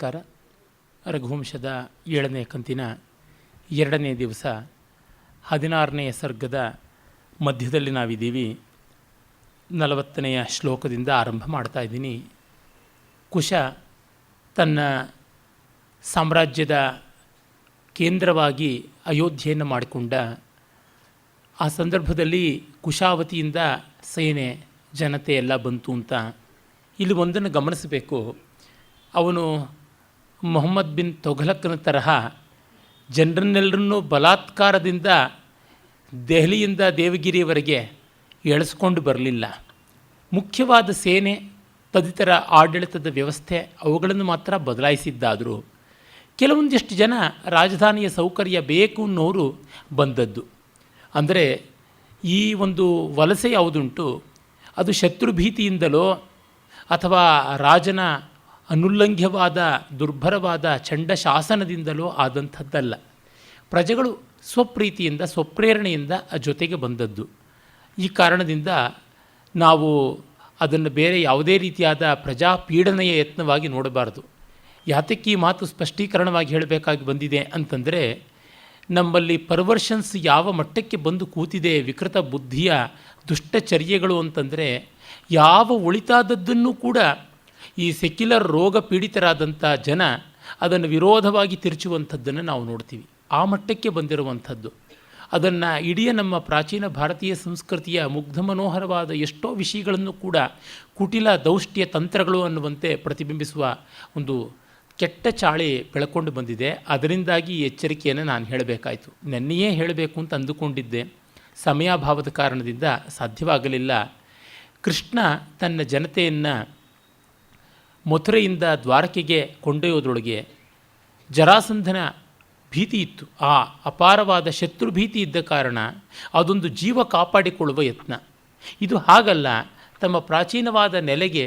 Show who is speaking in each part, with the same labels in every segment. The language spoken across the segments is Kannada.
Speaker 1: ನಮಸ್ಕಾರ. ರಘುವಂಶದ 7ನೇ ಕಂತಿನ 2ನೇ ದಿವಸ 16ನೇ ಸರ್ಗದ ಮಧ್ಯದಲ್ಲಿ ನಾವಿದ್ದೀವಿ. 40ನೆಯ ಶ್ಲೋಕದಿಂದ ಆರಂಭ ಮಾಡ್ತಾ ಇದ್ದೀನಿ. ಕುಶ ತನ್ನ ಸಾಮ್ರಾಜ್ಯದ ಕೇಂದ್ರವಾಗಿ ಅಯೋಧ್ಯೆಯನ್ನು ಮಾಡಿಕೊಂಡ ಆ ಸಂದರ್ಭದಲ್ಲಿ ಕುಶಾವತಿಯಿಂದ ಸೇನೆ ಜನತೆ ಎಲ್ಲ ಬಂತು ಅಂತ ಇಲ್ಲಿ ಒಂದನ್ನು ಗಮನಿಸಬೇಕು. ಅವನು ಮೊಹಮ್ಮದ್ ಬಿನ್ ತೊಘಲಕ್ಕನ ತರಹ ಜನರನ್ನೆಲ್ಲರನ್ನೂ ಬಲಾತ್ಕಾರದಿಂದ ದೆಹಲಿಯಿಂದ ದೇವಗಿರಿಯವರೆಗೆ ಎಳೆಸ್ಕೊಂಡು ಬರಲಿಲ್ಲ. ಮುಖ್ಯವಾದ ಸೇನೆ, ತದಿತರ ಆಡಳಿತದ ವ್ಯವಸ್ಥೆ ಅವುಗಳನ್ನು ಮಾತ್ರ ಬದಲಾಯಿಸಿದ್ದಾದರೂ ಕೆಲವೊಂದಿಷ್ಟು ಜನ ರಾಜಧಾನಿಯ ಸೌಕರ್ಯ ಬೇಕು ಅನ್ನೋರು ಬಂದದ್ದು. ಅಂದರೆ ಈ ಒಂದು ವಲಸೆ ಯಾವುದುಂಟು ಅದು ಶತ್ರುಭೀತಿಯಿಂದಲೋ ಅಥವಾ ರಾಜನ ಅನುಲ್ಲಂಘ್ಯವಾದ ದುರ್ಭರವಾದ ಚಂಡ ಶಾಸನದಿಂದಲೋ ಆದಂಥದ್ದಲ್ಲ. ಪ್ರಜೆಗಳು ಸ್ವಪ್ರೀತಿಯಿಂದ ಸ್ವಪ್ರೇರಣೆಯಿಂದ ಜೊತೆಗೆ ಬಂದದ್ದು. ಈ ಕಾರಣದಿಂದ ನಾವು ಅದನ್ನು ಬೇರೆ ಯಾವುದೇ ರೀತಿಯಾದ ಪ್ರಜಾಪೀಡನೆಯ ಯತ್ನವಾಗಿ ನೋಡಬಾರದು. ಯಾತಕ್ಕೆ ಈ ಮಾತು ಸ್ಪಷ್ಟೀಕರಣವಾಗಿ ಹೇಳಬೇಕಾಗಿ ಬಂದಿದೆ ಅಂತಂದರೆ, ನಮ್ಮಲ್ಲಿ ಪರ್ವರ್ಷನ್ಸ್ ಯಾವ ಮಟ್ಟಕ್ಕೆ ಬಂದು ಕೂತಿದೆ, ವಿಕೃತ ಬುದ್ಧಿಯ ದುಷ್ಟಚರ್ಯೆಗಳು ಅಂತಂದರೆ, ಯಾವ ಒಳಿತಾದದ್ದನ್ನು ಕೂಡ ಈ ಸೆಕ್ಯುಲರ್ ರೋಗ ಪೀಡಿತರಾದಂಥ ಜನ ಅದನ್ನು ವಿರೋಧವಾಗಿ ತಿರುಚುವಂಥದ್ದನ್ನು ನಾವು ನೋಡ್ತೀವಿ. ಆ ಮಟ್ಟಕ್ಕೆ ಬಂದಿರುವಂಥದ್ದು. ಅದನ್ನು ಇಡೀ ನಮ್ಮ ಪ್ರಾಚೀನ ಭಾರತೀಯ ಸಂಸ್ಕೃತಿಯ ಮುಗ್ಧ ಮನೋಹರವಾದ ಎಷ್ಟೋ ವಿಷಯಗಳನ್ನು ಕೂಡ ಕುಟಿಲ ದೌಷ್ಟ್ಯ ತಂತ್ರಗಳು ಅನ್ನುವಂತೆ ಪ್ರತಿಬಿಂಬಿಸುವ ಒಂದು ಕೆಟ್ಟ ಚಾಳಿ ಬೆಳಕೊಂಡು ಬಂದಿದೆ. ಅದರಿಂದಾಗಿ ಈ ಎಚ್ಚರಿಕೆಯನ್ನು ನಾನು ಹೇಳಬೇಕಾಯಿತು. ನೆನ್ನೆಯೇ ಹೇಳಬೇಕು ಅಂತ ಅಂದುಕೊಂಡಿದ್ದೆ, ಸಮಯಾಭಾವದ ಕಾರಣದಿಂದ ಸಾಧ್ಯವಾಗಲಿಲ್ಲ. ಕೃಷ್ಣ ತನ್ನ ಜನತೆಯನ್ನು ಮಥುರೆಯಿಂದ ದ್ವಾರಕೆಗೆ ಕೊಂಡೊಯ್ಯೋದ್ರೊಳಗೆ ಜರಾಸಂಧನ ಭೀತಿ ಇತ್ತು. ಆ ಅಪಾರವಾದ ಶತ್ರು ಭೀತಿ ಇದ್ದ ಕಾರಣ ಅದೊಂದು ಜೀವ ಕಾಪಾಡಿಕೊಳ್ಳುವ ಯತ್ನ. ಇದು ಹಾಗಲ್ಲ, ತಮ್ಮ ಪ್ರಾಚೀನವಾದ ನೆಲೆಗೆ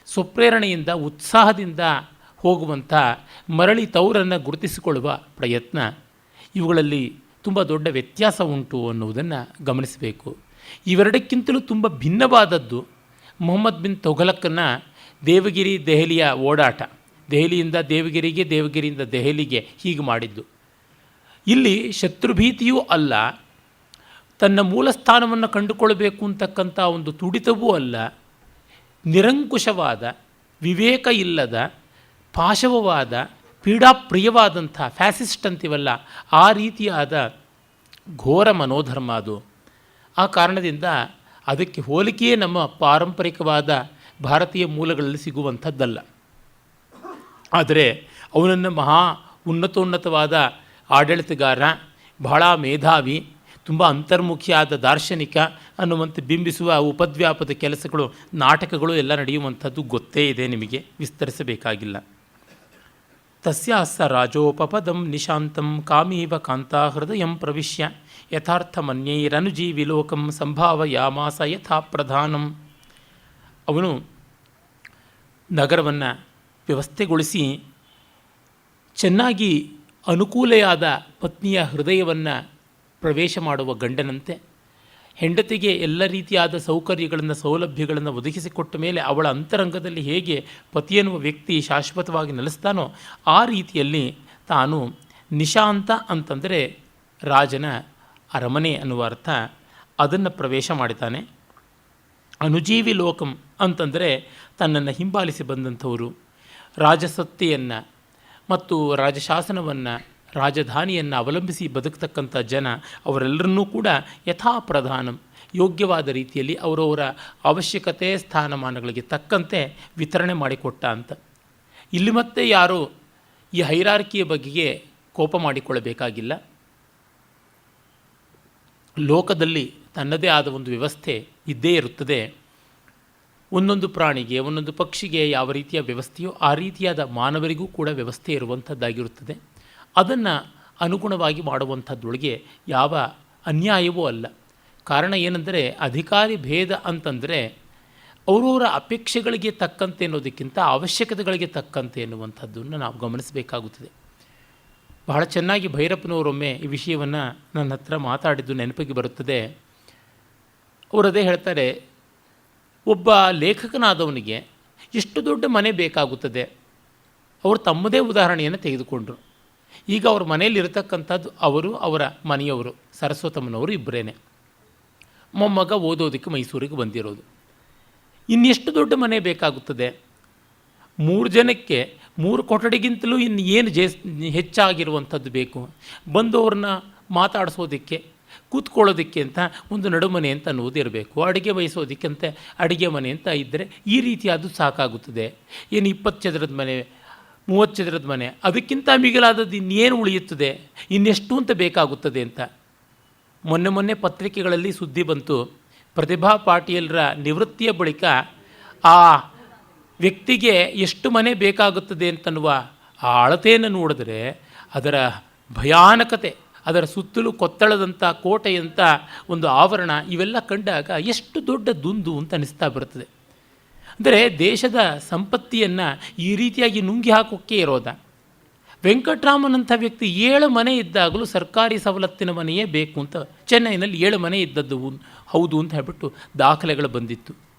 Speaker 1: ಸ್ವಪ್ರೇರಣೆಯಿಂದ ಉತ್ಸಾಹದಿಂದ ಹೋಗುವಂಥ ಮರಳಿ ತೌರನ್ನು ಗುರುತಿಸಿಕೊಳ್ಳುವ ಪ್ರಯತ್ನ. ಇವುಗಳಲ್ಲಿ ತುಂಬ ದೊಡ್ಡ ವ್ಯತ್ಯಾಸ ಉಂಟು ಅನ್ನುವುದನ್ನು ಗಮನಿಸಬೇಕು. ಇವೆರಡಕ್ಕಿಂತಲೂ ತುಂಬ ಭಿನ್ನವಾದದ್ದು ಮೊಹಮ್ಮದ್ ಬಿನ್ ತೊಘಲಕ್ಕನ ದೇವಗಿರಿ ದೆಹಲಿಯ ಓಡಾಟ. ದೆಹಲಿಯಿಂದ ದೇವಗಿರಿಗೆ, ದೇವಗಿರಿಯಿಂದ ದೆಹಲಿಗೆ ಹೀಗೆ ಮಾಡಿದ್ದು. ಇಲ್ಲಿ ಶತ್ರುಭೀತಿಯೂ ಅಲ್ಲ, ತನ್ನ ಮೂಲ ಸ್ಥಾನವನ್ನು ಕಂಡುಕೊಳ್ಳಬೇಕು ಅಂತಕ್ಕಂಥ ಒಂದು ತುಡಿತವೂ ಅಲ್ಲ, ನಿರಂಕುಶವಾದ, ವಿವೇಕ ಇಲ್ಲದ, ಪಾಶವವಾದ, ಪೀಡಾಪ್ರಿಯವಾದಂಥ ಫ್ಯಾಸಿಸ್ಟ್ ಅಂತೀವಲ್ಲ, ಆ ರೀತಿಯಾದ ಘೋರ ಮನೋಧರ್ಮ ಅದು. ಆ ಕಾರಣದಿಂದ ಅದಕ್ಕೆ ಹೋಲಿಕೆಯೇ ನಮ್ಮ ಪಾರಂಪರಿಕವಾದ ಭಾರತೀಯ ಮೂಲಗಳಲ್ಲಿ ಸಿಗುವಂಥದ್ದಲ್ಲ. ಆದರೆ ಅವನನ್ನು ಮಹಾ ಉನ್ನತೋನ್ನತವಾದ ಆಡಳಿತಗಾರ, ಬಹಳ ಮೇಧಾವಿ, ತುಂಬ ಅಂತರ್ಮುಖಿಯಾದ ದಾರ್ಶನಿಕ ಅನ್ನುವಂತೆ ಬಿಂಬಿಸುವ ಉಪದ್ವ್ಯಾಪದ ಕೆಲಸಗಳು, ನಾಟಕಗಳು ಎಲ್ಲ ನಡೆಯುವಂಥದ್ದು ಗೊತ್ತೇ ಇದೆ ನಿಮಗೆ, ವಿಸ್ತರಿಸಬೇಕಾಗಿಲ್ಲ. ತಸ್ಯಾಸ ರಾಜೋಪಪದಂ ನಿಶಾಂತಂ ಕಾಮೀವ ಕಾಂತಾ ಹೃದಯಂ ಪ್ರವಿಶ್ಯ ಯಥಾರ್ಥಮನ್ಯೈರನುಜೀವಿ ಲೋಕಂ ಸಂಭಾವಯಾಮಾಸ ಯಥಾ ಪ್ರಧಾನಂ. ಅವನು ನಗರವನ್ನು ವ್ಯವಸ್ಥೆಗೊಳಿಸಿ ಚೆನ್ನಾಗಿ ಅನುಕೂಲೆಯಾದ ಪತ್ನಿಯ ಹೃದಯವನ್ನು ಪ್ರವೇಶ ಮಾಡುವ ಗಂಡನಂತೆ, ಹೆಂಡತಿಗೆ ಎಲ್ಲ ರೀತಿಯಾದ ಸೌಕರ್ಯಗಳನ್ನು, ಸೌಲಭ್ಯಗಳನ್ನು ಒದಗಿಸಿಕೊಟ್ಟ ಮೇಲೆ ಅವಳ ಅಂತರಂಗದಲ್ಲಿ ಹೇಗೆ ಪತಿಯನ್ನುವ ವ್ಯಕ್ತಿ ಶಾಶ್ವತವಾಗಿ ನೆಲೆಸ್ತಾನೋ ಆ ರೀತಿಯಲ್ಲಿ ತಾನು ನಿಶಾಂತ ಅಂತಂದರೆ ರಾಜನ ಅರಮನೆ ಅನ್ನುವ ಅರ್ಥ, ಅದನ್ನು ಪ್ರವೇಶ ಮಾಡಿದ್ದಾನೆ. ಅನುಜೀವಿ ಲೋಕಂ ಅಂತಂದರೆ ತನ್ನನ್ನು ಹಿಂಬಾಲಿಸಿ ಬಂದಂಥವರು, ರಾಜಸತ್ತೆಯನ್ನು ಮತ್ತು ರಾಜಶಾಸನವನ್ನು, ರಾಜಧಾನಿಯನ್ನು ಅವಲಂಬಿಸಿ ಬದುಕತಕ್ಕಂಥ ಜನ, ಅವರೆಲ್ಲರನ್ನೂ ಕೂಡ ಯಥಾ ಪ್ರಧಾನಂ, ಯೋಗ್ಯವಾದ ರೀತಿಯಲ್ಲಿ ಅವರವರ ಅವಶ್ಯಕತೆ ಸ್ಥಾನಮಾನಗಳಿಗೆ ತಕ್ಕಂತೆ ವಿತರಣೆ ಮಾಡಿಕೊಟ್ಟ ಅಂತ. ಇಲ್ಲಿ ಮತ್ತೆ ಯಾರೂ ಈ ಹೈರಾರ್ಕಿಯ ಬಗೆಗೆ ಕೋಪ ಮಾಡಿಕೊಳ್ಳಬೇಕಾಗಿಲ್ಲ. ಲೋಕದಲ್ಲಿ ತನ್ನದೇ ಆದ ಒಂದು ವ್ಯವಸ್ಥೆ ಇದ್ದೇ ಇರುತ್ತದೆ. ಒಂದೊಂದು ಪ್ರಾಣಿಗೆ, ಒಂದೊಂದು ಪಕ್ಷಿಗೆ ಯಾವ ರೀತಿಯ ವ್ಯವಸ್ಥೆಯೋ ಆ ರೀತಿಯಾದ ಮಾನವರಿಗೂ ಕೂಡ ವ್ಯವಸ್ಥೆ ಇರುವಂಥದ್ದಾಗಿರುತ್ತದೆ. ಅದನ್ನು ಅನುಗುಣವಾಗಿ ಮಾಡುವಂಥದ್ದೊಳಗೆ ಯಾವ ಅನ್ಯಾಯವೂ ಅಲ್ಲ. ಕಾರಣ ಏನೆಂದರೆ, ಅಧಿಕಾರಿ ಭೇದ ಅಂತಂದರೆ ಅವರವರ ಅಪೇಕ್ಷೆಗಳಿಗೆ ತಕ್ಕಂತೆ ಅನ್ನೋದಕ್ಕಿಂತ ಅವಶ್ಯಕತೆಗಳಿಗೆ ತಕ್ಕಂತೆ ಎನ್ನುವಂಥದ್ದನ್ನು ನಾವು ಗಮನಿಸಬೇಕಾಗುತ್ತದೆ. ಬಹಳ ಚೆನ್ನಾಗಿ ಭೈರಪ್ಪನವರೊಮ್ಮೆ ಈ ವಿಷಯವನ್ನು ನನ್ನ ಹತ್ರ ಮಾತಾಡಿದ್ದು ನೆನಪಿಗೆ ಬರುತ್ತದೆ. ಅವರದೇ ಹೇಳ್ತಾರೆ, ಒಬ್ಬ ಲೇಖಕನಾದವನಿಗೆ ಎಷ್ಟು ದೊಡ್ಡ ಮನೆ ಬೇಕಾಗುತ್ತದೆ ಅವರು ತಮ್ಮದೇ ಉದಾಹರಣೆಯನ್ನು ತೆಗೆದುಕೊಂಡರು. ಈಗ ಅವ್ರ ಮನೆಯಲ್ಲಿರತಕ್ಕಂಥದ್ದು ಅವರು, ಅವರ ಮನೆಯವರು, ಸರಸ್ವತಮ್ಮನವರು ಇಬ್ಬರೇನೆ. ಮೊಮ್ಮಗ ಓದೋದಕ್ಕೆ ಮೈಸೂರಿಗೆ ಬಂದಿರೋದು. ಇನ್ನೆಷ್ಟು ದೊಡ್ಡ ಮನೆ ಬೇಕಾಗುತ್ತದೆ? 3 ಜನಕ್ಕೆ 3 ಕೊಠಡಿಗಿಂತಲೂ ಇನ್ನು ಏನು ಹೆಚ್ಚಾಗಿರುವಂಥದ್ದು ಬೇಕು? ಬಂದವ್ರನ್ನ ಮಾತಾಡಿಸೋದಕ್ಕೆ, ಕೂತ್ಕೊಳ್ಳೋದಕ್ಕೆ ಅಂತ ಒಂದು ನಡುಮನೆ ಅಂತ ಅನ್ನೋದು ಇರಬೇಕು. ಅಡುಗೆ ಬಯಸೋದಕ್ಕೆ ಅಂತ ಅಡುಗೆ ಮನೆ ಅಂತ ಇದ್ದರೆ ಈ ರೀತಿಯಾದ್ದು ಸಾಕಾಗುತ್ತದೆ. ಏನು 20 ಚದರದ ಮನೆ, 30 ಚದರದ ಮನೆ, ಅದಕ್ಕಿಂತ ಮಿಗಿಲಾದದ್ದು ಇನ್ನೇನು ಉಳಿಯುತ್ತದೆ? ಇನ್ನೆಷ್ಟು ಅಂತ ಬೇಕಾಗುತ್ತದೆ ಅಂತ. ಮೊನ್ನೆ ಪತ್ರಿಕೆಗಳಲ್ಲಿ ಸುದ್ದಿ ಬಂತು. ಪ್ರತಿಭಾ ಪಾಟೀಲರ ನಿವೃತ್ತಿಯ ಬಳಿಕ ಆ ವ್ಯಕ್ತಿಗೆ ಎಷ್ಟು ಮನೆ ಬೇಕಾಗುತ್ತದೆ ಅಂತನ್ನುವ ಆ ಅಳತೆಯನ್ನು ನೋಡಿದ್ರೆ ಅದರ ಭಯಾನಕತೆ, ಅದರ ಸುತ್ತಲೂ ಕೊತ್ತಳದಂಥ ಕೋಟೆಯಂಥ ಒಂದು ಆವರಣ, ಇವೆಲ್ಲ ಕಂಡಾಗ ಎಷ್ಟು ದೊಡ್ಡ ದುಂದು ಅಂತ ಅನಿಸ್ತಾ ಬರ್ತದೆ. ಅಂದರೆ ದೇಶದ ಸಂಪತ್ತಿಯನ್ನು ಈ ರೀತಿಯಾಗಿ ನುಂಗಿ ಹಾಕೋಕ್ಕೆ ಇರೋದ. ವೆಂಕಟರಾಮನಂಥ ವ್ಯಕ್ತಿ 7 ಮನೆ ಇದ್ದಾಗಲೂ ಸರ್ಕಾರಿ ಸವಲತ್ತಿನ ಮನೆಯೇ ಬೇಕು ಅಂತ, ಚೆನ್ನೈನಲ್ಲಿ 7 ಮನೆ ಇದ್ದದ್ದು ಹೌದು ಅಂತ ಹೇಳ್ಬಿಟ್ಟು ದಾಖಲೆಗಳು ಬಂದಿತ್ತು.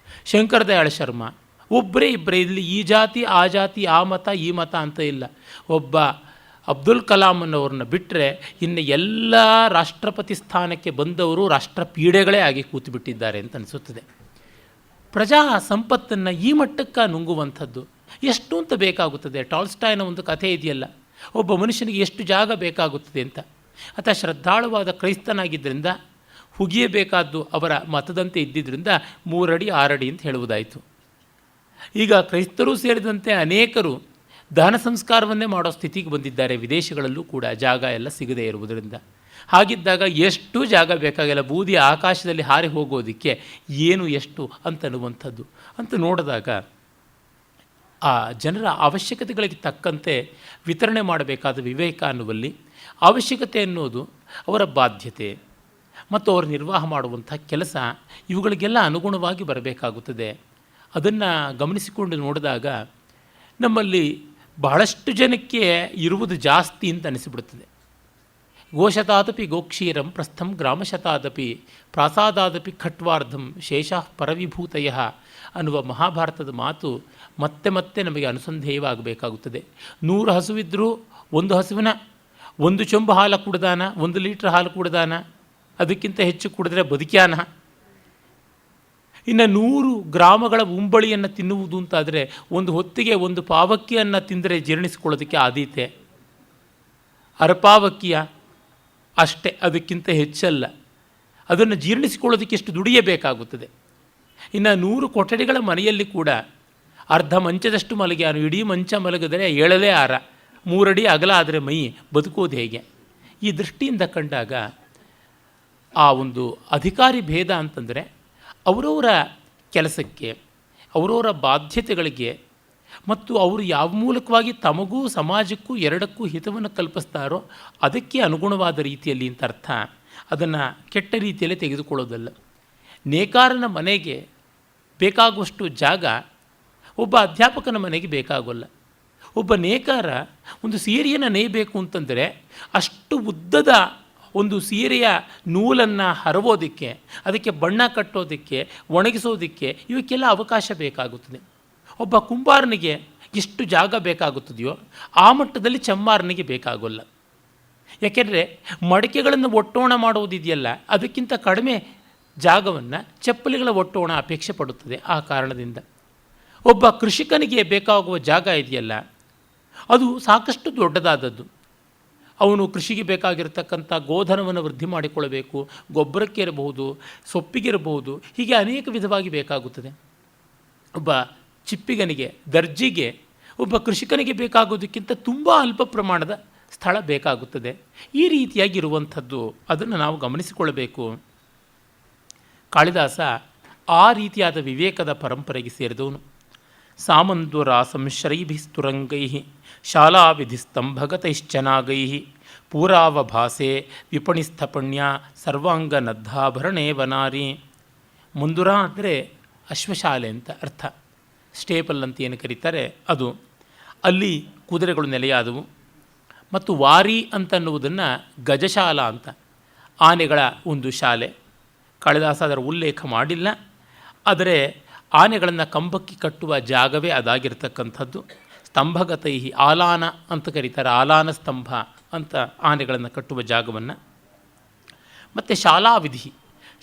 Speaker 1: ಶಂಕರದಯಾಳ ಶರ್ಮಾ ಒಬ್ಬರೇ ಇಬ್ಬರೇ, ಇಲ್ಲಿ ಈ ಜಾತಿ ಆ ಜಾತಿ, ಆ ಮತ ಈ ಮತ ಅಂತ ಇಲ್ಲ. ಒಬ್ಬ ಅಬ್ದುಲ್ ಕಲಾಮನವ್ರನ್ನ ಬಿಟ್ಟರೆ ಇನ್ನು ಎಲ್ಲ ರಾಷ್ಟ್ರಪತಿ ಸ್ಥಾನಕ್ಕೆ ಬಂದವರು ರಾಷ್ಟ್ರಪೀಡೆಗಳೇ ಆಗಿ ಕೂತುಬಿಟ್ಟಿದ್ದಾರೆ ಅಂತ ಅನಿಸುತ್ತದೆ. ಪ್ರಜಾ ಸಂಪತ್ತನ್ನು ಈ ಮಟ್ಟಕ್ಕೆ ನುಂಗುವಂಥದ್ದು ಎಷ್ಟು ಅಂತ ಬೇಕಾಗುತ್ತದೆ? ಟಾಲ್ಸ್ಟಾಯ್ನ ಒಂದು ಕಥೆ ಇದೆಯಲ್ಲ, ಒಬ್ಬ ಮನುಷ್ಯನಿಗೆ ಎಷ್ಟು ಜಾಗ ಬೇಕಾಗುತ್ತದೆ ಅಂತ. ಆತ ಶ್ರದ್ಧಾಳುವಾದ ಕ್ರೈಸ್ತನಾಗಿದ್ದರಿಂದ ಹುಗಿಯಬೇಕಾದ್ದು ಅವರ ಮತದಂತೆ ಇದ್ದಿದ್ದರಿಂದ 3 ಅಡಿ 6 ಅಡಿ ಅಂತ ಹೇಳುವುದಾಯಿತು. ಈಗ ಕ್ರೈಸ್ತರೂ ಸೇರಿದಂತೆ ಅನೇಕರು ದಹನ ಸಂಸ್ಕಾರವನ್ನೇ ಮಾಡೋ ಸ್ಥಿತಿಗೆ ಬಂದಿದ್ದಾರೆ. ವಿದೇಶಗಳಲ್ಲೂ ಕೂಡ ಜಾಗ ಎಲ್ಲ ಸಿಗದೇ ಇರುವುದರಿಂದ. ಹಾಗಿದ್ದಾಗ ಎಷ್ಟು ಜಾಗ ಬೇಕಾಗಿಲ್ಲ, ಬೂದಿ ಆಕಾಶದಲ್ಲಿ ಹಾರಿ ಹೋಗೋದಕ್ಕೆ ಏನು ಎಷ್ಟು ಅಂತನ್ನುವಂಥದ್ದು ಅಂತ ನೋಡಿದಾಗ ಆ ಜನರ ಅವಶ್ಯಕತೆಗಳಿಗೆ ತಕ್ಕಂತೆ ವಿತರಣೆ ಮಾಡಬೇಕಾದ ವಿವೇಕ ಅನ್ನುವಲ್ಲಿ ಅವಶ್ಯಕತೆ ಅನ್ನೋದು ಅವರ ಬಾಧ್ಯತೆ ಮತ್ತು ಅವರು ನಿರ್ವಾಹ ಮಾಡುವಂಥ ಕೆಲಸ, ಇವುಗಳಿಗೆಲ್ಲ ಅನುಗುಣವಾಗಿ ಬರಬೇಕಾಗುತ್ತದೆ. ಅದನ್ನು ಗಮನಿಸಿಕೊಂಡು ನೋಡಿದಾಗ ನಮ್ಮಲ್ಲಿ ಬಹಳಷ್ಟು ಜನಕ್ಕೆ ಇರುವುದು ಜಾಸ್ತಿ ಅಂತ ಅನಿಸಿಬಿಡುತ್ತದೆ. ಗೋಶತಾದಪಿ ಗೋಕ್ಷೀರಂ ಪ್ರಸ್ಥಂ ಗ್ರಾಮಶತಾದಪಿ ಪ್ರಾಸಾದಾದಪಿ ಖಟ್ವಾರ್ಧಂ ಶೇಷಃ ಪರವಿಭೂತಯ ಅನ್ನುವ ಮಹಾಭಾರತದ ಮಾತು ಮತ್ತೆ ಮತ್ತೆ ನಮಗೆ ಅನುಸಂಧೇಯವಾಗಬೇಕಾಗುತ್ತದೆ. 100 ಹಸುವಿದ್ದರೂ ಒಂದು ಹಸುವಿನ 1 ಚೊಂಬು ಹಾಲು ಕುಡ್ದಾನ, 1 ಲೀಟ್ರ್ ಹಾಲು ಕುಡ್ದಾನ, ಅದಕ್ಕಿಂತ ಹೆಚ್ಚು ಕುಡಿದ್ರೆ ಬದುಕ್ಯಾನ. ಇನ್ನು 100 ಗ್ರಾಮಗಳ ಉಂಬಳಿಯನ್ನು ತಿನ್ನುವುದು ಅಂತಾದರೆ ಒಂದು ಹೊತ್ತಿಗೆ 1 ಪಾವಕ್ಕಿಯನ್ನು ತಿಂದರೆ ಜೀರ್ಣಿಸ್ಕೊಳ್ಳೋದಕ್ಕೆ ಆದೀತೆ. ಅರಪಾವಕ್ಕಿಯ ಅಷ್ಟೇ, ಅದಕ್ಕಿಂತ ಹೆಚ್ಚಲ್ಲ. ಅದನ್ನು ಜೀರ್ಣಿಸಿಕೊಳ್ಳೋದಕ್ಕೆ ಎಷ್ಟು ದುಡಿಯಬೇಕಾಗುತ್ತದೆ. ಇನ್ನು 100 ಕೊಠಡಿಗಳ ಮನೆಯಲ್ಲಿ ಕೂಡ ಅರ್ಧ ಮಂಚದಷ್ಟು ಮಲಗ್ಯಾನು, ಇಡೀ ಮಂಚ ಮಲಗಿದರೆ 7 6, 3 ಅಡಿ ಅಗಲ ಆದರೆ ಮೈ ಬದುಕೋದು ಹೇಗೆ? ಈ ದೃಷ್ಟಿಯಿಂದ ಕಂಡಾಗ ಆ ಒಂದು ಅಧಿಕಾರಿ ಭೇದ ಅಂತಂದರೆ ಅವರವರ ಕೆಲಸಕ್ಕೆ, ಅವರವರ ಬಾಧ್ಯತೆಗಳಿಗೆ ಮತ್ತು ಅವರು ಯಾವ ಮೂಲಕವಾಗಿ ತಮಗೂ ಸಮಾಜಕ್ಕೂ ಎರಡಕ್ಕೂ ಹಿತವನ್ನು ಕಲ್ಪಿಸ್ತಾರೋ ಅದಕ್ಕೆ ಅನುಗುಣವಾದ ರೀತಿಯಲ್ಲಿ ಅಂತ ಅರ್ಥ. ಅದನ್ನು ಕೆಟ್ಟ ರೀತಿಯಲ್ಲೇ ತೆಗೆದುಕೊಳ್ಳೋದಲ್ಲ. ನೇಕಾರನ ಮನೆಗೆ ಬೇಕಾಗುವಷ್ಟು ಜಾಗ ಒಬ್ಬ ಅಧ್ಯಾಪಕನ ಮನೆಗೆ ಬೇಕಾಗೋಲ್ಲ. ಒಬ್ಬ ನೇಕಾರ ಒಂದು ಸೀರೆಯನ್ನು ನೇಯಬೇಕು ಅಂತಂದರೆ ಅಷ್ಟು ಉದ್ದದ ಒಂದು ಸೀರೆಯ ನೂಲನ್ನು ಹರವೋದಕ್ಕೆ, ಅದಕ್ಕೆ ಬಣ್ಣ ಕಟ್ಟೋದಕ್ಕೆ, ಒಣಗಿಸೋದಕ್ಕೆ ಇವಕ್ಕೆಲ್ಲ ಅವಕಾಶ ಬೇಕಾಗುತ್ತದೆ. ಒಬ್ಬ ಕುಂಬಾರನಿಗೆ ಎಷ್ಟು ಜಾಗ ಬೇಕಾಗುತ್ತದೆಯೋ ಆ ಮಟ್ಟದಲ್ಲಿ ಚಮ್ಮಾರನಿಗೆ ಬೇಕಾಗೋಲ್ಲ. ಯಾಕೆಂದರೆ ಮಡಿಕೆಗಳನ್ನು ಒಟ್ಟೋಣ ಮಾಡೋದಿದೆಯಲ್ಲ, ಅದಕ್ಕಿಂತ ಕಡಿಮೆ ಜಾಗವನ್ನು ಚಪ್ಪಲಿಗಳ ಒಟ್ಟೋಣ ಅಪೇಕ್ಷೆ ಪಡುತ್ತದೆ. ಆ ಕಾರಣದಿಂದ ಒಬ್ಬ ಕೃಷಿಕನಿಗೆ ಬೇಕಾಗುವ ಜಾಗ ಇದೆಯಲ್ಲ, ಅದು ಸಾಕಷ್ಟು ದೊಡ್ಡದಾದದ್ದು. ಅವನು ಕೃಷಿಗೆ ಬೇಕಾಗಿರತಕ್ಕಂಥ ಗೋಧನವನ್ನು ವೃದ್ಧಿ ಮಾಡಿಕೊಳ್ಳಬೇಕು, ಗೊಬ್ಬರಕ್ಕೆ ಇರಬಹುದು, ಸೊಪ್ಪಿಗಿರಬಹುದು, ಹೀಗೆ ಅನೇಕ ವಿಧವಾಗಿ ಬೇಕಾಗುತ್ತದೆ. ಒಬ್ಬ ಚಿಪ್ಪಿಗನಿಗೆ, ದರ್ಜಿಗೆ, ಒಬ್ಬ ಕೃಷಿಕನಿಗೆ ಬೇಕಾಗೋದಕ್ಕಿಂತ ತುಂಬ ಅಲ್ಪ ಪ್ರಮಾಣದ ಸ್ಥಳ ಬೇಕಾಗುತ್ತದೆ. ಈ ರೀತಿಯಾಗಿರುವಂಥದ್ದು ಅದನ್ನು ನಾವು ಗಮನಿಸಿಕೊಳ್ಳಬೇಕು. ಕಾಳಿದಾಸ ಆ ರೀತಿಯಾದ ವಿವೇಕದ ಪರಂಪರೆಗೆ ಸೇರಿದವನು. ಸಾಮಂದ್ವರ ಸಂಶ್ರೈಭಿಸ್ತುರಂಗೈ ಶಾಲಾವಿಧಿಸ್ತಂಭಗತೈಶ್ಚನಾಗೈ ಪೂರಾವಭಾಸೆ ವಿಪಣಿಸ್ಥಪಣ್ಯ ಸರ್ವಾಂಗನದ್ದಾಭರಣೇ ವನಾರಿ. ಮುಂದುರ ಅಂದರೆ ಅಶ್ವಶಾಲೆ ಅಂತ ಅರ್ಥ. ಸ್ಟೇಪಲ್ ಅಂತ ಏನು ಕರೀತಾರೆ ಅದು. ಅಲ್ಲಿ ಕುದುರೆಗಳು ನೆಲೆಯಾದವು. ಮತ್ತು ವಾರಿ ಅಂತನ್ನುವುದನ್ನು ಗಜಶಾಲ ಅಂತ, ಆನೆಗಳ ಒಂದು ಶಾಲೆ. ಕಾಳಿದಾಸ ಅದರ ಉಲ್ಲೇಖ ಮಾಡಿಲ್ಲ, ಆದರೆ ಆನೆಗಳನ್ನು ಕಂಬಕ್ಕೆ ಕಟ್ಟುವ ಜಾಗವೇ ಅದಾಗಿರ್ತಕ್ಕಂಥದ್ದು. ಸ್ತಂಭಗತೈ ಆಲಾನ ಅಂತ ಕರೀತಾರೆ, ಆಲಾನ ಸ್ತಂಭ ಅಂತ ಆನೆಗಳನ್ನು ಕಟ್ಟುವ ಜಾಗವನ್ನು. ಮತ್ತು ಶಾಲಾ ವಿಧಿ,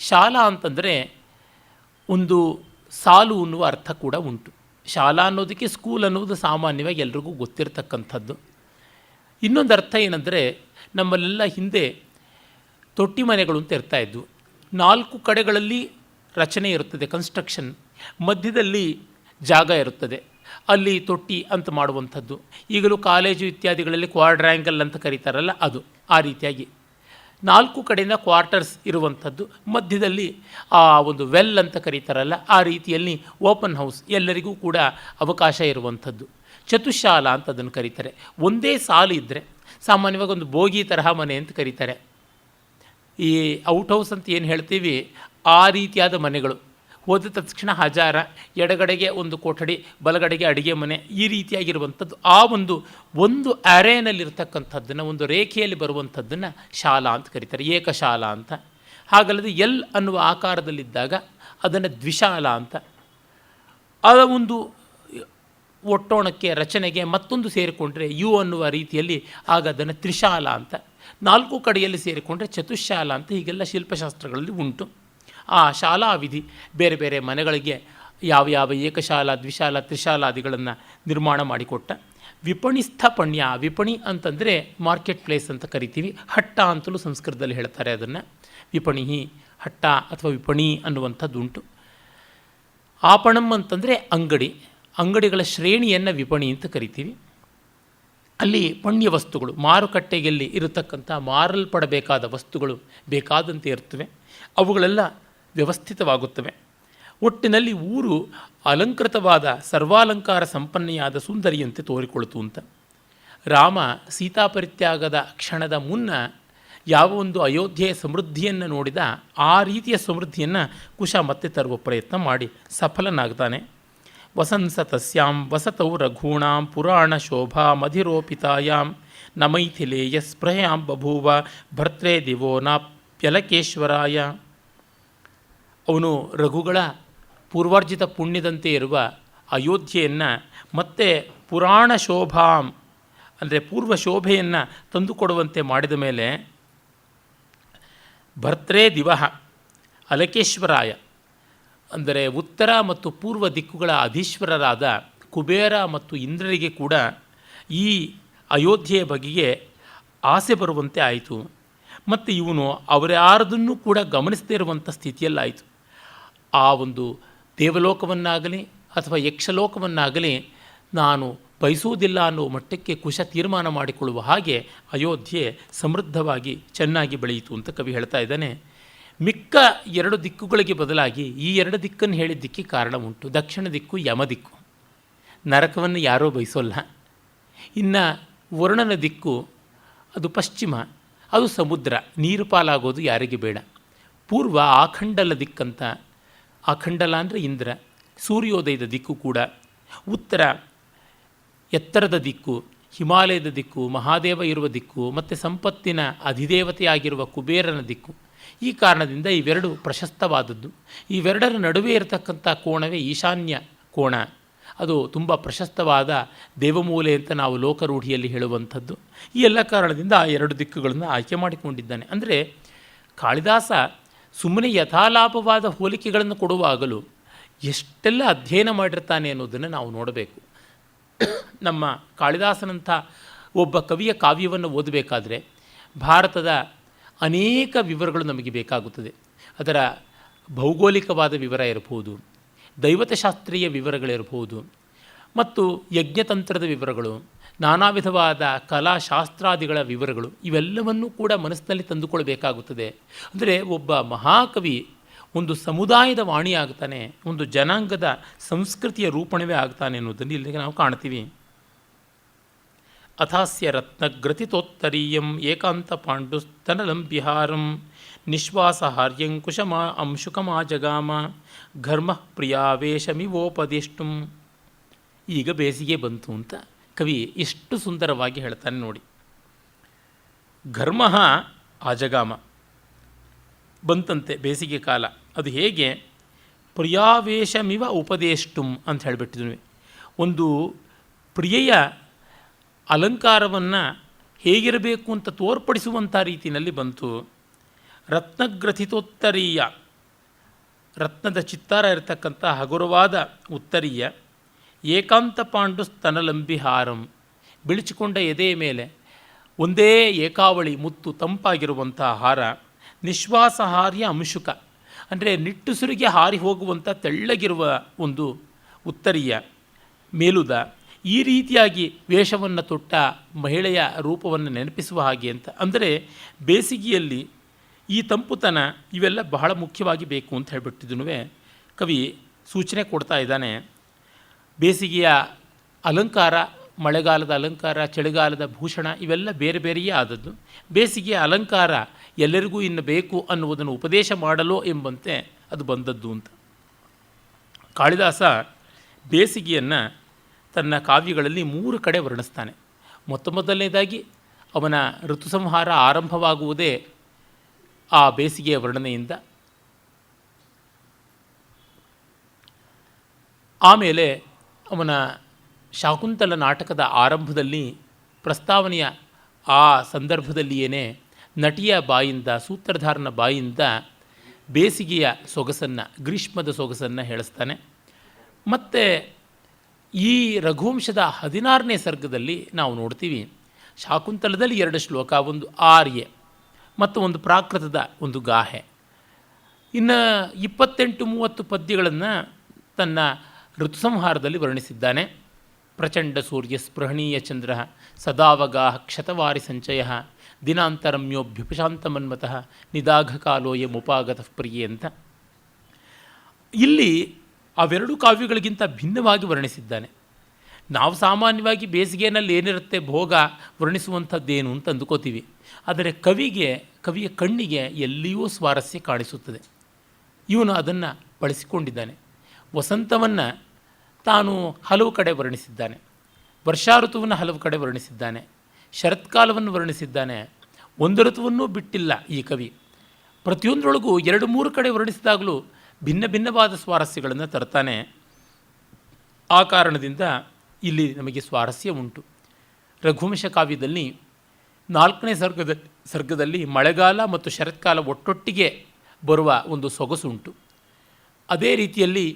Speaker 1: ಶಾಲಾ ಅಂತಂದರೆ ಒಂದು ಸಾಲು ಅನ್ನುವ ಅರ್ಥ ಕೂಡ ಉಂಟು. ಶಾಲಾ ಅನ್ನೋದಕ್ಕೆ ಸ್ಕೂಲ್ ಅನ್ನೋದು ಸಾಮಾನ್ಯವಾಗಿ ಎಲ್ರಿಗೂ ಗೊತ್ತಿರತಕ್ಕಂಥದ್ದು. ಇನ್ನೊಂದು ಅರ್ಥ ಏನಂದರೆ, ನಮ್ಮಲ್ಲೆಲ್ಲ ಹಿಂದೆ ತೊಟ್ಟಿ ಮನೆಗಳು ಅಂತ ಇರ್ತಾಯಿದ್ವು. 4 ಕಡೆಗಳಲ್ಲಿ ರಚನೆ ಇರುತ್ತದೆ, ಕನ್ಸ್ಟ್ರಕ್ಷನ್, ಮಧ್ಯದಲ್ಲಿ ಜಾಗ ಇರುತ್ತದೆ, ಅಲ್ಲಿ ತೊಟ್ಟಿ ಅಂತ ಮಾಡುವಂಥದ್ದು. ಈಗಲೂ ಕಾಲೇಜು ಇತ್ಯಾದಿಗಳಲ್ಲಿ ಕ್ವಾಡ್ರ್ಯಾಂಗಲ್ ಅಂತ ಕರೀತಾರಲ್ಲ, ಅದು ಆ ರೀತಿಯಾಗಿ 4 ಕಡೆಯಿಂದ ಕ್ವಾರ್ಟರ್ಸ್ ಇರುವಂಥದ್ದು, ಮಧ್ಯದಲ್ಲಿ ಆ ಒಂದು ವೆಲ್ ಅಂತ ಕರೀತಾರಲ್ಲ, ಆ ರೀತಿಯಲ್ಲಿ ಓಪನ್ ಹೌಸ್, ಎಲ್ಲರಿಗೂ ಕೂಡ ಅವಕಾಶ ಇರುವಂಥದ್ದು. ಚತುಶಾಲಾ ಅಂತ ಅದನ್ನು ಕರೀತಾರೆ. ಒಂದೇ ಸಾಲು ಇದ್ದರೆ ಸಾಮಾನ್ಯವಾಗಿ ಒಂದು ಬೋಗಿ ತರಹ ಮನೆ ಅಂತ ಕರೀತಾರೆ. ಈ ಔಟ್ ಹೌಸ್ ಅಂತ ಏನು ಹೇಳ್ತೀವಿ, ಆ ರೀತಿಯಾದ ಮನೆಗಳು. ಹೋದ ತಕ್ಷಣ ಹಜಾರ, ಎಡಗಡೆಗೆ ಒಂದು ಕೊಠಡಿ, ಬಲಗಡೆಗೆ ಅಡುಗೆ ಮನೆ, ಈ ರೀತಿಯಾಗಿರುವಂಥದ್ದು. ಆ ಒಂದು ಅರೇನಲ್ಲಿರ್ತಕ್ಕಂಥದ್ದನ್ನು, ಒಂದು ರೇಖೆಯಲ್ಲಿ ಬರುವಂಥದ್ದನ್ನು ಶಾಲಾ ಅಂತ ಕರೀತಾರೆ, ಏಕಶಾಲಾ ಅಂತ. ಹಾಗಲ್ಲದೆ ಎಲ್ ಅನ್ನುವ ಆಕಾರದಲ್ಲಿದ್ದಾಗ ಅದನ್ನು ದ್ವಿಶಾಲಾ ಅಂತ. ಆ ಒಂದು ಒಟ್ಟೋಣಕ್ಕೆ, ರಚನೆಗೆ ಮತ್ತೊಂದು ಸೇರಿಕೊಂಡ್ರೆ ಯು ಅನ್ನುವ ರೀತಿಯಲ್ಲಿ ಆಗ ಅದನ್ನು ತ್ರಿಶಾಲಾ ಅಂತ. 4 ಕಡೆಯಲ್ಲಿ ಸೇರಿಕೊಂಡ್ರೆ ಚತುಶಾಲಾ ಅಂತ. ಹೀಗೆಲ್ಲ ಶಿಲ್ಪಶಾಸ್ತ್ರಗಳಲ್ಲಿ ಉಂಟು. ಆ ಶಾಲಾ ವಿಧಿ ಬೇರೆ ಬೇರೆ ಮನೆಗಳಿಗೆ ಯಾವ ಯಾವ ಏಕಶಾಲಾ, ದ್ವಿಶಾಲಾ, ತ್ರಿಶಾಲಾದಿಗಳನ್ನು ನಿರ್ಮಾಣ ಮಾಡಿಕೊಟ್ಟ. ವಿಪಣಿಸ್ಥ ಪಣ್ಯ, ವಿಪಣಿ ಅಂತಂದರೆ ಮಾರ್ಕೆಟ್ ಪ್ಲೇಸ್ ಅಂತ ಕರಿತೀವಿ. ಹಟ್ಟ ಅಂತಲೂ ಸಂಸ್ಕೃತದಲ್ಲಿ ಹೇಳ್ತಾರೆ ಅದನ್ನು. ವಿಪಣಿ, ಹಟ್ಟ ಅಥವಾ ವಿಪಣಿ ಅನ್ನುವಂಥದ್ದುಂಟು. ಆಪಣಂ ಅಂತಂದರೆ ಅಂಗಡಿ, ಅಂಗಡಿಗಳ ಶ್ರೇಣಿಯನ್ನು ವಿಪಣಿ ಅಂತ ಕರಿತೀವಿ. ಅಲ್ಲಿ ಪಣ್ಯ ವಸ್ತುಗಳು, ಮಾರುಕಟ್ಟೆಯಲ್ಲಿ ಇರತಕ್ಕಂಥ ಮಾರಲ್ಪಡಬೇಕಾದ ವಸ್ತುಗಳು ಬೇಕಾದಂತೆ ಇರ್ತವೆ, ಅವುಗಳೆಲ್ಲ ವ್ಯವಸ್ಥಿತವಾಗುತ್ತವೆ. ಒಟ್ಟಿನಲ್ಲಿ ಊರು ಅಲಂಕೃತವಾದ, ಸರ್ವಾಲಂಕಾರ ಸಂಪನ್ನೆಯಾದ ಸುಂದರಿಯಂತೆ ತೋರಿಕೊಳ್ತು ಅಂತ. ರಾಮ ಸೀತಾಪರಿತ್ಯಾಗದ ಕ್ಷಣದ ಮುನ್ನ ಯಾವ ಒಂದು ಅಯೋಧ್ಯೆಯ ಸಮೃದ್ಧಿಯನ್ನು ನೋಡಿದ, ಆ ರೀತಿಯ ಸಮೃದ್ಧಿಯನ್ನು ಕುಶ ಮತ್ತೆ ತರುವ ಪ್ರಯತ್ನ ಮಾಡಿ ಸಫಲನಾಗ್ತಾನೆ. ವಸಂಸ ತಸ್ಯಾಂ ವಸತೌ ರಘೂಣಾಂ ಪುರಾಣ ಶೋಭಾ ಮಧಿರೋಪಿತಾಯಾಂ ನ ಮೈಥಿಲೇಯ ಸ್ಪೃಹ್ಯಾಂ ಬಭೂವ ಭರ್ತ್ರೇ ದಿವೋ ನಾಪ್ಯಲಕೇಶ್ವರಾಯ. ಅವನು ರಘುಗಳ ಪೂರ್ವಾರ್ಜಿತ ಪುಣ್ಯದಂತೆ ಇರುವ ಅಯೋಧ್ಯೆಯನ್ನು ಮತ್ತೆ ಪುರಾಣ ಶೋಭಾಂ ಅಂದರೆ ಪೂರ್ವ ಶೋಭೆಯನ್ನು ತಂದುಕೊಡುವಂತೆ ಮಾಡಿದ ಮೇಲೆ ಭರ್ತ್ರೇ ದಿವಹ ಅಲಕೇಶ್ವರಾಯ ಅಂದರೆ ಉತ್ತರ ಮತ್ತು ಪೂರ್ವ ದಿಕ್ಕುಗಳ ಅಧೀಶ್ವರರಾದ ಕುಬೇರ ಮತ್ತು ಇಂದ್ರರಿಗೆ ಕೂಡ ಈ ಅಯೋಧ್ಯೆಯ ಬಗೆಗೆ ಆಸೆ ಬರುವಂತೆ ಆಯಿತು. ಮತ್ತು ಇವನು ಅವರ್ಯಾರದನ್ನೂ ಕೂಡ ಗಮನಿಸದೇ ಇರುವಂಥ ಸ್ಥಿತಿಯಲ್ಲಾಯಿತು. ಆ ಒಂದು ದೇವಲೋಕವನ್ನಾಗಲಿ ಅಥವಾ ಯಕ್ಷಲೋಕವನ್ನಾಗಲಿ ನಾನು ಬಯಸುವುದಿಲ್ಲ ಅನ್ನೋ ಮಟ್ಟಕ್ಕೆ ಕುಶ ತೀರ್ಮಾನ ಮಾಡಿಕೊಳ್ಳುವ ಹಾಗೆ ಅಯೋಧ್ಯೆ ಸಮೃದ್ಧವಾಗಿ ಚೆನ್ನಾಗಿ ಬೆಳೆಯಿತು ಅಂತ ಕವಿ ಹೇಳ್ತಾ ಇದ್ದಾನೆ. ಮಿಕ್ಕ 2 ದಿಕ್ಕುಗಳಿಗೆ ಬದಲಾಗಿ ಈ 2 ದಿಕ್ಕನ್ನು ಹೇಳಿದ್ದಕ್ಕೆ ಕಾರಣ ಉಂಟು. ದಕ್ಷಿಣ ದಿಕ್ಕು ಯಮದಿಕ್ಕು, ನರಕವನ್ನು ಯಾರೂ ಬಯಸೋಲ್ಲ. ಇನ್ನು ವರುಣನ ದಿಕ್ಕು ಅದು ಪಶ್ಚಿಮ, ಅದು ಸಮುದ್ರ, ನೀರು ಪಾಲಾಗೋದು ಯಾರಿಗೆ ಬೇಡ. ಪೂರ್ವ ಆಖಂಡಲ ದಿಕ್ಕಂತ, ಆಖಂಡಲ ಅಂದರೆ ಇಂದ್ರ, ಸೂರ್ಯೋದಯದ ದಿಕ್ಕು ಕೂಡ. ಉತ್ತರ ಎತ್ತರದ ದಿಕ್ಕು, ಹಿಮಾಲಯದ ದಿಕ್ಕು, ಮಹಾದೇವ ಇರುವ ದಿಕ್ಕು, ಮತ್ತು ಸಂಪತ್ತಿನ ಅಧಿದೇವತೆಯಾಗಿರುವ ಕುಬೇರನ ದಿಕ್ಕು. ಈ ಕಾರಣದಿಂದ ಇವೆರಡು ಪ್ರಶಸ್ತವಾದದ್ದು. ಇವೆರಡರ ನಡುವೆ ಇರತಕ್ಕಂಥ ಕೋಣವೇ ಈಶಾನ್ಯ ಕೋಣ. ಅದು ತುಂಬ ಪ್ರಶಸ್ತವಾದ ದೇವಮೂಲೆ ಅಂತ ನಾವು ಲೋಕರೂಢಿಯಲ್ಲಿ ಹೇಳುವಂಥದ್ದು. ಈ ಎಲ್ಲ ಕಾರಣದಿಂದ ಆ 2 ದಿಕ್ಕುಗಳನ್ನು ಆಯ್ಕೆ ಮಾಡಿಕೊಂಡಿದ್ದಾನೆ. ಅಂದರೆ ಕಾಳಿದಾಸ ಸುಮ್ಮನೆ ಯಥಾಲಾಪವಾದ ಹೋಲಿಕೆಗಳನ್ನು ಕೊಡುವಾಗಲೂ ಎಷ್ಟೆಲ್ಲ ಅಧ್ಯಯನ ಮಾಡಿರ್ತಾನೆ ಅನ್ನೋದನ್ನು ನಾವು ನೋಡಬೇಕು. ನಮ್ಮ ಕಾಳಿದಾಸನಂಥ ಒಬ್ಬ ಕವಿಯ ಕಾವ್ಯವನ್ನು ಓದಬೇಕಾದ್ರೆ ಭಾರತದ ಅನೇಕ ವಿವರಗಳು ನಮಗೆ ಬೇಕಾಗುತ್ತದೆ. ಅದರ ಭೌಗೋಳಿಕವಾದ ವಿವರ ಇರಬಹುದು, ದೈವತಶಾಸ್ತ್ರೀಯ ವಿವರಗಳಿರಬಹುದು, ಮತ್ತು ಯಜ್ಞತಂತ್ರದ ವಿವರಗಳು, ನಾನಾ ವಿಧವಾದ ಕಲಾಶಾಸ್ತ್ರಾದಿಗಳ ವಿವರಗಳು, ಇವೆಲ್ಲವನ್ನೂ ಕೂಡ ಮನಸ್ಸಿನಲ್ಲಿ ತಂದುಕೊಳ್ಬೇಕಾಗುತ್ತದೆ. ಅಂದರೆ ಒಬ್ಬ ಮಹಾಕವಿ ಒಂದು ಸಮುದಾಯದ ವಾಣಿಯಾಗ್ತಾನೆ, ಒಂದು ಜನಾಂಗದ ಸಂಸ್ಕೃತಿಯ ರೂಪಣವೇ ಆಗ್ತಾನೆ ಅನ್ನೋದನ್ನು ಇಲ್ಲಿಗೆ ನಾವು ಕಾಣ್ತೀವಿ. ಅಥಾಸ್ಯ ರತ್ನಗ್ರಥಿತೋತ್ತರೀಯಂ ಏಕಾಂತ ಪಾಂಡುಸ್ತನಲಂ ಬಿಹಾರಂ ನಿಶ್ವಾಸಹಾರ್ಯಂ ಕುಶಮ ಅಂಶುಕಮಾ ಜಗಾಮ ಘರ್ಮ ಪ್ರಿಯಾವೇಶಮಿವೋಪದಿಷ್ಟುಂ. ಈಗ ಬೇಸಿಗೆ ಬಂತು ಅಂತ ಕವಿ ಎಷ್ಟು ಸುಂದರವಾಗಿ ಹೇಳ್ತಾನೆ ನೋಡಿ. ಘರ್ಮ ಆಜಗಾಮ ಬಂತಂತೆ ಬೇಸಿಗೆ ಕಾಲ. ಅದು ಹೇಗೆ? ಪ್ರಿಯಾವೇಶಮಿವ ಉಪದೇಷ್ಟುಂ ಅಂತ ಹೇಳಿಬಿಟ್ಟಿದ್ವಿ. ಒಂದು ಪ್ರಿಯೆಯ ಅಲಂಕಾರವನ್ನು ಹೇಗಿರಬೇಕು ಅಂತ ತೋರ್ಪಡಿಸುವಂಥ ರೀತಿಯಲ್ಲಿ ಬಂತು. ರತ್ನಗ್ರಥಿತೋತ್ತರೀಯ, ರತ್ನದ ಚಿತ್ತಾರ ಇರತಕ್ಕಂಥ ಹಗುರವಾದ ಉತ್ತರೀಯ. ಏಕಾಂತ ಪಾಂಡು ಸ್ತನಲಂಬಿಹಾರಂ, ಬಿಳಿಚಿಕೊಂಡ ಎದೆಯ ಮೇಲೆ ಒಂದೇ ಏಕಾವಳಿ ಮುತ್ತು ತಂಪಾಗಿರುವಂಥ ಹಾರ. ನಿಶ್ವಾಸಹಾರ್ಯ ಅಂಶುಕ, ಅಂದರೆ ನಿಟ್ಟುಸಿರಿಗೆ ಹಾರಿ ಹೋಗುವಂಥ ತೆಳ್ಳಗಿರುವ ಒಂದು ಉತ್ತರೀಯ ಮೇಲುದ. ಈ ರೀತಿಯಾಗಿ ವೇಷವನ್ನು ತೊಟ್ಟ ಮಹಿಳೆಯ ರೂಪವನ್ನು ನೆನಪಿಸುವ ಹಾಗೆ ಅಂತ. ಅಂದರೆ ಬೇಸಿಗೆಯಲ್ಲಿ ಈ ತಂಪುತನ ಇವೆಲ್ಲ ಬಹಳ ಮುಖ್ಯವಾಗಿ ಬೇಕು ಅಂತ ಹೇಳಿಬಿಟ್ಟಿದ್ದನು ಕವಿ ಸೂಚನೆ ಕೊಡ್ತಾ ಇದ್ದಾನೆ. ಬೇಸಿಗೆಯ ಅಲಂಕಾರ, ಮಳೆಗಾಲದ ಅಲಂಕಾರ, ಚಳಿಗಾಲದ ಭೂಷಣ ಇವೆಲ್ಲ ಬೇರೆ ಬೇರೆಯೇ ಆದದ್ದು. ಬೇಸಿಗೆಯ ಅಲಂಕಾರ ಎಲ್ಲರಿಗೂ ಇನ್ನು ಬೇಕು ಅನ್ನುವುದನ್ನು ಉಪದೇಶ ಮಾಡಲೋ ಎಂಬಂತೆ ಅದು ಬಂದದ್ದು ಅಂತ. ಕಾಳಿದಾಸ ಬೇಸಿಗೆಯನ್ನು ತನ್ನ ಕಾವ್ಯಗಳಲ್ಲಿ 3 ಕಡೆ ವರ್ಣಿಸ್ತಾನೆ. ಮೊದಲನೇದಾಗಿ ಅವನ ಋತುಸಂಹಾರ ಆರಂಭವಾಗುವುದೇ ಆ ಬೇಸಿಗೆಯ ವರ್ಣನೆಯಿಂದ. ಆಮೇಲೆ ಅವನ ಶಾಕುಂತಲ ನಾಟಕದ ಆರಂಭದಲ್ಲಿ ಪ್ರಸ್ತಾವನೆಯ ಆ ಸಂದರ್ಭದಲ್ಲಿಯೇ ನಟಿಯ ಬಾಯಿಂದ, ಸೂತ್ರಧಾರನ ಬಾಯಿಂದ ಬೇಸಿಗೆಯ ಸೊಗಸನ್ನು, ಗ್ರೀಷ್ಮದ ಸೊಗಸನ್ನು ಹೇಳಿಸ್ತಾನೆ. ಮತ್ತು ಈ ರಘುವಂಶದ 16ನೇ ಸರ್ಗದಲ್ಲಿ ನಾವು ನೋಡ್ತೀವಿ, ಶಾಕುಂತಲದಲ್ಲಿ 2 ಶ್ಲೋಕ, ಒಂದು ಆರ್ಯೆ ಮತ್ತು ಒಂದು ಪ್ರಾಕೃತದ ಒಂದು ಗಾಹೆ. ಇನ್ನು 28-30 ಪದ್ಯಗಳನ್ನು ತನ್ನ ಋತುಸಂಹಾರದಲ್ಲಿ ವರ್ಣಿಸಿದ್ದಾನೆ. ಪ್ರಚಂಡ ಸೂರ್ಯ ಸ್ಪೃಹಣೀಯ ಚಂದ್ರ ಸದಾವಗಾಹ ಕ್ಷತವಾರಿ ಸಂಚಯ ದಿನಾಂತರಮ್ಯೋಭ್ಯುಪಶಾಂತಮನ್ಮತಃ ನಿದಾಘಕಾಲೋಯ ಮುಪಾಗತಃ ಪ್ರಿಯೆ ಅಂತ. ಇಲ್ಲಿ ಅವೆರಡು ಕಾವ್ಯಗಳಿಗಿಂತ ಭಿನ್ನವಾಗಿ ವರ್ಣಿಸಿದ್ದಾನೆ. ನಾವು ಸಾಮಾನ್ಯವಾಗಿ ಬೇಸಿಗೆಯಲ್ಲಿ ಏನಿರುತ್ತೆ ಭೋಗ ವರ್ಣಿಸುವಂಥದ್ದೇನು ಅಂತ ಅಂದುಕೋತೀವಿ. ಆದರೆ ಕವಿಯ ಕಣ್ಣಿಗೆ ಎಲ್ಲಿಯೂ ಸ್ವಾರಸ್ಯ ಕಾಣಿಸುತ್ತದೆ. ಇವನು ಅದನ್ನು ಬಳಸಿಕೊಂಡಿದ್ದಾನೆ. ವಸಂತವನ್ನು ತಾನು ಹಲವು ಕಡೆ ವರ್ಣಿಸಿದ್ದಾನೆ, ವರ್ಷಾ ಋತುವನ್ನು ಹಲವು ಕಡೆ ವರ್ಣಿಸಿದ್ದಾನೆ, ಶರತ್ಕಾಲವನ್ನು ವರ್ಣಿಸಿದ್ದಾನೆ. ಒಂದು ಋತುವನ್ನೂ ಬಿಟ್ಟಿಲ್ಲ ಈ ಕವಿ. ಪ್ರತಿಯೊಂದರೊಳಗೂ 2-3 ಕಡೆ ವರ್ಣಿಸಿದಾಗಲೂ ಭಿನ್ನ ಭಿನ್ನವಾದ ಸ್ವಾರಸ್ಯಗಳನ್ನು ತರ್ತಾನೆ. ಆ ಕಾರಣದಿಂದ ಇಲ್ಲಿ ನಮಗೆ ಸ್ವಾರಸ್ಯ ಉಂಟು. ರಘುವಂಶ ಕಾವ್ಯದಲ್ಲಿ 4ನೇ ಸರ್ಗದಲ್ಲಿ ಮಳೆಗಾಲ ಮತ್ತು ಶರತ್ಕಾಲ ಒಟ್ಟೊಟ್ಟಿಗೆ ಬರುವ ಒಂದು ಸೊಗಸುಂಟು. ಅದೇ ರೀತಿಯಲ್ಲಿ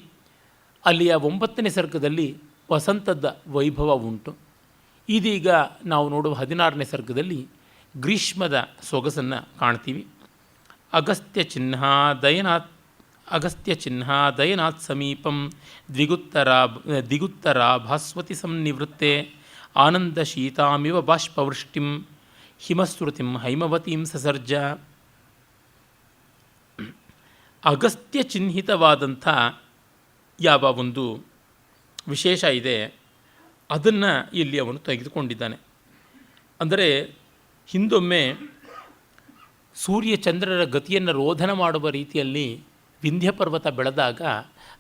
Speaker 1: ಅಲ್ಲಿಯ 9ನೇ ಸರ್ಗದಲ್ಲಿ ವಸಂತದ ವೈಭವ ಉಂಟು. ಇದೀಗ ನಾವು ನೋಡುವ 16ನೇ ಸರ್ಗದಲ್ಲಿ ಗ್ರೀಷ್ಮದ ಸೊಗಸನ್ನು ಕಾಣ್ತೀವಿ. ಅಗಸ್ತ್ಯ ಚಿಹ್ನ ದಯನಾಥ್ ಸಮೀಪಂ ದಿಗುತ್ತರ ಭಾಸ್ವತಿ ಸಂನಿವೃತ್ತೆ ಆನಂದ ಶೀತಾಮಿವ ಬಾಷ್ಪವೃಷ್ಟಿಂ ಹಿಮಶ್ರುತಿಂ ಹೈಮವತೀಂ ಸಸರ್ಜ. ಅಗಸ್ತ್ಯ ಚಿಹ್ನಿತವಾದಂಥ ಯಾವ ಒಂದು ವಿಶೇಷ ಇದೆ ಅದನ್ನು ಇಲ್ಲಿ ಅವನು ತೆಗೆದುಕೊಂಡಿದ್ದಾನೆ. ಅಂದರೆ ಹಿಂದೊಮ್ಮೆ ಸೂರ್ಯಚಂದ್ರರ ಗತಿಯನ್ನು ರೋಧನ ಮಾಡುವ ರೀತಿಯಲ್ಲಿ ವಿಂಧ್ಯ ಪರ್ವತ ಬೆಳೆದಾಗ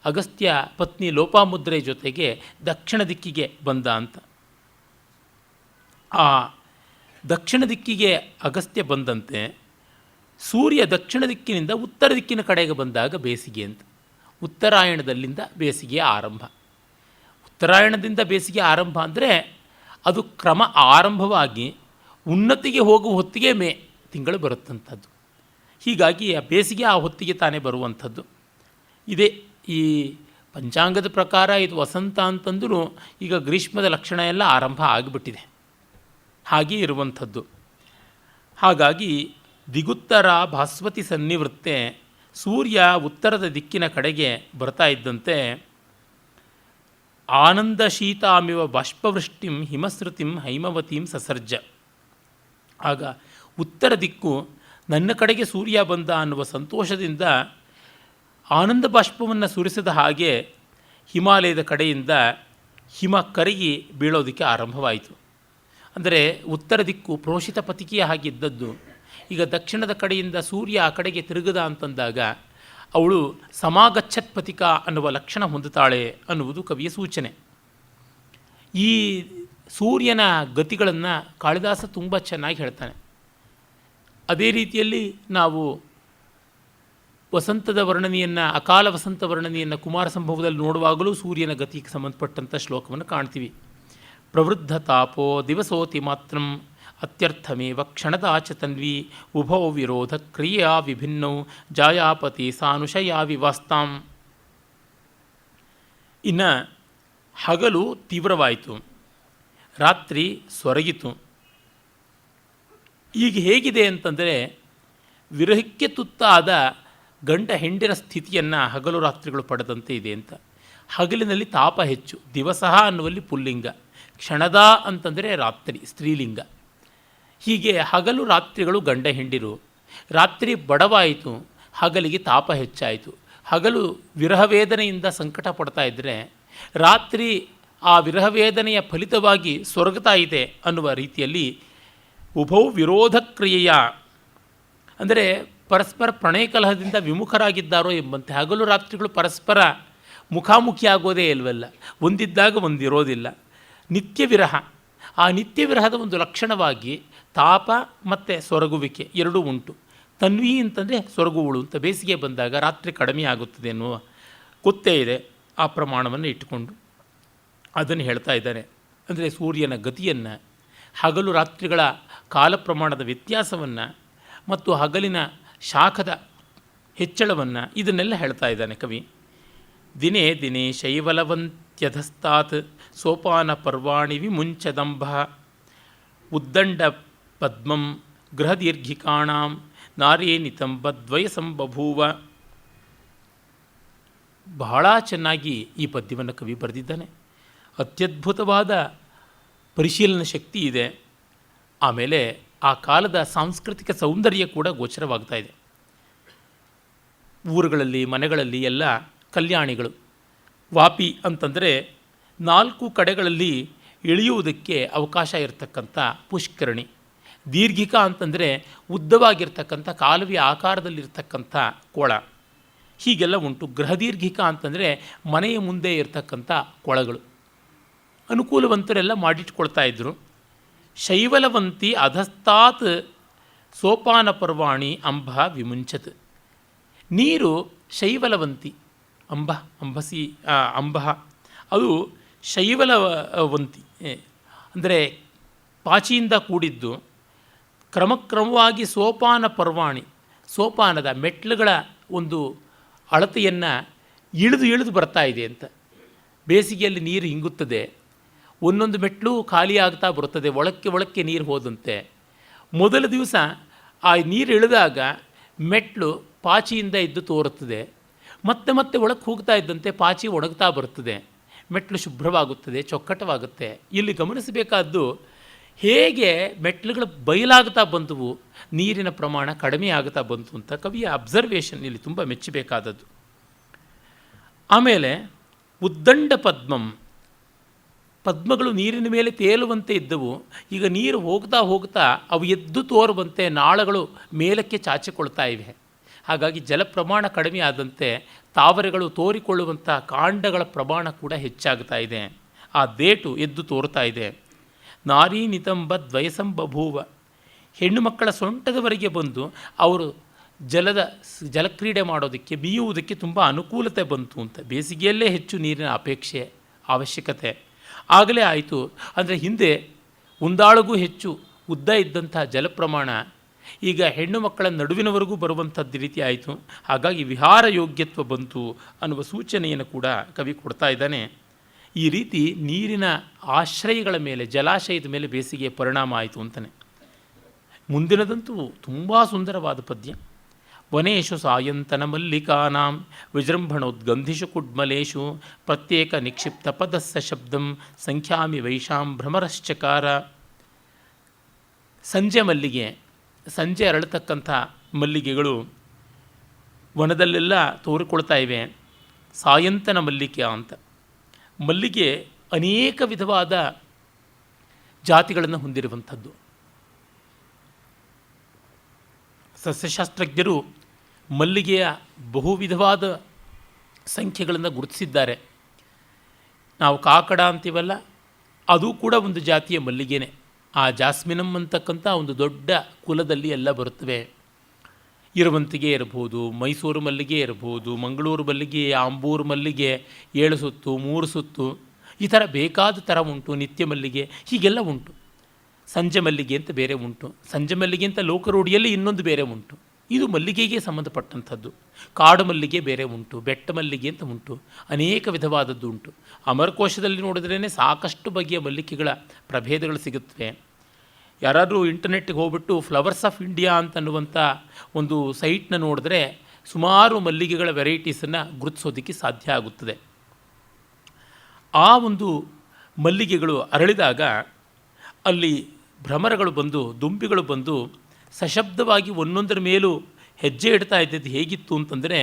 Speaker 1: ಅಗಸ್ತ್ಯ ಪತ್ನಿ ಲೋಪಾಮುದ್ರೆ ಜೊತೆಗೆ ದಕ್ಷಿಣ ದಿಕ್ಕಿಗೆ ಬಂದ ಅಂತ. ಆ ದಕ್ಷಿಣ ದಿಕ್ಕಿಗೆ ಅಗಸ್ತ್ಯ ಬಂದಂತೆ ಸೂರ್ಯ ದಕ್ಷಿಣ ದಿಕ್ಕಿನಿಂದ ಉತ್ತರ ದಿಕ್ಕಿನ ಕಡೆಗೆ ಬಂದಾಗ ಬೇಸಿಗೆ ಅಂತ. ಉತ್ತರಾಯಣದಲ್ಲಿಂದ ಬೇಸಿಗೆಯ ಆರಂಭ. ಉತ್ತರಾಯಣದಿಂದ ಬೇಸಿಗೆ ಆರಂಭ ಅಂದರೆ ಅದು ಕ್ರಮ ಆರಂಭವಾಗಿ ಉನ್ನತಿಗೆ ಹೋಗುವ ಹೊತ್ತಿಗೆ ಮೇ ತಿಂಗಳು ಬರುತ್ತಂಥದ್ದು. ಹೀಗಾಗಿ ಆ ಬೇಸಿಗೆ ಆ ಹೊತ್ತಿಗೆ ತಾನೇ ಬರುವಂಥದ್ದು. ಇದೇ ಈ ಪಂಚಾಂಗದ ಪ್ರಕಾರ ಇದು ವಸಂತ ಅಂತಂದರೂ ಈಗ ಗ್ರೀಷ್ಮದ ಲಕ್ಷಣ ಎಲ್ಲ ಆರಂಭ ಆಗಿಬಿಟ್ಟಿದೆ. ಹಾಗೆ ಇರುವಂಥದ್ದು. ಹಾಗಾಗಿ ದಿಗುತ್ತರ ಭಾಸ್ವತಿ ಸನ್ನಿವೃತ್ತೆ, ಸೂರ್ಯ ಉತ್ತರದ ದಿಕ್ಕಿನ ಕಡೆಗೆ ಬರ್ತಾ ಇದ್ದಂತೆ ಆನಂದ ಶೀತಾಮಿವ ಬಾಷ್ಪವೃಷ್ಟಿಂ ಹಿಮಶ್ರುತಿಂ ಹೈಮವತೀಂ ಸಸರ್ಜ. ಆಗ ಉತ್ತರ ದಿಕ್ಕು ನನ್ನ ಕಡೆಗೆ ಸೂರ್ಯ ಬಂದ ಅನ್ನುವ ಸಂತೋಷದಿಂದ ಆನಂದ ಬಾಷ್ಪವನ್ನು ಸುರಿಸಿದ ಹಾಗೆ ಹಿಮಾಲಯದ ಕಡೆಯಿಂದ ಹಿಮ ಕರಗಿ ಬೀಳೋದಕ್ಕೆ ಆರಂಭವಾಯಿತು. ಅಂದರೆ ಉತ್ತರ ದಿಕ್ಕು ಪ್ರೋಷಿತ ಪತಿಕೆಯ ಹಾಗಿದ್ದದ್ದು ಈಗ ದಕ್ಷಿಣದ ಕಡೆಯಿಂದ ಸೂರ್ಯ ಆ ಕಡೆಗೆ ತಿರುಗದ ಅಂತಂದಾಗ ಅವಳು ಸಮಾಗಚ್ಚತ್ ಪತಿಕಾ ಅನ್ನುವ ಲಕ್ಷಣ ಹೊಂದುತ್ತಾಳೆ ಅನ್ನುವುದು ಕವಿಯ ಸೂಚನೆ. ಈ ಸೂರ್ಯನ ಗತಿಗಳನ್ನು ಕಾಳಿದಾಸ ತುಂಬ ಚೆನ್ನಾಗಿ ಹೇಳ್ತಾನೆ. ಅದೇ ರೀತಿಯಲ್ಲಿ ನಾವು ವಸಂತದ ವರ್ಣನೆಯನ್ನು, ಅಕಾಲ ವಸಂತ ವರ್ಣನೆಯನ್ನು ಕುಮಾರ ಸಂಭವದಲ್ಲಿ ನೋಡುವಾಗಲೂ ಸೂರ್ಯನ ಗತಿಗೆ ಸಂಬಂಧಪಟ್ಟಂಥ ಶ್ಲೋಕವನ್ನು ಕಾಣ್ತೀವಿ. ಪ್ರವೃದ್ಧ ತಾಪೋ ದಿವಸೋತಿ ಮಾತ್ರಂ ಅತ್ಯರ್ಥಮೇವ ಕ್ಷಣದಾಚ ತನ್ವಿ ಉಭೌ ವಿರೋಧ ಕ್ರಿಯಾ ವಿಭಿನ್ನೌ ಜಾಯಾಪತಿ ಸಾನುಶಯಾ ವಿವಾಸ್ತಾಂ. ಇನ್ನು ಹಗಲು ತೀವ್ರವಾಯಿತು, ರಾತ್ರಿ ಸೊರಗಿತು. ಈಗ ಹೇಗಿದೆ ಅಂತಂದರೆ ವಿರಹಕ್ಕೆ ತುತ್ತಾದ ಗಂಡ ಹೆಂಡಿನ ಸ್ಥಿತಿಯನ್ನು ಹಗಲು ರಾತ್ರಿಗಳು ಪಡೆದಂತೆ ಇದೆ ಅಂತ. ಹಗಲಿನಲ್ಲಿ ತಾಪ ಹೆಚ್ಚು, ದಿವಸ ಅನ್ನುವಲ್ಲಿ ಪುಲ್ಲಿಂಗ, ಕ್ಷಣದ ಅಂತಂದರೆ ರಾತ್ರಿ ಸ್ತ್ರೀಲಿಂಗ. ಹೀಗೆ ಹಗಲು ರಾತ್ರಿಗಳು ಗಂಡ ಹೆಂಡಿರು. ರಾತ್ರಿ ಬಡವಾಯಿತು, ಹಗಲಿಗೆ ತಾಪ ಹೆಚ್ಚಾಯಿತು. ಹಗಲು ವಿರಹವೇದನೆಯಿಂದ ಸಂಕಟ ಪಡ್ತಾ ಇದ್ದರೆ ರಾತ್ರಿ ಆ ವಿರಹವೇದನೆಯ ಫಲಿತವಾಗಿ ಸೊರಗ್ತಾ ಇದೆ ಅನ್ನುವ ರೀತಿಯಲ್ಲಿ ಉಭೌ ವಿರೋಧ ಕ್ರಿಯೆಯ, ಅಂದರೆ ಪರಸ್ಪರ ಪ್ರಣಯ ಕಲಹದಿಂದ ವಿಮುಖರಾಗಿದ್ದಾರೋ ಎಂಬಂತೆ. ಹಗಲು ರಾತ್ರಿಗಳು ಪರಸ್ಪರ ಮುಖಾಮುಖಿ ಆಗೋದೇ ಇಲ್ವಲ್ಲ, ಒಂದಿದ್ದಾಗ ಒಂದಿರೋದಿಲ್ಲ. ನಿತ್ಯ ವಿರಹ, ಆ ನಿತ್ಯ ವಿರಹದ ಒಂದು ಲಕ್ಷಣವಾಗಿ ತಾಪ ಮತ್ತು ಸೊರಗುವಿಕೆ ಎರಡೂ ಉಂಟು. ತನ್ವಿ ಅಂತಂದರೆ ಸೊರಗುವಳು ಅಂತ. ಬೇಸಿಗೆ ಬಂದಾಗ ರಾತ್ರಿ ಕಡಿಮೆ ಆಗುತ್ತದೆ ಎನ್ನುವ ಗೊತ್ತೇ ಇದೆ. ಆ ಪ್ರಮಾಣವನ್ನು ಇಟ್ಟುಕೊಂಡು ಅದನ್ನು ಹೇಳ್ತಾ ಇದ್ದಾನೆ. ಅಂದರೆ ಸೂರ್ಯನ ಗತಿಯನ್ನು, ಹಗಲು ರಾತ್ರಿಗಳ ಕಾಲ ಪ್ರಮಾಣದ ವ್ಯತ್ಯಾಸವನ್ನು ಮತ್ತು ಹಗಲಿನ ಶಾಖದ ಹೆಚ್ಚಳವನ್ನು ಇದನ್ನೆಲ್ಲ ಹೇಳ್ತಾ ಇದ್ದಾನೆ ಕವಿ. ದಿನೇ ದಿನೇ ಶೈವಲವಂತ್ಯಧಸ್ತಾತ್ ಸೋಪಾನ ಪರ್ವಾಣಿ ವಿಮುಂಚದಂಭ ಉದ್ದಂಡ ಪದ್ಮಂ ಗೃಹದೀರ್ಘಿಕಾಣಾಂ ನಾರೇ ನಿತಂಬದ್ವಯಸಂ ಬಭೂವ. ಬಹಳ ಚೆನ್ನಾಗಿ ಈ ಪದ್ಯವನ್ನು ಕವಿ ಬರೆದಿದ್ದಾನೆ. ಅತ್ಯದ್ಭುತವಾದ ಪರಿಶೀಲನಾ ಶಕ್ತಿ ಇದೆ. ಆಮೇಲೆ ಆ ಕಾಲದ ಸಾಂಸ್ಕೃತಿಕ ಸೌಂದರ್ಯ ಕೂಡ ಗೋಚರವಾಗ್ತಾ ಇದೆ. ಊರುಗಳಲ್ಲಿ ಮನೆಗಳಲ್ಲಿ ಎಲ್ಲ ಕಲ್ಯಾಣಿಗಳು. ವಾಪಿ ಅಂತಂದರೆ 4 ಕಡೆಗಳಲ್ಲಿ ಇಳಿಯುವುದಕ್ಕೆ ಅವಕಾಶ ಇರತಕ್ಕಂಥ ಪುಷ್ಕರಣಿ. ದೀರ್ಘಿಕ ಅಂತಂದರೆ ಉದ್ದವಾಗಿರ್ತಕ್ಕಂಥ ಕಾಲುವೆ ಆಕಾರದಲ್ಲಿರ್ತಕ್ಕಂಥ ಕೊಳ. ಹೀಗೆಲ್ಲ ಉಂಟು. ಗೃಹದೀರ್ಘಿಕ ಅಂತಂದರೆ ಮನೆಯ ಮುಂದೆ ಇರತಕ್ಕಂಥ ಕೊಳಗಳು. ಅನುಕೂಲವಂತರೆಲ್ಲ ಮಾಡಿಟ್ಕೊಳ್ತಾ ಇದ್ದರು. ಶೈವಲವಂತಿ ಅಧಸ್ತಾತ್ ಸೋಪಾನ ಪರ್ವಾಣಿ ಅಂಬ ವಿಮುಂಚತ್. ನೀರು ಶೈವಲವಂತಿ, ಅಂಬಸಿ ಅಂಬ, ಅದು ಶೈವಲವಂತಿ ಅಂದರೆ ಪಾಚಿಯಿಂದ ಕೂಡಿದ್ದು. ಕ್ರಮಕ್ರಮವಾಗಿ ಸೋಪಾನ ಪರ್ವಾಣಿ, ಸೋಪಾನದ ಮೆಟ್ಲುಗಳ ಒಂದು ಅಳತೆಯನ್ನು ಇಳಿದು ಬರ್ತಾ ಇದೆ ಅಂತ. ಬೇಸಿಗೆಯಲ್ಲಿ ನೀರು ಹಿಂಗುತ್ತದೆ, ಒಂದೊಂದು ಮೆಟ್ಲು ಖಾಲಿ ಆಗ್ತಾ ಬರುತ್ತದೆ, ಒಳಕ್ಕೆ ನೀರು ಹೋದಂತೆ. ಮೊದಲ ದಿವಸ ಆ ನೀರು ಇಳಿದಾಗ ಮೆಟ್ಲು ಪಾಚಿಯಿಂದ ಇದ್ದು ತೋರುತ್ತದೆ. ಮತ್ತೆ ಒಳಕ್ಕೆ ಹೋಗ್ತಾ ಇದ್ದಂತೆ ಪಾಚಿ ಒಣಗ್ತಾ ಬರುತ್ತದೆ, ಮೆಟ್ಲು ಶುಭ್ರವಾಗುತ್ತದೆ, ಚೊಕ್ಕಟವಾಗುತ್ತೆ. ಇಲ್ಲಿ ಗಮನಿಸಬೇಕಾದ್ದು ಹೇಗೆ ಮೆಟ್ಲುಗಳು ಬಯಲಾಗ್ತಾ ಬಂದವು, ನೀರಿನ ಪ್ರಮಾಣ ಕಡಿಮೆ ಆಗುತ್ತಾ ಬಂತು ಅಂತ ಕವಿಯ ಅಬ್ಸರ್ವೇಷನ್ ಇಲ್ಲಿ ತುಂಬ ಮೆಚ್ಚಬೇಕಾದದ್ದು. ಆಮೇಲೆ ಉದ್ದಂಡ ಪದ್ಮಂ, ಪದ್ಮಗಳು ನೀರಿನ ಮೇಲೆ ತೇಲುವಂತೆ ಇದ್ದವು. ಈಗ ನೀರು ಹೋಗ್ತಾ ಅವು ಎದ್ದು ತೋರುವಂತೆ ನಾಳಗಳು ಮೇಲಕ್ಕೆ ಚಾಚಿಕೊಳ್ತಾ ಇವೆ. ಹಾಗಾಗಿ ಜಲ ಪ್ರಮಾಣ ಕಡಿಮೆ ಆದಂತೆ ತಾವರೆಗಳು ತೋರಿಕೊಳ್ಳುವಂಥ ಕಾಂಡಗಳ ಪ್ರಮಾಣ ಕೂಡ ಹೆಚ್ಚಾಗ್ತಾ ಇದೆ. ಆ ದೇಟು ಎದ್ದು ತೋರ್ತಾ ಇದೆ. ನಾರೀ ನಿತಂಬ ದ್ವಯಸಂ ಬಭೂವ, ಹೆಣ್ಣು ಮಕ್ಕಳ ಸೊಂಟದವರೆಗೆ ಬಂದು ಅವರು ಜಲಕ್ರೀಡೆ ಮಾಡೋದಕ್ಕೆ, ಮೀಯುವುದಕ್ಕೆ ತುಂಬ ಅನುಕೂಲತೆ ಬಂತು ಅಂತ. ಬೇಸಿಗೆಯಲ್ಲೇ ಹೆಚ್ಚು ನೀರಿನ ಅಪೇಕ್ಷೆ, ಅವಶ್ಯಕತೆ ಆಗಲೇ ಆಯಿತು. ಅಂದರೆ ಹಿಂದೆ ಒಂದಾಳಿಗೂ ಹೆಚ್ಚು ಉದ್ದ ಇದ್ದಂಥ ಜಲಪ್ರಮಾಣ ಈಗ ಹೆಣ್ಣು ಮಕ್ಕಳ ನಡುವಿನವರೆಗೂ ಬರುವಂಥದ್ದು ರೀತಿ ಆಯಿತು. ಹಾಗಾಗಿ ವಿಹಾರ ಯೋಗ್ಯತ್ವ ಬಂತು ಅನ್ನುವ ಸೂಚನೆಯನ್ನು ಕೂಡ ಕವಿ ಕೊಡ್ತಾ ಇದ್ದಾನೆ. ಈ ರೀತಿ ನೀರಿನ ಆಶ್ರಯಗಳ ಮೇಲೆ, ಜಲಾಶಯದ ಮೇಲೆ ಬೇಸಿಗೆಯ ಪರಿಣಾಮ ಆಯಿತು ಅಂತಾನೆ. ಮುಂದಿನದಂತೂ ತುಂಬ ಸುಂದರವಾದ ಪದ್ಯ. ವನೇಶು ಸಾಯಂತನ ಮಲ್ಲಿಕಾನಾಂ ವಿಜೃಂಭಣೋದ್ಗಂಧಿಷು ಕುಡ್ಮಲೇಶು ಪ್ರತ್ಯೇಕ ನಿಕ್ಷಿಪ್ತ ಪದಸ್ಸ ಶಬ್ದಂ ಸಂಖ್ಯಾಮಿ ವೈಷಾಂ ಭ್ರಮರಶ್ಚಕಾರ. ಸಂಜೆ ಮಲ್ಲಿಗೆ, ಸಂಜೆ ಅರಳತಕ್ಕಂಥ ಮಲ್ಲಿಗೆಗಳು ವನದಲ್ಲೆಲ್ಲ ತೋರಿಕೊಳ್ತಾ ಇವೆ. ಸಾಯಂತನ ಮಲ್ಲಿಕೆ ಅಂತ. ಮಲ್ಲಿಗೆ ಅನೇಕ ವಿಧವಾದ ಜಾತಿಗಳನ್ನು ಹೊಂದಿರುವಂಥದ್ದು. ಸಸ್ಯಶಾಸ್ತ್ರಜ್ಞರು ಮಲ್ಲಿಗೆಯ ಬಹುವಿಧವಾದ ಸಂಖ್ಯೆಗಳನ್ನು ಗುರುತಿಸಿದ್ದಾರೆ. ನಾವು ಕಾಕಡ ಅಂತೀವಲ್ಲ, ಅದು ಕೂಡ ಒಂದು ಜಾತಿಯ ಮಲ್ಲಿಗೆನೇ. ಆ ಜಾಸ್ಮಿನಮ್ ಅಂತಕ್ಕಂಥ ಒಂದು ದೊಡ್ಡ ಕುಲದಲ್ಲಿ ಎಲ್ಲ ಬರುತ್ತವೆ. ಇರುವಂತಿಗೆ ಇರಬಹುದು, ಮೈಸೂರು ಮಲ್ಲಿಗೆ ಇರಬಹುದು, ಮಂಗಳೂರು ಮಲ್ಲಿಗೆ, ಆಂಬೂರು ಮಲ್ಲಿಗೆ 7 ಸುತ್ತು 3 ಸುತ್ತು ಈ ಥರ ಬೇಕಾದ ಥರ ಉಂಟು. ನಿತ್ಯ ಮಲ್ಲಿಗೆ ಹೀಗೆಲ್ಲ ಉಂಟು. ಸಂಜೆ ಮಲ್ಲಿಗೆ ಅಂತ ಬೇರೆ ಉಂಟು. ಸಂಜೆ ಮಲ್ಲಿಗೆ ಅಂತ ಲೋಕರೂಢಿಯಲ್ಲಿ ಇನ್ನೊಂದು ಬೇರೆ ಉಂಟು. ಇದು ಮಲ್ಲಿಗೆಗೆ ಸಂಬಂಧಪಟ್ಟಂಥದ್ದು. ಕಾಡು ಮಲ್ಲಿಗೆ ಬೇರೆ ಉಂಟು, ಬೆಟ್ಟ ಮಲ್ಲಿಗೆ ಅಂತ ಉಂಟು, ಅನೇಕ ವಿಧವಾದದ್ದು ಉಂಟು. ಅಮರಕೋಶದಲ್ಲಿ ನೋಡಿದ್ರೇ ಸಾಕಷ್ಟು ಬಗೆಯ ಮಲ್ಲಿಗೆಗಳ ಪ್ರಭೇದಗಳು ಸಿಗುತ್ತವೆ. ಯಾರಾದರೂ ಇಂಟರ್ನೆಟ್ಗೆ ಹೋಗ್ಬಿಟ್ಟು ಫ್ಲವರ್ಸ್ ಆಫ್ ಇಂಡಿಯಾ ಅಂತನ್ನುವಂಥ ಒಂದು ಸೈಟ್ನ ನೋಡಿದ್ರೆ ಸುಮಾರು ಮಲ್ಲಿಗೆಗಳ ವೆರೈಟೀಸನ್ನು ಗುರುತಿಸೋದಕ್ಕೆ ಸಾಧ್ಯ ಆಗುತ್ತದೆ. ಆ ಒಂದು ಮಲ್ಲಿಗೆಗಳು ಅರಳಿದಾಗ ಅಲ್ಲಿ ಭ್ರಮರಗಳು ಬಂದು, ದುಂಬಿಗಳು ಬಂದು ಸಶಬ್ದವಾಗಿ ಒಂದೊಂದರ ಮೇಲೂ ಹೆಜ್ಜೆ ಇಡ್ತಾ ಇದ್ದದ್ದು ಹೇಗಿತ್ತು ಅಂತಂದರೆ,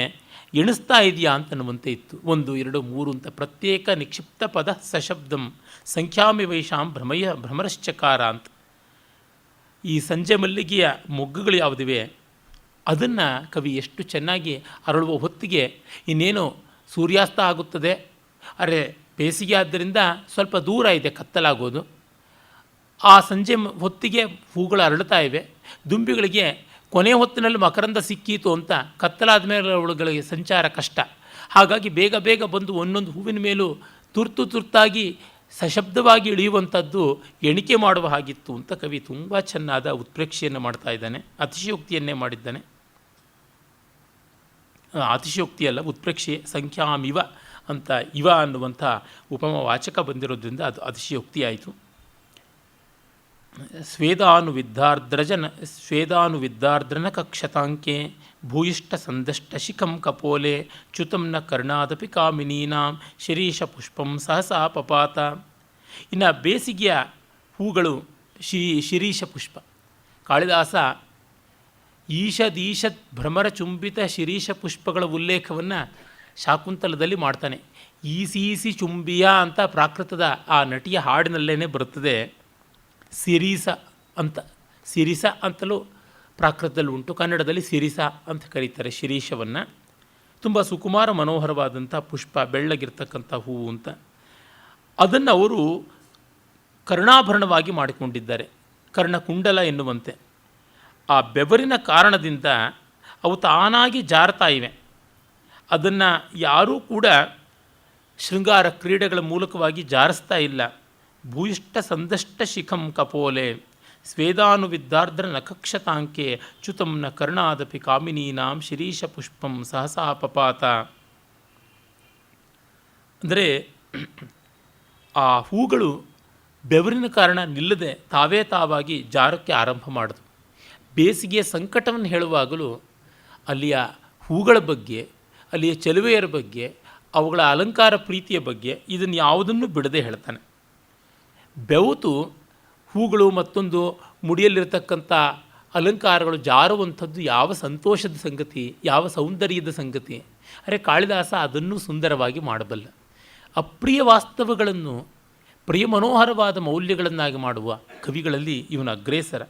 Speaker 1: ಎಣಿಸ್ತಾ ಇದೆಯಾ ಅಂತನ್ನುವಂತೆ ಇತ್ತು. 1 2 3 ಅಂತ ಪ್ರತ್ಯೇಕ ನಿಕ್ಷಿಪ್ತ ಪದ ಸಶಬ್ದಂ ಸಂಖ್ಯಾಮಿ ವೈಷಾಂ ಭ್ರಮರಶ್ಚಕಾರ ಅಂತ. ಈ ಸಂಜೆ ಮಲ್ಲಿಗೆಯ ಮೊಗ್ಗುಗಳು ಯಾವುದಿವೆ ಅದನ್ನು ಕವಿ ಎಷ್ಟು ಚೆನ್ನಾಗಿ ಅರಳುವ ಹೊತ್ತಿಗೆ ಇನ್ನೇನು ಸೂರ್ಯಾಸ್ತ ಆಗುತ್ತದೆ, ಅರೆ ಬೇಸಿಗೆ ಆದ್ದರಿಂದ ಸ್ವಲ್ಪ ದೂರ ಇದೆ ಕತ್ತಲಾಗೋದು. ಆ ಸಂಜೆ ಹೊತ್ತಿಗೆ ಹೂಗಳು ಅರಳುತ್ತಾ ಇವೆ. ದುಂಬಿಗಳಿಗೆ ಕೊನೆ ಹೊತ್ತಿನಲ್ಲಿ ಮಕರಂದ ಸಿಕ್ಕೀತು ಅಂತ ಕತ್ತಲಾದ ಮೇಲೆ ಅವುಗಳಿಗೆ ಸಂಚಾರ ಕಷ್ಟ. ಹಾಗಾಗಿ ಬೇಗ ಬೇಗ ಬಂದು ಒಂದೊಂದು ಹೂವಿನ ಮೇಲೂ ತುರ್ತಾಗಿ ಸಶಬ್ದವಾಗಿ ಇಳಿಯುವಂಥದ್ದು ಎಣಿಕೆ ಮಾಡುವ ಹಾಗಿತ್ತು ಅಂತ ಕವಿ ತುಂಬ ಚೆನ್ನಾದ ಉತ್ಪ್ರೇಕ್ಷೆಯನ್ನು ಮಾಡ್ತಾ ಇದ್ದಾನೆ. ಅತಿಶಯೋಕ್ತಿಯನ್ನೇ ಮಾಡಿದ್ದಾನೆ. ಅತಿಶಯೋಕ್ತಿಯಲ್ಲ, ಉತ್ಪ್ರೇಕ್ಷೆ. ಸಂಖ್ಯಾಮಿವ ಅಂತ ಇವ ಅನ್ನುವಂಥ ಉಪಮ ವಾಚಕ ಬಂದಿರೋದ್ರಿಂದ ಅದು ಅತಿಶಯೋಕ್ತಿ ಆಯಿತು. ಸ್ವೇದಾನುವಿದ್ದಾರ್ದ್ರನ ಕಕ್ಷತಾಂಕೆ ಭೂಯಿಷ್ಟ ಸಂದಷ್ಟ ಶಿಖಂ ಕಪೋಲೆ ಚ್ಯುತಂ ನ ಕರ್ಣಾದಪಿ ಕಾಮಿನೀನಾಂ ಶಿರೀಷ ಪುಷ್ಪಂ ಸಹಸಾ ಪಪಾತ. ಇನ್ನು ಬೇಸಿಗೆಯ ಹೂಗಳು ಶಿರೀಷ ಪುಷ್ಪ. ಕಾಳಿದಾಸ ಈಷದೀಷದ್ ಭ್ರಮರ ಚುಂಬಿತ ಶಿರೀಷ ಪುಷ್ಪಗಳ ಉಲ್ಲೇಖವನ್ನು ಶಾಕುಂತಲದಲ್ಲಿ ಮಾಡ್ತಾನೆ. ಈಸಿ ಚುಂಬಿಯ ಅಂತ ಪ್ರಾಕೃತದ ಆ ನಟಿಯ ಹಾಡಿನಲ್ಲೇ ಬರುತ್ತದೆ. ಸಿರೀಸ ಅಂತ, ಸಿರಿಸ ಅಂತಲೂ ಪ್ರಾಕೃತದಲ್ಲಿ ಉಂಟು, ಕನ್ನಡದಲ್ಲಿ ಸಿರಿಸ ಅಂತ ಕರೀತಾರೆ ಶಿರೀಷವನ್ನು. ತುಂಬ ಸುಕುಮಾರ ಮನೋಹರವಾದಂಥ ಪುಷ್ಪ, ಬೆಳ್ಳಗಿರ್ತಕ್ಕಂಥ ಹೂವು ಅಂತ. ಅದನ್ನು ಅವರು ಕರ್ಣಾಭರಣವಾಗಿ ಮಾಡಿಕೊಂಡಿದ್ದಾರೆ, ಕರ್ಣಕುಂಡಲ ಎನ್ನುವಂತೆ. ಆ ಬೆವರಿನ ಕಾರಣದಿಂದ ಅವು ತಾನಾಗಿ ಜಾರ್ತಾ ಇವೆ. ಅದನ್ನು ಯಾರೂ ಕೂಡ ಶೃಂಗಾರ ಕ್ರೀಡೆಗಳ ಮೂಲಕವಾಗಿ ಜಾರಿಸ್ತಾ ಇಲ್ಲ. ಭೂಯಿಷ್ಟ ಸಂದಷ್ಟ ಶಿಖಂ ಕಪೋಲೆ ಸ್ವೇದಾನುವಿದ್ದಾರ್ದ್ರ ನಕಕ್ಷತಾಂಕೆ ಚ್ಯುತಂ ನ ಕರ್ಣಾದಪಿ ಕಾಮಿನೀನಾಂ ಶಿರೀಷ ಪುಷ್ಪಂ ಸಹಸಾ ಪಪಾತ. ಅಂದರೆ ಆ ಹೂಗಳು ಬೆವರಿನ ಕಾರಣ ನಿಲ್ಲದೆ ತಾವಾಗಿ ಜಾರಕ್ಕೆ ಆರಂಭ ಮಾಡಿದ್ರು. ಬೇಸಿಗೆಯ ಸಂಕಟವನ್ನು ಹೇಳುವಾಗಲೂ ಅಲ್ಲಿಯ ಹೂಗಳ ಬಗ್ಗೆ, ಅಲ್ಲಿಯ ಚೆಲುವೆಯರ ಬಗ್ಗೆ, ಅವುಗಳ ಅಲಂಕಾರ ಪ್ರೀತಿಯ ಬಗ್ಗೆ ಇದನ್ನು ಯಾವುದನ್ನು ಬಿಡದೆ ಹೇಳ್ತಾನೆ. ಬೆವತು ಹೂಗಳು ಮತ್ತೊಂದು ಮುಡಿಯಲ್ಲಿರತಕ್ಕಂಥ ಅಲಂಕಾರಗಳು ಜಾರುವಂಥದ್ದು ಯಾವ ಸಂತೋಷದ ಸಂಗತಿ, ಯಾವ ಸೌಂದರ್ಯದ ಸಂಗತಿ. ಅರೆ ಕಾಳಿದಾಸ ಅದನ್ನು ಸುಂದರವಾಗಿ ಮಾಡಬಲ್ಲ. ಅಪ್ರಿಯ ವಾಸ್ತವಗಳನ್ನು ಪ್ರಿಯ ಮನೋಹರವಾದ ಮೌಲ್ಯಗಳನ್ನಾಗಿ ಮಾಡುವ ಕವಿಗಳಲ್ಲಿ ಇವನು ಅಗ್ರೇಸರ.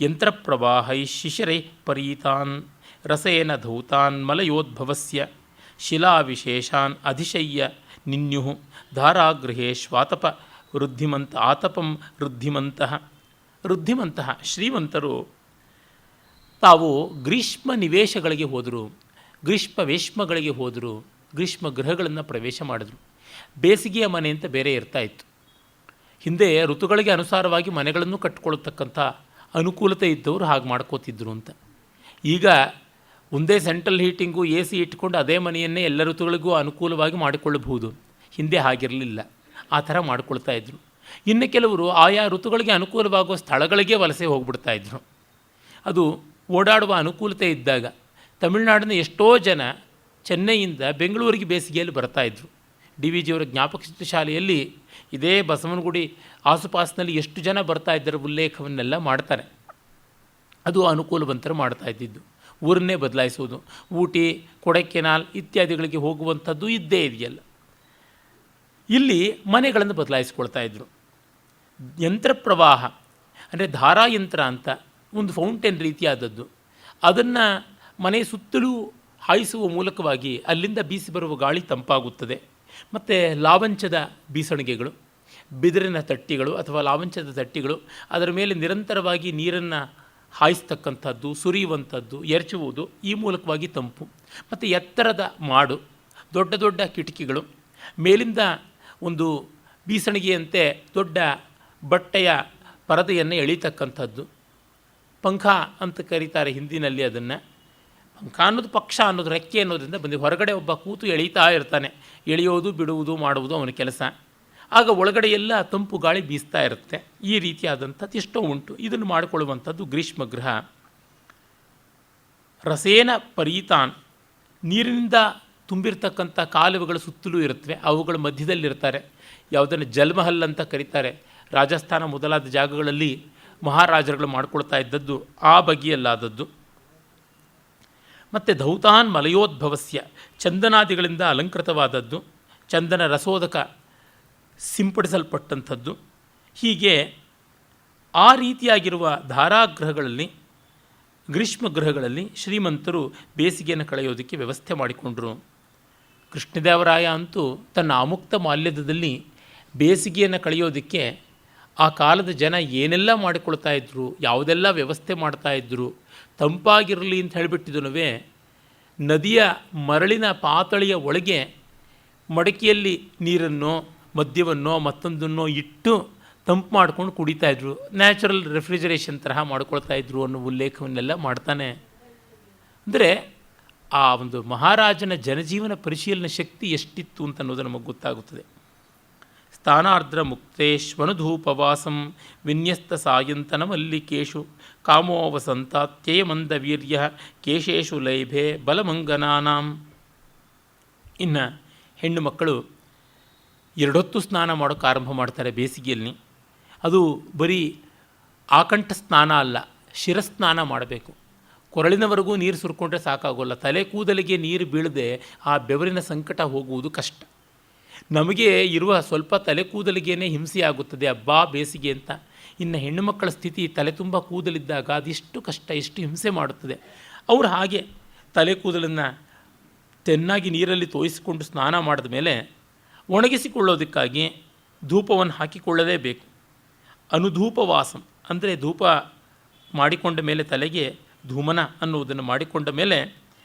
Speaker 1: ಯಂತ್ರಪ್ರವಾಹೈ ಶಿಶಿರೈ ಪರೀತಾನ್ ರಸೇನ ಧೌತಾನ್ ಮಲಯೋದ್ಭವಸ್ಯ ಶಿಲಾವಿಶೇಷಾನ್ ಅಧಿಶಯ್ಯ ನಿನ್ಯು ಧಾರಾಗೃಹೇ ಶ್ವಾತಪ ವೃದ್ಧಿಮಂತ ಆತಪಂ ವೃದ್ಧಿಮಂತಹ ಶ್ರೀಮಂತರು ತಾವು ಗ್ರೀಷ್ಮ ನಿವೇಶಗಳಿಗೆ ಹೋದರು, ಗ್ರೀಷ್ಮ ವೇಶ್ಮಗಳಿಗೆ ಹೋದರು, ಗ್ರೀಷ್ಮ ಗೃಹಗಳನ್ನು ಪ್ರವೇಶ ಮಾಡಿದರು. ಬೇಸಿಗೆಯ ಮನೆ ಅಂತ ಬೇರೆ ಇರ್ತಾಯಿತ್ತು. ಹಿಂದೆ ಋತುಗಳಿಗೆ ಅನುಸಾರವಾಗಿ ಮನೆಗಳನ್ನು ಕಟ್ಟಿಕೊಳ್ಳತಕ್ಕಂಥ ಅನುಕೂಲತೆ ಇದ್ದವರು ಹಾಗೆ ಮಾಡ್ಕೋತಿದ್ರು ಅಂತ. ಈಗ ಒಂದೇ ಸೆಂಟ್ರಲ್ ಹೀಟಿಂಗು AC ಇಟ್ಕೊಂಡು ಅದೇ ಮನೆಯನ್ನೇ ಎಲ್ಲ ಋತುಗಳಿಗೂ ಅನುಕೂಲವಾಗಿ ಮಾಡಿಕೊಳ್ಳಬಹುದು. ಹಿಂದೆ ಹಾಗಿರಲಿಲ್ಲ, ಆ ಥರ ಮಾಡ್ಕೊಳ್ತಾ ಇದ್ರು. ಇನ್ನು ಕೆಲವರು ಆಯಾ ಋತುಗಳಿಗೆ ಅನುಕೂಲವಾಗುವ ಸ್ಥಳಗಳಿಗೆ ವಲಸೆ ಹೋಗ್ಬಿಡ್ತಾಯಿದ್ರು. ಅದು ಓಡಾಡುವ ಅನುಕೂಲತೆ ಇದ್ದಾಗ ತಮಿಳುನಾಡಿನ ಎಷ್ಟೋ ಜನ ಚೆನ್ನೈಯಿಂದ ಬೆಂಗಳೂರಿಗೆ ಬೇಸಿಗೆಯಲ್ಲಿ ಬರ್ತಾಯಿದ್ರು. DVG ಅವರ ಜ್ಞಾಪಕ ಶಾಲೆಯಲ್ಲಿ ಇದೇ ಬಸವನಗುಡಿ ಆಸುಪಾಸಿನಲ್ಲಿ ಎಷ್ಟು ಜನ ಬರ್ತಾ ಇದ್ದರ ಉಲ್ಲೇಖವನ್ನೆಲ್ಲ ಮಾಡ್ತಾರೆ. ಅದು ಅನುಕೂಲವಂತರು ಮಾಡ್ತಾ ಇದ್ದಿದ್ದು. ಊರನ್ನೇ ಬದಲಾಯಿಸೋದು, ಊಟಿ, ಕೊಡೈಕೆನಾಲ್ ಇತ್ಯಾದಿಗಳಿಗೆ ಹೋಗುವಂಥದ್ದು ಇದ್ದೇ ಇದೆಯಲ್ಲ. ಇಲ್ಲಿ ಮನೆಗಳನ್ನು ಬದಲಾಯಿಸ್ಕೊಳ್ತಾ ಇದ್ದರು. ಯಂತ್ರಪ್ರವಾಹ ಅಂದರೆ ಧಾರಾಯಂತ್ರ ಅಂತ ಒಂದು ಫೌಂಟೇನ್ ರೀತಿಯಾದದ್ದು, ಅದನ್ನು ಮನೆ ಸುತ್ತಲೂ ಹಾಯಿಸುವ ಮೂಲಕವಾಗಿ ಅಲ್ಲಿಂದ ಬೀಸಿ ಬರುವ ಗಾಳಿ ತಂಪಾಗುತ್ತದೆ. ಮತ್ತು ಲಾವಂಚದ ಬೀಸಣಿಗೆಗಳು, ಬಿದಿರಿನ ತಟ್ಟಿಗಳು ಅಥವಾ ಲಾವಂಚದ ತಟ್ಟಿಗಳು, ಅದರ ಮೇಲೆ ನಿರಂತರವಾಗಿ ನೀರನ್ನು ಹಾಯಿಸ್ತಕ್ಕಂಥದ್ದು, ಸುರಿಯುವಂಥದ್ದು, ಎರಚುವುದು, ಈ ಮೂಲಕವಾಗಿ ತಂಪು. ಮತ್ತು ಎತ್ತರದ ಮಾಡು, ದೊಡ್ಡ ದೊಡ್ಡ ಕಿಟಕಿಗಳು, ಮೇಲಿಂದ ಒಂದು ಬೀಸಣಿಗೆಯಂತೆ ದೊಡ್ಡ ಬಟ್ಟೆಯ ಪರದೆಯನ್ನು ಎಳೀತಕ್ಕಂಥದ್ದು. ಪಂಖ ಅಂತ ಕರೀತಾರೆ ಹಿಂದಿನಲ್ಲಿ ಅದನ್ನು. ಪಂಖ ಅನ್ನೋದು ಪಕ್ಷ ಅನ್ನೋದು ರೆಕ್ಕೆ ಅನ್ನೋದರಿಂದ ಬಂದು ಹೊರಗಡೆ ಒಬ್ಬ ಕೂತು ಎಳೀತಾ ಇರ್ತಾನೆ. ಎಳೆಯೋದು ಬಿಡುವುದು ಮಾಡುವುದು ಅವನ ಕೆಲಸ. ಆಗ ಒಳಗಡೆ ಎಲ್ಲ ತಂಪು ಗಾಳಿ ಬೀಸ್ತಾ ಇರುತ್ತೆ. ಈ ರೀತಿಯಾದಂಥದ್ದು ಎಷ್ಟೋ ಉಂಟು. ಇದನ್ನು ಮಾಡಿಕೊಳ್ಳುವಂಥದ್ದು ಗ್ರೀಷ್ಮಗೃಹ. ರಸೇನ ಪರೀತಾನ್, ನೀರಿನಿಂದ ತುಂಬಿರ್ತಕ್ಕಂಥ ಕಾಲುವೆಗಳು ಸುತ್ತಲೂ ಇರುತ್ತವೆ, ಅವುಗಳ ಮಧ್ಯದಲ್ಲಿರ್ತಾರೆ. ಯಾವುದನ್ನು ಜಲ್ಮಹಲ್ ಅಂತ ಕರೀತಾರೆ. ರಾಜಸ್ಥಾನ ಮೊದಲಾದ ಜಾಗಗಳಲ್ಲಿ ಮಹಾರಾಜರುಗಳು ಮಾಡಿಕೊಳ್ತಾ ಇದ್ದದ್ದು ಆ ಬಗೆಯಲ್ಲಾದದ್ದು. ಮತ್ತು ಧೌತಾನ್ ಮಲಯೋದ್ಭವಸ್ಯ, ಚಂದನಾದಿಗಳಿಂದ ಅಲಂಕೃತವಾದದ್ದು, ಚಂದನ ರಸೋದಕ ಸಿಂಪಡಿಸಲ್ಪಟ್ಟಂಥದ್ದು. ಹೀಗೆ ಆ ರೀತಿಯಾಗಿರುವ ಧಾರಾಗೃಹಗಳಲ್ಲಿ, ಗ್ರೀಷ್ಮಗೃಹಗಳಲ್ಲಿ ಶ್ರೀಮಂತರು ಬೇಸಿಗೆಯನ್ನು ಕಳೆಯೋದಕ್ಕೆ ವ್ಯವಸ್ಥೆ ಮಾಡಿಕೊಂಡರು. ಕೃಷ್ಣದೇವರಾಯ ಅಂತೂ ತನ್ನ ಆಮುಕ್ತ ಮಾಲ್ಯದಲ್ಲಿ ಬೇಸಿಗೆಯನ್ನು ಕಳೆಯೋದಕ್ಕೆ ಆ ಕಾಲದ ಜನ ಏನೆಲ್ಲ ಮಾಡಿಕೊಳ್ತಾ ಇದ್ದರು, ಯಾವುದೆಲ್ಲ ವ್ಯವಸ್ಥೆ ಮಾಡ್ತಾಯಿದ್ರು, ತಂಪಾಗಿರಲಿ ಅಂತ ಹೇಳಿಬಿಟ್ಟಿದನುವೇ ನದಿಯ ಮರಳಿನ ಪಾತಳಿಯ ಒಳಗೆ ಮಡಕೆಯಲ್ಲಿ ನೀರನ್ನು ಮದ್ಯವನ್ನೋ ಮತ್ತೊಂದನ್ನೋ ಇಟ್ಟು ತಂಪು ಮಾಡ್ಕೊಂಡು ಕುಡಿತಾಯಿದ್ರು. ನ್ಯಾಚುರಲ್ ರೆಫ್ರಿಜರೇಷನ್ ತರಹ ಮಾಡ್ಕೊಳ್ತಾ ಇದ್ರು ಅನ್ನೋ ಉಲ್ಲೇಖವನ್ನೆಲ್ಲ ಮಾಡ್ತಾನೆ. ಅಂದರೆ ಆ ಒಂದು ಮಹಾರಾಜನ ಜನಜೀವನ ಪರಿಶೀಲನೆ ಶಕ್ತಿ ಎಷ್ಟಿತ್ತು ಅಂತ ಅನ್ನೋದು ನಮಗೆ ಗೊತ್ತಾಗುತ್ತದೆ. ಸ್ಥಾನಾರ್ದ್ರ ಮುಕ್ತೇಶ್ವನುಧೂಪವಾಸಂ ವಿನ್ಯಸ್ತ ಸಾಯಂತನ ಮಲ್ಲಿಕೇಶು ಕಾಮೋ ವಸಂತಾತ್ಯಯ ಮಂದವೀರ್ಯ ಕೇಶೇಶು ಲೈಭೆ ಬಲಮಂಗನಾನಾಂ. ಇನ್ನು ಹೆಣ್ಣು ಮಕ್ಕಳು ಎರಡೊತ್ತು ಸ್ನಾನ ಮಾಡೋಕ್ಕೆ ಆರಂಭ ಮಾಡ್ತಾರೆ ಬೇಸಿಗೆಯಲ್ಲಿ. ಅದು ಬರೀ ಆಕಂಠ ಸ್ನಾನ ಅಲ್ಲ, ಶಿರಸ್ನಾನ ಮಾಡಬೇಕು. ಕೊರಳಿನವರೆಗೂ ನೀರು ಸುರ್ಕೊಂಡ್ರೆ ಸಾಕಾಗೋಲ್ಲ. ತಲೆ ಕೂದಲಿಗೆ ನೀರು ಬೀಳದೆ ಆ ಬೆವರಿನ ಸಂಕಟ ಹೋಗುವುದು ಕಷ್ಟ. ನಮಗೆ ಇರುವ ಸ್ವಲ್ಪ ತಲೆ ಕೂದಲಿಗೇನೆ ಹಿಂಸೆಯಾಗುತ್ತದೆ ಹಬ್ಬ ಬೇಸಿಗೆ ಅಂತ. ಇನ್ನು ಹೆಣ್ಣು ಮಕ್ಕಳ ಸ್ಥಿತಿ ತಲೆ ತುಂಬ ಕೂದಲಿದ್ದಾಗ ಅದೆಷ್ಟು ಕಷ್ಟ, ಎಷ್ಟು ಹಿಂಸೆ ಮಾಡುತ್ತದೆ. ಅವರು ಹಾಗೆ ತಲೆ ಕೂದಲನ್ನು ಚೆನ್ನಾಗಿ ನೀರಲ್ಲಿ ತೋಯಿಸಿಕೊಂಡು ಸ್ನಾನ ಮಾಡಿದ ಮೇಲೆ ಒಣಗಿಸಿಕೊಳ್ಳೋದಕ್ಕಾಗಿ ಧೂಪವನ್ನು ಹಾಕಿಕೊಳ್ಳಲೇಬೇಕು. ಅನುಧೂಪವಾಸಂ ಅಂದರೆ ಧೂಪ ಮಾಡಿಕೊಂಡ ಮೇಲೆ ತಲೆಗೆ ಧೂಮನ ಅನ್ನುವುದನ್ನು ಮಾಡಿಕೊಂಡ ಮೇಲೆ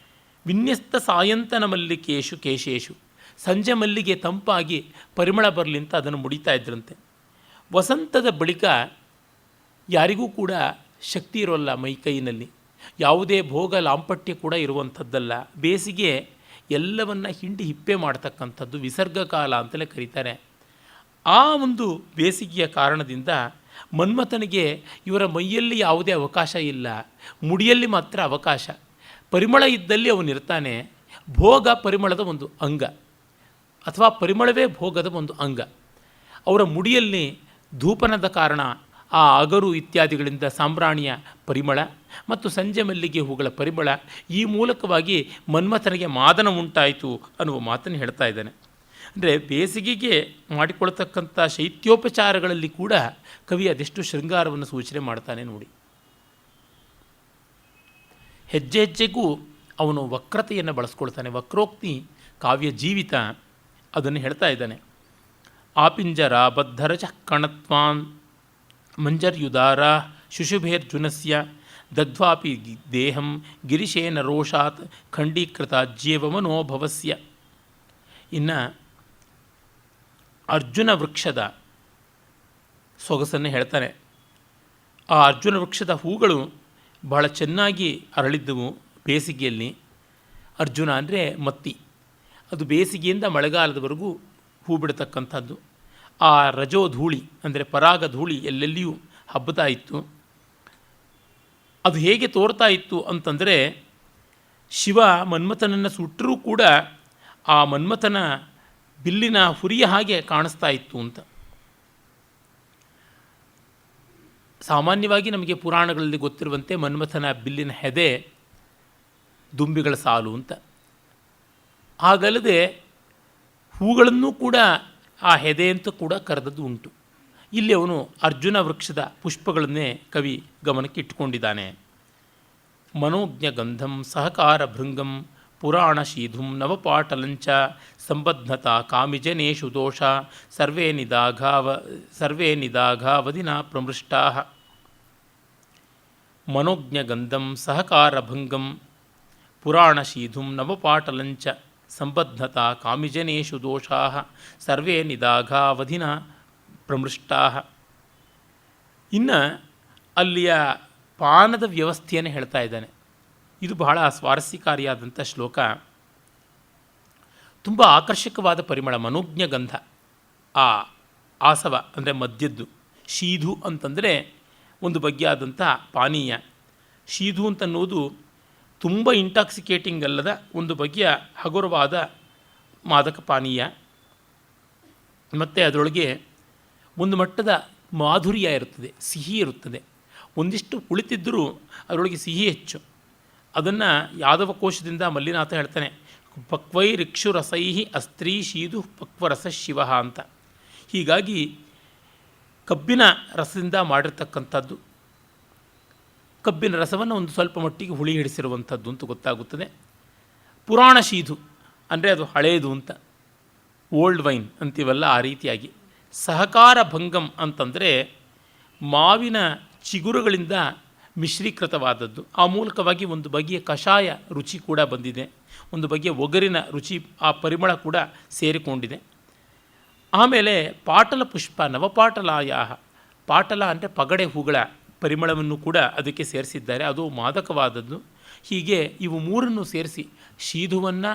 Speaker 1: ವಿನ್ಯಸ್ತ ಸಾಯಂತನ ಮಲ್ಲಿಕೇಶು ಕೇಶೇಶು, ಸಂಜೆ ಮಲ್ಲಿಗೆ ತಂಪಾಗಿ ಪರಿಮಳ ಬರಲಿ ಅಂತ ಅದನ್ನು ಮುಡಿತಾ ಇದ್ರಂತೆ. ವಸಂತದ ಬಳಿಕ ಯಾರಿಗೂ ಕೂಡ ಶಕ್ತಿ ಇರೋಲ್ಲ ಮೈಕೈನಲ್ಲಿ, ಯಾವುದೇ ಭೋಗ ಲಾಂಪಟ್ಯ ಕೂಡ ಇರುವಂಥದ್ದಲ್ಲ. ಬೇಸಿಗೆ ಎಲ್ಲವನ್ನ ಹಿಂಡಿ ಹಿಪ್ಪೆ ಮಾಡ್ತಕ್ಕಂಥದ್ದು, ವಿಸರ್ಗ ಕಾಲ ಅಂತಲೇ ಕರೀತಾರೆ. ಆ ಒಂದು ಬೇಸಿಗೆಯ ಕಾರಣದಿಂದ ಮನ್ಮಥನಿಗೆ ಇವರ ಮೈಯಲ್ಲಿ ಯಾವುದೇ ಅವಕಾಶ ಇಲ್ಲ, ಮುಡಿಯಲ್ಲಿ ಮಾತ್ರ ಅವಕಾಶ. ಪರಿಮಳ ಇದ್ದಲ್ಲಿ ಅವನಿರ್ತಾನೆ. ಭೋಗ ಪರಿಮಳದ ಒಂದು ಅಂಗ, ಅಥವಾ ಪರಿಮಳವೇ ಭೋಗದ ಒಂದು ಅಂಗ. ಅವರ ಮುಡಿಯಲ್ಲಿ ಧೂಪನದ ಕಾರಣ ಆ ಅಗರು ಇತ್ಯಾದಿಗಳಿಂದ ಸಾಂಬ್ರಾಣಿಯ ಪರಿಮಳ ಮತ್ತು ಸಂಜೆ ಮಲ್ಲಿಗೆ ಹೂಗಳ ಪರಿಮಳ, ಈ ಮೂಲಕವಾಗಿ ಮನ್ಮಥನಿಗೆ ಮಾದನ ಉಂಟಾಯಿತು ಅನ್ನುವ ಮಾತನ್ನು ಹೇಳ್ತಾ ಇದ್ದಾನೆ. ಅಂದರೆ ಬೇಸಿಗೆಗೆ ಮಾಡಿಕೊಳ್ತಕ್ಕಂಥ ಶೈತ್ಯೋಪಚಾರಗಳಲ್ಲಿ ಕೂಡ ಕವಿ ಅದೆಷ್ಟು ಶೃಂಗಾರವನ್ನು ಸೂಚನೆ ಮಾಡ್ತಾನೆ ನೋಡಿ. ಹೆಜ್ಜೆ ಹೆಜ್ಜೆಗೂ ಅವನು ವಕ್ರತೆಯನ್ನು ಬಳಸ್ಕೊಳ್ತಾನೆ. ವಕ್ರೋಕ್ತಿ ಕಾವ್ಯ ಜೀವಿತ, ಅದನ್ನು ಹೇಳ್ತಾ ಇದ್ದಾನೆ. ಆಪಿಂಜರ ಬದ್ಧರಚ ಕಣತ್ವಾನ್ ಮಂಜರ್ಯುದಾರ ಶುಶುಭೇರ್ಜುನಸ್ಯ ದಗ್ಧ್ವಾಪಿ ದೇಹಂ ಗಿರಿಶೇನ ರೋಷಾತ್ ಖಂಡೀಕೃತ ಜೀವಮನೋಭವಸ್ಯ. ಇನ್ನು ಅರ್ಜುನ ವೃಕ್ಷದ ಸೊಗಸನ್ನು ಹೇಳ್ತಾನೆ. ಆ ಅರ್ಜುನ ವೃಕ್ಷದ ಹೂಗಳು ಬಹಳ ಚೆನ್ನಾಗಿ ಅರಳಿದ್ದವು ಬೇಸಿಗೆಯಲ್ಲಿ. ಅರ್ಜುನ ಅಂದರೆ ಮತ್ತಿ, ಅದು ಬೇಸಿಗೆಯಿಂದ ಮಳೆಗಾಲದವರೆಗೂ ಹೂ ಬಿಡತಕ್ಕಂಥದ್ದು. ಆ ರಜೋ ಧೂಳಿ ಅಂದರೆ ಪರಾಗ ಧೂಳಿ ಎಲ್ಲೆಲ್ಲಿಯೂ ಹಬ್ಬತಾ ಇತ್ತು. ಅದು ಹೇಗೆ ತೋರ್ತಾ ಇತ್ತು ಅಂತಂದರೆ, ಶಿವ ಮನ್ಮಥನನ್ನು ಸುಟ್ಟರೂ ಕೂಡ ಆ ಮನ್ಮಥನ ಬಿಲ್ಲಿನ ಹುರಿಯ ಹಾಗೆ ಕಾಣಿಸ್ತಾ ಇತ್ತು ಅಂತ. ಸಾಮಾನ್ಯವಾಗಿ ನಮಗೆ ಪುರಾಣಗಳಲ್ಲಿ ಗೊತ್ತಿರುವಂತೆ ಮನ್ಮಥನ ಬಿಲ್ಲಿನ ಹೆದೆ ದುಂಬಿಗಳ ಸಾಲು ಅಂತ. ಹಾಗಲ್ಲದೆ ಹೂಗಳನ್ನು ಕೂಡ ಆ ಹೆದೆ ಅಂತ ಕೂಡ ಕರೆದದ್ದು ಉಂಟು. ಇಲ್ಲಿ ಅವನು ಅರ್ಜುನ ವೃಕ್ಷದ ಪುಷ್ಪಗಳನ್ನೇ ಕವಿ ಗಮನಕ್ಕೆ ಇಟ್ಟುಕೊಂಡಿದ್ದಾನೆ. ಮನೋಜ್ಞ ಗಂಧಂ ಸಹಕಾರ ಭೃಂಗಂ ಪುರಾಣ ಶೀಧುಂ ನವಪಾಟಲಂಚ ಸಂಬದ್ಧತಾ ಕಾಮಿಜನೇಶು ದೋಷ ಸರ್ವೇ ನಿದಾಘಾವಧಿನ ಪ್ರಮೃಷ್ಟಾ. ಮನೋಜ್ಞ ಗಂಧಂ ಸಹಕಾರ ಭಂಗಂ ಪುರಾಣ ಶೀಧುಂ ನವಪಾಟಲಂಚ ಸಂಬದ್ಧತಾ ಕಾಮಿಜನೇಷು ದೋಷಾ ಸರ್ವೇ ನಿದಾಘಾವಧಿನ ಪ್ರಮೃಷ್ಟಾ. ಇನ್ನು ಅಲ್ಲಿಯ ಪಾನದ ವ್ಯವಸ್ಥೆಯನ್ನು ಹೇಳ್ತಾ ಇದ್ದಾನೆ. ಇದು ಬಹಳ ಸ್ವಾರಸ್ಯಕಾರಿಯಾದಂಥ ಶ್ಲೋಕ. ತುಂಬ ಆಕರ್ಷಕವಾದ ಪರಿಮಳ, ಮನೋಜ್ಞ ಗಂಧ ಆ ಆಸವ ಅಂದರೆ ಮದ್ಯದ್ದು. ಶೀಧು ಅಂತಂದರೆ ಒಂದು ಬಗೆಯಾದಂಥ ಪಾನೀಯ. ಶೀಧು ಅಂತನ್ನುವುದು ತುಂಬ ಇಂಟಾಕ್ಸಿಕೇಟಿಂಗ್ ಅಲ್ಲದ ಒಂದು ಬಗೆಯ ಹಗುರವಾದ ಮಾದಕ ಪಾನೀಯ. ಮತ್ತು ಅದರೊಳಗೆ ಒಂದು ಮಟ್ಟದ ಮಾಧುರ್ಯ ಇರುತ್ತದೆ, ಸಿಹಿ ಇರುತ್ತದೆ. ಒಂದಿಷ್ಟು ಕುಳಿತಿದ್ದರೂ ಅದರೊಳಗೆ ಸಿಹಿ ಹೆಚ್ಚು. ಅದನ್ನು ಯಾದವ ಕೋಶದಿಂದ ಮಲ್ಲಿನಾಥ ಹೇಳ್ತಾನೆ, ಪಕ್ವೈ ರಿಕ್ಷು ರಸೈ ಅಸ್ತ್ರೀ ಶೀಧು ಪಕ್ವರಸ ಶಿವ ಅಂತ. ಹೀಗಾಗಿ ಕಬ್ಬಿನ ರಸದಿಂದ ಮಾಡಿರ್ತಕ್ಕಂಥದ್ದು, ಕಬ್ಬಿನ ರಸವನ್ನು ಒಂದು ಸ್ವಲ್ಪ ಮಟ್ಟಿಗೆ ಹುಳಿ ಹಿಡಿಸಿರುವಂಥದ್ದು ಅಂತ ಗೊತ್ತಾಗುತ್ತದೆ. ಪುರಾಣ ಶೀಧು ಅಂದರೆ ಅದು ಹಳೇದು ಅಂತ, ಓಲ್ಡ್ ವೈನ್ ಅಂತೀವಲ್ಲ ಆ ರೀತಿಯಾಗಿ. ಸಹಕಾರ ಭಂಗಂ ಅಂತಂದರೆ ಮಾವಿನ ಚಿಗುರುಗಳಿಂದ ಮಿಶ್ರೀಕೃತವಾದದ್ದು. ಆ ಮೂಲಕವಾಗಿ ಒಂದು ಬಗೆಯ ಕಷಾಯ ರುಚಿ ಕೂಡ ಬಂದಿದೆ, ಒಂದು ಬಗೆಯ ಒಗರಿನ ರುಚಿ, ಆ ಪರಿಮಳ ಕೂಡ ಸೇರಿಕೊಂಡಿದೆ. ಆಮೇಲೆ ಪಾಟಲ ಪುಷ್ಪ ನವಪಾಟಲಾಯ, ಪಾಟಲ ಅಂದರೆ ಪಗಡೆ ಹೂಗಳ ಪರಿಮಳವನ್ನು ಕೂಡ ಅದಕ್ಕೆ ಸೇರಿಸಿದ್ದಾರೆ, ಅದು ಮಾದಕವಾದದ್ದು. ಹೀಗೆ ಇವು ಮೂರನ್ನು ಸೇರಿಸಿ, ಶೀಧುವನ್ನು,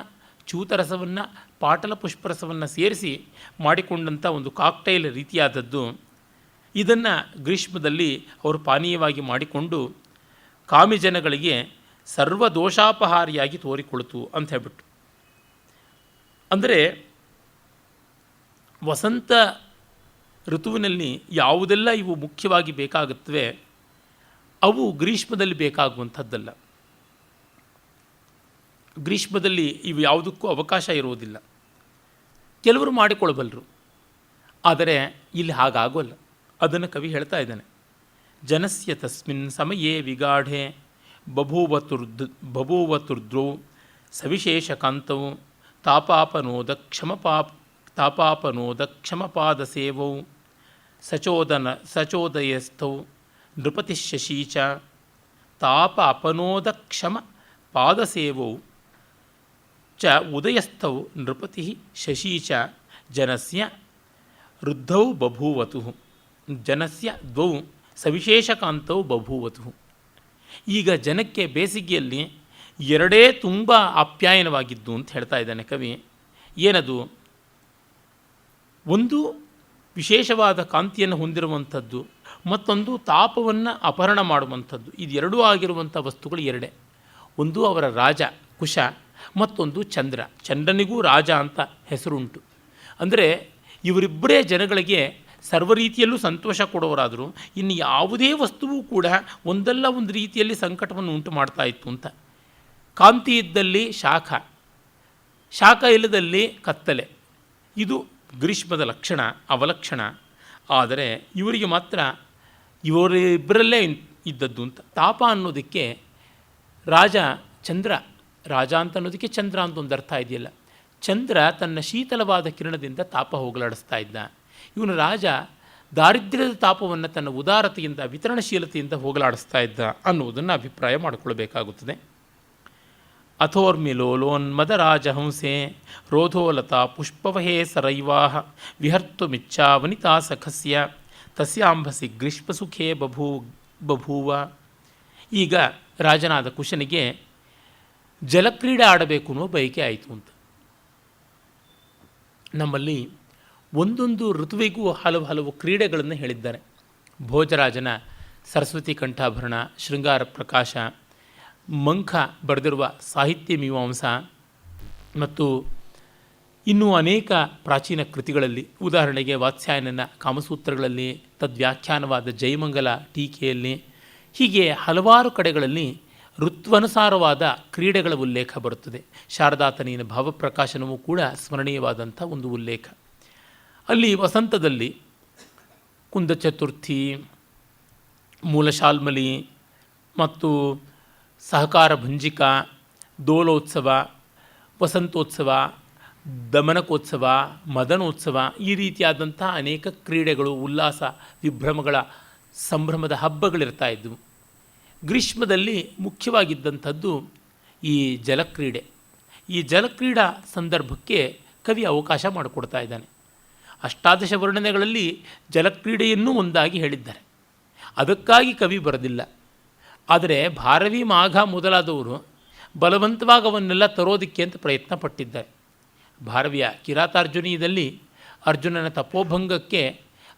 Speaker 1: ಚೂತರಸವನ್ನು, ಪಾಟಲ ಪುಷ್ಪರಸವನ್ನು ಸೇರಿಸಿ ಮಾಡಿಕೊಂಡಂಥ ಒಂದು ಕಾಕ್ಟೈಲ್ ರೀತಿಯಾದದ್ದು. ಇದನ್ನು ಗ್ರೀಷ್ಮದಲ್ಲಿ ಅವರು ಪಾನೀಯವಾಗಿ ಮಾಡಿಕೊಂಡು ಕಾಮಿಜನಗಳಿಗೆ ಸರ್ವದೋಷಾಪಹಾರಿಯಾಗಿ ತೋರಿಕೊಳ್ತು ಅಂತ ಹೇಳ್ಬಿಟ್ಟು. ಅಂದರೆ ವಸಂತ ಋತುವಿನಲ್ಲಿ ಯಾವುದೆಲ್ಲ ಇವು ಮುಖ್ಯವಾಗಿ ಬೇಕಾಗುತ್ತವೆ ಅವು ಗ್ರೀಷ್ಮದಲ್ಲಿ ಬೇಕಾಗುವಂಥದ್ದಲ್ಲ. ಗ್ರೀಷ್ಮದಲ್ಲಿ ಇವು ಯಾವುದಕ್ಕೂ ಅವಕಾಶ ಇರುವುದಿಲ್ಲ. ಕೆಲವರು ಮಾಡಿಕೊಳ್ಳಬಲ್ಲರು, ಆದರೆ ಇಲ್ಲಿ ಹಾಗಾಗೋಲ್ಲ. ಅದನ್ನು ಕವಿ ಹೇಳ್ತಾ ಇದ್ದಾನೆ. ಜನಸ್ಯ ತಸ್ಮಿನ್ ಸಮಯೇ ವಿಗಾಢೆ ಬಭೂವತುರ್ದ್ರೌ ಸವಿಶೇಷ ಕಾಂತವು ತಾಪಾಪನೋದ ಕ್ಷಮಪಾದಸೇವೌ ಸಚೋದಯಸ್ಥೌ ನೃಪತಿ ಶಶೀಚ ತಾಪ ಅಪನೋದ ಕ್ಷಮ ಪಾದಸೇವೌ ಚ ಉದಯಸ್ಥೌ ನೃಪತಿ ಶಶೀಚ ಜನಸ್ಯ ವೃದ್ಧೌ ಬಭೂವತು ಜನಸ್ಯ ದ್ವೌ ಸವಿಶೇಷಕಾಂತೌ ಬಭೂವತು. ಈಗ ಜನಕ್ಕೆ ಬೇಸಿಗೆಯಲ್ಲಿ ಎರಡೇ ತುಂಬ ಆಪ್ಯಾಯನವಾಗಿದ್ದು ಅಂತ ಹೇಳ್ತಾ ಇದ್ದಾನೆ ಕವಿ. ಏನದು? ಒಂದು ವಿಶೇಷವಾದ ಕಾಂತಿಯನ್ನು ಹೊಂದಿರುವಂಥದ್ದು, ಮತ್ತೊಂದು ತಾಪವನ್ನು ಅಪಹರಣ ಮಾಡುವಂಥದ್ದು. ಇದೆರಡೂ ಆಗಿರುವಂಥ ವಸ್ತುಗಳು ಎರಡೇ. ಒಂದು ಅವರ ರಾಜ ಕುಶ, ಮತ್ತೊಂದು ಚಂದ್ರ. ಚಂದ್ರನಿಗೂ ರಾಜ ಅಂತ ಹೆಸರುಂಟು. ಅಂದರೆ ಇವರಿಬ್ಬರೇ ಜನಗಳಿಗೆ ಸರ್ವ ರೀತಿಯಲ್ಲೂ ಸಂತೋಷ ಕೊಡೋರಾದರೂ ಇನ್ನು ಯಾವುದೇ ವಸ್ತುವು ಕೂಡ ಒಂದಲ್ಲ ಒಂದು ರೀತಿಯಲ್ಲಿ ಸಂಕಟವನ್ನು ಉಂಟು ಮಾಡ್ತಾ ಇತ್ತು ಅಂತ. ಕಾಂತಿ ಇದ್ದಲ್ಲಿ ಶಾಖ, ಶಾಖ ಇಲ್ಲದಲ್ಲಿ ಕತ್ತಲೆ. ಇದು ಗ್ರೀಷ್ಮದ ಲಕ್ಷಣ, ಅವಲಕ್ಷಣ. ಆದರೆ ಇವರಿಗೆ ಮಾತ್ರ ಇವರಿಬ್ಬರಲ್ಲೇ ಇದ್ದದ್ದು ಅಂತ. ತಾಪ ಅನ್ನೋದಕ್ಕೆ ರಾಜ ಚಂದ್ರ, ರಾಜ ಅಂತ ಅನ್ನೋದಕ್ಕೆ ಚಂದ್ರ ಅಂತ ಒಂದು ಅರ್ಥ ಇದೆಯಲ್ಲ. ಚಂದ್ರ ತನ್ನ ಶೀತಲವಾದ ಕಿರಣದಿಂದ ತಾಪ ಹೋಗಲಾಡಿಸ್ತಾ ಇದ್ದ. ಇವನು ರಾಜ ದಾರಿದ್ರ್ಯದ ತಾಪವನ್ನು ತನ್ನ ಉದಾರತೆಯಿಂದ, ವಿತರಣಶೀಲತೆಯಿಂದ ಹೋಗಲಾಡಿಸ್ತಾ ಇದ್ದ ಅನ್ನುವುದನ್ನು ಅಭಿಪ್ರಾಯ ಮಾಡಿಕೊಳ್ಳಬೇಕಾಗುತ್ತದೆ. ಅಥೋರ್ಮಿಲೋಲೋನ್ಮದರಾಜಹಂಸೆ ರೋಧೋಲತಾ ಪುಷ್ಪವಹೇ ಸರೈವಾಹ ವಿಹರ್ತುಮಿಚ್ಛಾ ವನಿತಾ ಸಖಸ್ಯ ತಸ್ಯಾಂಭಸಿ ಗ್ರೀಷ್ಮಸುಖೇ ಬಭೂವ. ಈಗ ರಾಜನಾದ ಕುಶನಿಗೆ ಜಲಕ್ರೀಡೆ ಆಡಬೇಕು ಅನ್ನೋ ಬಯಕೆ ಆಯಿತು ಅಂತ. ನಮ್ಮಲ್ಲಿ ಒಂದೊಂದು ಋತುವಿಗೂ ಹಲವು ಹಲವು ಕ್ರೀಡೆಗಳನ್ನು ಹೇಳಿದ್ದಾರೆ. ಭೋಜರಾಜನ ಸರಸ್ವತಿ ಕಂಠಾಭರಣ, ಶೃಂಗಾರ ಪ್ರಕಾಶ, ಮಂಖ ಬರೆದಿರುವ ಸಾಹಿತ್ಯ ಮೀಮಾಂಸ ಮತ್ತು ಇನ್ನೂ ಅನೇಕ ಪ್ರಾಚೀನ ಕೃತಿಗಳಲ್ಲಿ, ಉದಾಹರಣೆಗೆ ವಾತ್ಸ್ಯಾಯನನ ಕಾಮಸೂತ್ರಗಳಲ್ಲಿ, ತದ್ವ್ಯಾಖ್ಯಾನವಾದ ಜಯಮಂಗಲ ಟೀಕೆಯಲ್ಲಿ, ಹೀಗೆ ಹಲವಾರು ಕಡೆಗಳಲ್ಲಿ ಋತ್ವನುಸಾರವಾದ ಕ್ರೀಡೆಗಳ ಉಲ್ಲೇಖ ಬರುತ್ತದೆ. ಶಾರದಾತನಿಯ ಭಾವಪ್ರಕಾಶನವೂ ಕೂಡ ಸ್ಮರಣೀಯವಾದಂಥ ಒಂದು ಉಲ್ಲೇಖ. ಅಲ್ಲಿ ವಸಂತದಲ್ಲಿ ಕುಂದಚತುರ್ಥಿ, ಮೂಲಶಾಲ್ಮಲಿ ಮತ್ತು ಸಹಕಾರ ಭಂಜಿಕ, ದೋಲೋತ್ಸವ, ವಸಂತೋತ್ಸವ, ದಮನಕೋತ್ಸವ, ಮದನೋತ್ಸವ, ಈ ರೀತಿಯಾದಂಥ ಅನೇಕ ಕ್ರೀಡೆಗಳು, ಉಲ್ಲಾಸ ವಿಭ್ರಮಗಳ ಸಂಭ್ರಮದ ಹಬ್ಬಗಳಿರ್ತಾ ಇದ್ದವು. ಗ್ರೀಷ್ಮದಲ್ಲಿ ಮುಖ್ಯವಾಗಿದ್ದಂಥದ್ದು ಈ ಜಲಕ್ರೀಡೆ. ಈ ಜಲಕ್ರೀಡಾ ಸಂದರ್ಭಕ್ಕೆ ಕವಿ ಅವಕಾಶ ಮಾಡಿಕೊಡ್ತಾ ಇದ್ದಾನೆ. ಅಷ್ಟಾದಶ ವರ್ಣನೆಗಳಲ್ಲಿ ಜಲಕ್ರೀಡೆಯನ್ನೂ ಒಂದಾಗಿ ಹೇಳಿದ್ದಾರೆ. ಅದಕ್ಕಾಗಿ ಕವಿ ಬರೆದಿಲ್ಲ. ಆದರೆ ಭಾರವಿ, ಮಾಘ ಮೊದಲಾದವರು ಬಲವಂತವಾಗಿ ಅವನ್ನೆಲ್ಲ ತರೋದಕ್ಕೆ ಅಂತ ಪ್ರಯತ್ನ ಪಟ್ಟಿದ್ದಾರೆ. ಭಾರವಿಯ ಕಿರಾತಾರ್ಜುನೀಯದಲ್ಲಿ ಅರ್ಜುನನ ತಪೋಭಂಗಕ್ಕೆ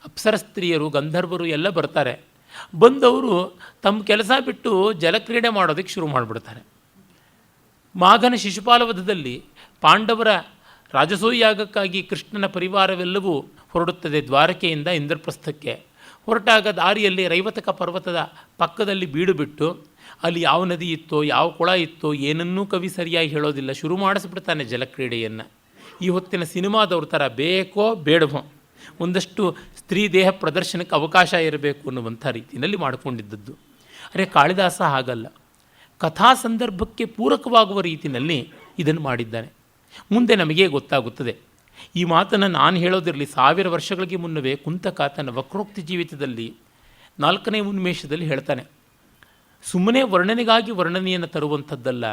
Speaker 1: ಅಪ್ಸರ ಸ್ತ್ರೀಯರು, ಗಂಧರ್ವರು ಎಲ್ಲ ಬರ್ತಾರೆ. ಬಂದವರು ತಮ್ಮ ಕೆಲಸ ಬಿಟ್ಟು ಜಲಕ್ರೀಡೆ ಮಾಡೋದಕ್ಕೆ ಶುರು ಮಾಡಿಬಿಡ್ತಾರೆ. ಮಾಘನ ಶಿಶುಪಾಲವಧದಲ್ಲಿ ಪಾಂಡವರ ರಾಜಸೂಯಾಗಕ್ಕಾಗಿ ಕೃಷ್ಣನ ಪರಿವಾರವೆಲ್ಲವೂ ಹೊರಡುತ್ತದೆ ದ್ವಾರಕೆಯಿಂದ ಇಂದ್ರಪ್ರಸ್ಥಕ್ಕೆ. ಹೊರಟಾಗ ದಾರಿಯಲ್ಲಿ ರೈವತಕ ಪರ್ವತದ ಪಕ್ಕದಲ್ಲಿ ಬೀಡು ಬಿಟ್ಟು ಅಲ್ಲಿ ಯಾವ ನದಿ ಇತ್ತೋ ಯಾವ ಕೊಳ ಇತ್ತೋ ಏನನ್ನೂ ಕವಿ ಸರಿಯಾಗಿ ಹೇಳೋದಿಲ್ಲ, ಶುರು ಮಾಡಿಸ್ಬಿಡ್ತಾನೆ ಜಲಕ್ರೀಡೆಯನ್ನು. ಈ ಹೊತ್ತಿನ ಸಿನಿಮಾದವ್ರ ಥರ ಬೇಕೋ ಬೇಡವೋ ಒಂದಷ್ಟು ಸ್ತ್ರೀ ದೇಹ ಪ್ರದರ್ಶನಕ್ಕೆ ಅವಕಾಶ ಇರಬೇಕು ಅನ್ನುವಂಥ ರೀತಿಯಲ್ಲಿ ಮಾಡಿಕೊಂಡಿದ್ದದ್ದು. ಅರೆ ಕಾಳಿದಾಸ ಹಾಗಲ್ಲ, ಕಥಾ ಸಂದರ್ಭಕ್ಕೆ ಪೂರಕವಾಗುವ ರೀತಿಯಲ್ಲಿ ಇದನ್ನು ಮಾಡಿದ್ದಾನೆ. ಮುಂದೆ ನಮಗೆ ಗೊತ್ತಾಗುತ್ತದೆ. ಈ ಮಾತನ್ನು ನಾನು ಹೇಳೋದಿರಲಿ, 1000 ವರ್ಷಗಳಿಗೆ ಮುನ್ನವೇ ಕುಂತಕ ತನ್ನ ವಕ್ರೋಕ್ತಿ ಜೀವಿತದಲ್ಲಿ 4ನೇ ಉನ್ಮೇಷದಲ್ಲಿ ಹೇಳ್ತಾನೆ, ಸುಮ್ಮನೆ ವರ್ಣನೆಗಾಗಿ ವರ್ಣನೆಯನ್ನು ತರುವಂಥದ್ದಲ್ಲ,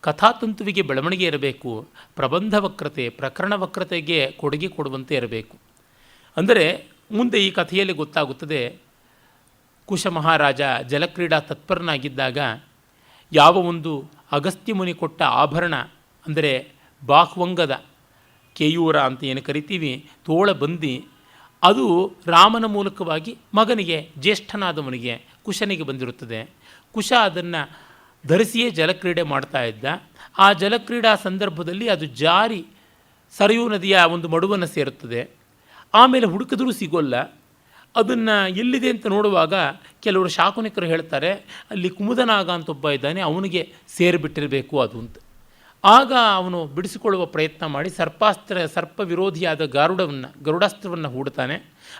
Speaker 1: ಕಥಾತಂತುವಿಗೆ ಬೆಳವಣಿಗೆ ಇರಬೇಕು, ಪ್ರಬಂಧ ವಕ್ರತೆ, ಪ್ರಕರಣ ವಕ್ರತೆಗೆ ಕೊಡುಗೆ ಕೊಡುವಂತೆ ಇರಬೇಕು. ಅಂದರೆ ಮುಂದೆ ಈ ಕಥೆಯಲ್ಲಿ ಗೊತ್ತಾಗುತ್ತದೆ, ಕುಶ ಮಹಾರಾಜ ಜಲಕ್ರೀಡಾ ತತ್ಪರನಾಗಿದ್ದಾಗ ಯಾವ ಒಂದು ಅಗಸ್ತ್ಯ ಮುನಿ ಕೊಟ್ಟ ಆಭರಣ, ಅಂದರೆ ಬಾಹ್ವಂಗದ ಕೇಯೂರ ಅಂತ ಏನು ಕರಿತೀವಿ, ತೋಳ ಬಂದಿ, ಅದು ರಾಮನ ಮೂಲಕವಾಗಿ ಮಗನಿಗೆ, ಜ್ಯೇಷ್ಠನಾದವನಿಗೆ ಕುಶನಿಗೆ ಬಂದಿರುತ್ತದೆ. ಕುಶ ಅದನ್ನು ಧರಿಸಿಯೇ ಜಲಕ್ರೀಡೆ ಮಾಡ್ತಾ ಇದ್ದ. ಆ ಜಲಕ್ರೀಡಾ ಸಂದರ್ಭದಲ್ಲಿ ಅದು ಜಾರಿ ಸರಯೂ ನದಿಯ ಒಂದು ಮಡುವನ್ನು ಸೇರುತ್ತದೆ. ಆಮೇಲೆ ಹುಡುಕಿದ್ರೂ ಸಿಗೋಲ್ಲ. ಅದನ್ನು ಎಲ್ಲಿದೆ ಅಂತ ನೋಡುವಾಗ ಕೆಲವರು ಶಾಕುನಿಕರು ಹೇಳ್ತಾರೆ, ಅಲ್ಲಿ ಕುಮುದನಾಗ ಅಂತ ಒಬ್ಬ ಇದ್ದಾನೆ, ಅವನಿಗೆ ಸೇರಿಬಿಟ್ಟಿರಬೇಕು ಅದು ಅಂತ. ಆಗ ಅವನು ಬಿಡಿಸಿಕೊಳ್ಳುವ ಪ್ರಯತ್ನ ಮಾಡಿ ಸರ್ಪ ವಿರೋಧಿಯಾದ ಗರುಡಾಸ್ತ್ರವನ್ನು ಹೂಡ್ತಾನೆ.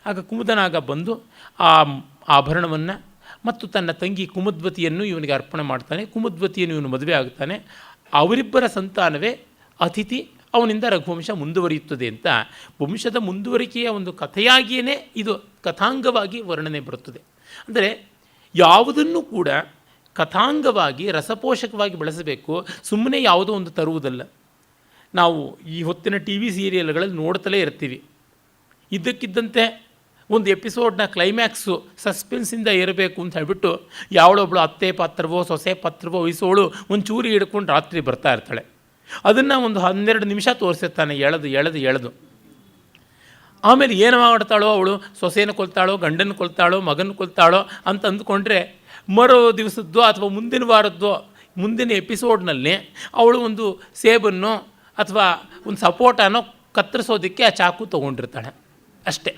Speaker 1: ಆಗ ಕುಮುದನಾಗ ಬಂದು ಆ ಆಭರಣವನ್ನು ಮತ್ತು ತನ್ನ ತಂಗಿ ಕುಮುದ್ವತಿಯನ್ನು ಇವನಿಗೆ ಅರ್ಪಣೆ ಮಾಡ್ತಾನೆ. ಕುಮುದ್ವತಿಯನ್ನು ಇವನು ಮದುವೆ ಆಗ್ತಾನೆ. ಅವರಿಬ್ಬರ ಸಂತಾನವೇ ಅತಿಥಿ, ಅವನಿಂದ ರಘುವಂಶ ಮುಂದುವರಿಯುತ್ತದೆ ಅಂತ ವಂಶದ ಮುಂದುವರಿಕೆಯ ಒಂದು ಕಥೆಯಾಗಿಯೇ ಇದು ಕಥಾಂಗವಾಗಿ ವರ್ಣನೆ ಬರುತ್ತದೆ. ಅಂದರೆ ಯಾವುದನ್ನು ಕೂಡ ಕಥಾಂಗವಾಗಿ ರಸಪೋಷಕವಾಗಿ ಬೆಳೆಸಬೇಕು, ಸುಮ್ಮನೆ ಯಾವುದೋ ಒಂದು ತರುವುದಲ್ಲ. ನಾವು ಈ ಹೊತ್ತಿನ ಟಿ ವಿ ಸೀರಿಯಲ್ಗಳಲ್ಲಿ ನೋಡ್ತಲೇ ಇರ್ತೀವಿ, ಇದ್ದಕ್ಕಿದ್ದಂತೆ ಒಂದು ಎಪಿಸೋಡ್ನ ಕ್ಲೈಮ್ಯಾಕ್ಸು ಸಸ್ಪೆನ್ಸಿಂದ ಇರಬೇಕು ಅಂತ ಹೇಳ್ಬಿಟ್ಟು ಯಾವಳೊಬ್ಬಳು ಅತ್ತೆ ಪಾತ್ರವೋ ಸೊಸೆ ಪಾತ್ರವೋ ವಹಿಸೋಳು ಒಂಚೂರಿ ಹಿಡ್ಕೊಂಡು ರಾತ್ರಿ ಬರ್ತಾ ಇರ್ತಾಳೆ. ಅದನ್ನು ಒಂದು 12 ನಿಮಿಷ ತೋರಿಸಿರ್ತಾನೆ, ಎಳೆದು ಆಮೇಲೆ ಏನು ಮಾಡ್ತಾಳೋ ಅವಳು, ಸೊಸೆನ ಕೊಲ್ತಾಳೋ, ಗಂಡನ ಕೊಲ್ತಾಳೋ, ಮಗನ ಕೊಲ್ತಾಳೋ ಅಂತ ಅಂದ್ಕೊಂಡ್ರೆ ಮರೋ ದಿವಸದ್ದೋ ಅಥವಾ ಮುಂದಿನ ವಾರದ್ದೋ ಮುಂದಿನ ಎಪಿಸೋಡ್ನಲ್ಲಿ ಅವಳು ಒಂದು ಸೇಬನ್ನು ಅಥವಾ ಒಂದು ಸಪೋಟನೋ ಕತ್ತರಿಸೋದಕ್ಕೆ ಆ ಚಾಕು ತೊಗೊಂಡಿರ್ತಾಳೆ ಅಷ್ಟೇ.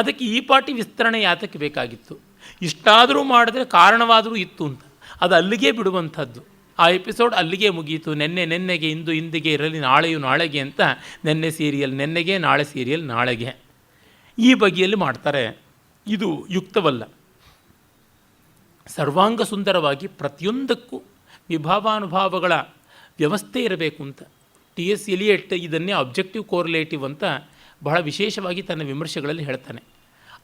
Speaker 1: ಅದಕ್ಕೆ ಈ ಪಾಟಿ ವಿಸ್ತರಣೆ ಯಾತಕ್ಕೆ ಬೇಕಾಗಿತ್ತು? ಇಷ್ಟಾದರೂ ಮಾಡಿದ್ರೆ ಕಾರಣವಾದರೂ ಇತ್ತು ಅಂತ ಅದು ಅಲ್ಲಿಗೆ ಬಿಡುವಂಥದ್ದು. ಆ ಎಪಿಸೋಡ್ ಅಲ್ಲಿಗೆ ಮುಗೀತು. ನೆನ್ನೆಗೆ, ಇಂದಿಗೆ ಇರಲಿ, ನಾಳೆಯು ನಾಳೆಗೆ ಅಂತ ನೆನ್ನೆ ಸೀರಿಯಲ್ ನೆನ್ನೆಗೆ, ನಾಳೆ ಸೀರಿಯಲ್ ನಾಳೆಗೆ, ಈ ಬಗೆಯಲ್ಲಿ ಮಾಡ್ತಾರೆ. ಇದು ಯುಕ್ತವಲ್ಲ. ಸರ್ವಾಂಗ ಸುಂದರವಾಗಿ ಪ್ರತಿಯೊಂದಕ್ಕೂ ವಿಭಾವಾನುಭಾವಗಳ ವ್ಯವಸ್ಥೆ ಇರಬೇಕು ಅಂತ T.S. ಎಲಿಯಟ್ ಇದನ್ನೇ ಅಬ್ಜೆಕ್ಟಿವ್ ಕೋರಿಲೇಟಿವ್ ಅಂತ ಬಹಳ ವಿಶೇಷವಾಗಿ ತನ್ನ ವಿಮರ್ಶೆಗಳಲ್ಲಿ ಹೇಳ್ತಾನೆ.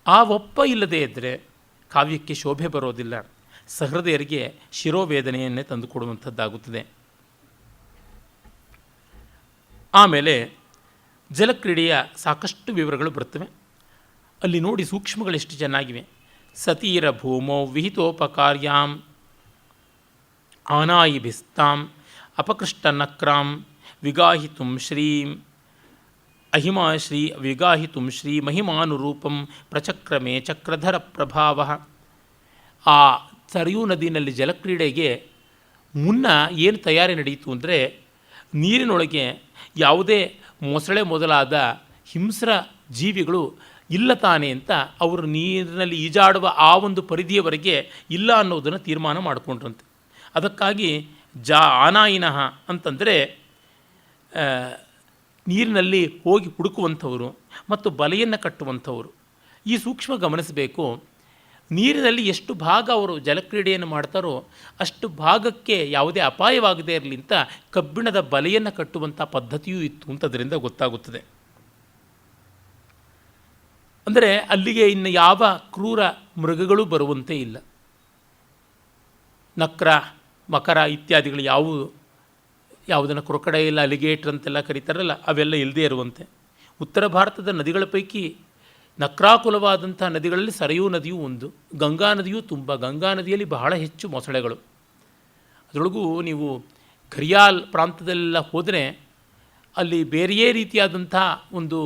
Speaker 1: ಆ ಒಪ್ಪ ಇಲ್ಲದೇ ಇದ್ದರೆ ಕಾವ್ಯಕ್ಕೆ ಶೋಭೆ ಬರೋದಿಲ್ಲ, ಸಹೃದಯರಿಗೆ ಶಿರೋವೇದನೆಯನ್ನೇ ತಂದುಕೊಡುವಂಥದ್ದಾಗುತ್ತದೆ. ಆಮೇಲೆ ಜಲಕ್ರೀಡೆಯ ಸಾಕಷ್ಟು ವಿವರಗಳು ಬರ್ತವೆ. ಅಲ್ಲಿ ನೋಡಿ ಸೂಕ್ಷ್ಮಗಳೆಷ್ಟು ಚೆನ್ನಾಗಿವೆ. ಸತೀರ ಭೂಮೋ ವಿಹಿತೋಪಕಾರ್ಯಾಂ ಆನಾಯಿಭಿಸ್ತಾಂ ಅಪಕೃಷ್ಟನಕ್ರಾಂ ವಿಗಾಹಿತುಂ ಶ್ರೀಂ ಅಹಿಮಾಶ್ರೀ ವಿಗಾಹಿತುಂ ಶ್ರೀ ಮಹಿಮಾನುರೂಪಂ ಪ್ರಚಕ್ರಮೇ ಚಕ್ರಧರ ಪ್ರಭಾವ. ಆ ಸರಯೂ ನದಿಯಲ್ಲಿ ಜಲಕ್ರೀಡೆಗೆ ಮುನ್ನ ಏನು ತಯಾರಿ ನಡೆಯಿತು ಅಂದರೆ, ನೀರಿನೊಳಗೆ ಯಾವುದೇ ಮೊಸಳೆ ಮೊದಲಾದ ಹಿಂಸ್ರ ಜೀವಿಗಳು ಇಲ್ಲ ತಾನೆ ಅಂತ ಅವರು ನೀರಿನಲ್ಲಿ ಈಜಾಡುವ ಆ ಒಂದು ಪರಿಧಿಯವರೆಗೆ ಇಲ್ಲ ಅನ್ನೋದನ್ನು ತೀರ್ಮಾನ ಮಾಡಿಕೊಂಡ್ರಂತೆ. ಅದಕ್ಕಾಗಿ ಆನಾಯಿನಃ ಅಂತಂದರೆ ನೀರಿನಲ್ಲಿ ಹೋಗಿ ಹುಡುಕುವಂಥವರು ಮತ್ತು ಬಲೆಯನ್ನು ಕಟ್ಟುವಂಥವರು. ಈ ಸೂಕ್ಷ್ಮ ಗಮನಿಸಬೇಕು. ನೀರಿನಲ್ಲಿ ಎಷ್ಟು ಭಾಗ ಅವರು ಜಲಕ್ರೀಡೆಯನ್ನು ಮಾಡ್ತಾರೋ ಅಷ್ಟು ಭಾಗಕ್ಕೆ ಯಾವುದೇ ಅಪಾಯವಾಗದೇ ಇರಲಿ ಅಂತ ಕಬ್ಬಿಣದ ಬಲೆಯನ್ನು ಕಟ್ಟುವಂಥ ಪದ್ಧತಿಯೂ ಇತ್ತು ಅಂತ ಅದರಿಂದ ಗೊತ್ತಾಗುತ್ತದೆ. ಅಂದರೆ ಅಲ್ಲಿಗೆ ಇನ್ನು ಯಾವ ಕ್ರೂರ ಮೃಗಗಳು ಬರುವಂತೆ ಇಲ್ಲ. ನಕ್ರ, ಮಕರ ಇತ್ಯಾದಿಗಳು ಯಾವುವು ಯಾವುದನ್ನು ಕ್ರೊಕಡೈಲ್ ಅಲಿಗೇಟ್ರ್ ಅಂತೆಲ್ಲ ಕರೀತಾರಲ್ಲ ಅವೆಲ್ಲ ಇಲ್ಲದೇ ಇರುವಂತೆ. ಉತ್ತರ ಭಾರತದ ನದಿಗಳ ಪೈಕಿ ನಕ್ರಾಕುಲವಾದಂಥ ನದಿಗಳಲ್ಲಿ ಸರಯೂ ನದಿಯೂ ಒಂದು, ಗಂಗಾ ನದಿಯೂ ತುಂಬ. ಗಂಗಾ ನದಿಯಲ್ಲಿ ಬಹಳ ಹೆಚ್ಚು ಮೊಸಳೆಗಳು. ಅದರೊಳಗೂ ನೀವು ಘರಿಯಾಲ್ ಪ್ರಾಂತದಲ್ಲೆಲ್ಲ ಹೋದರೆ ಅಲ್ಲಿ ಬೇರೆಯೇ ರೀತಿಯಾದಂಥ ಒಂದು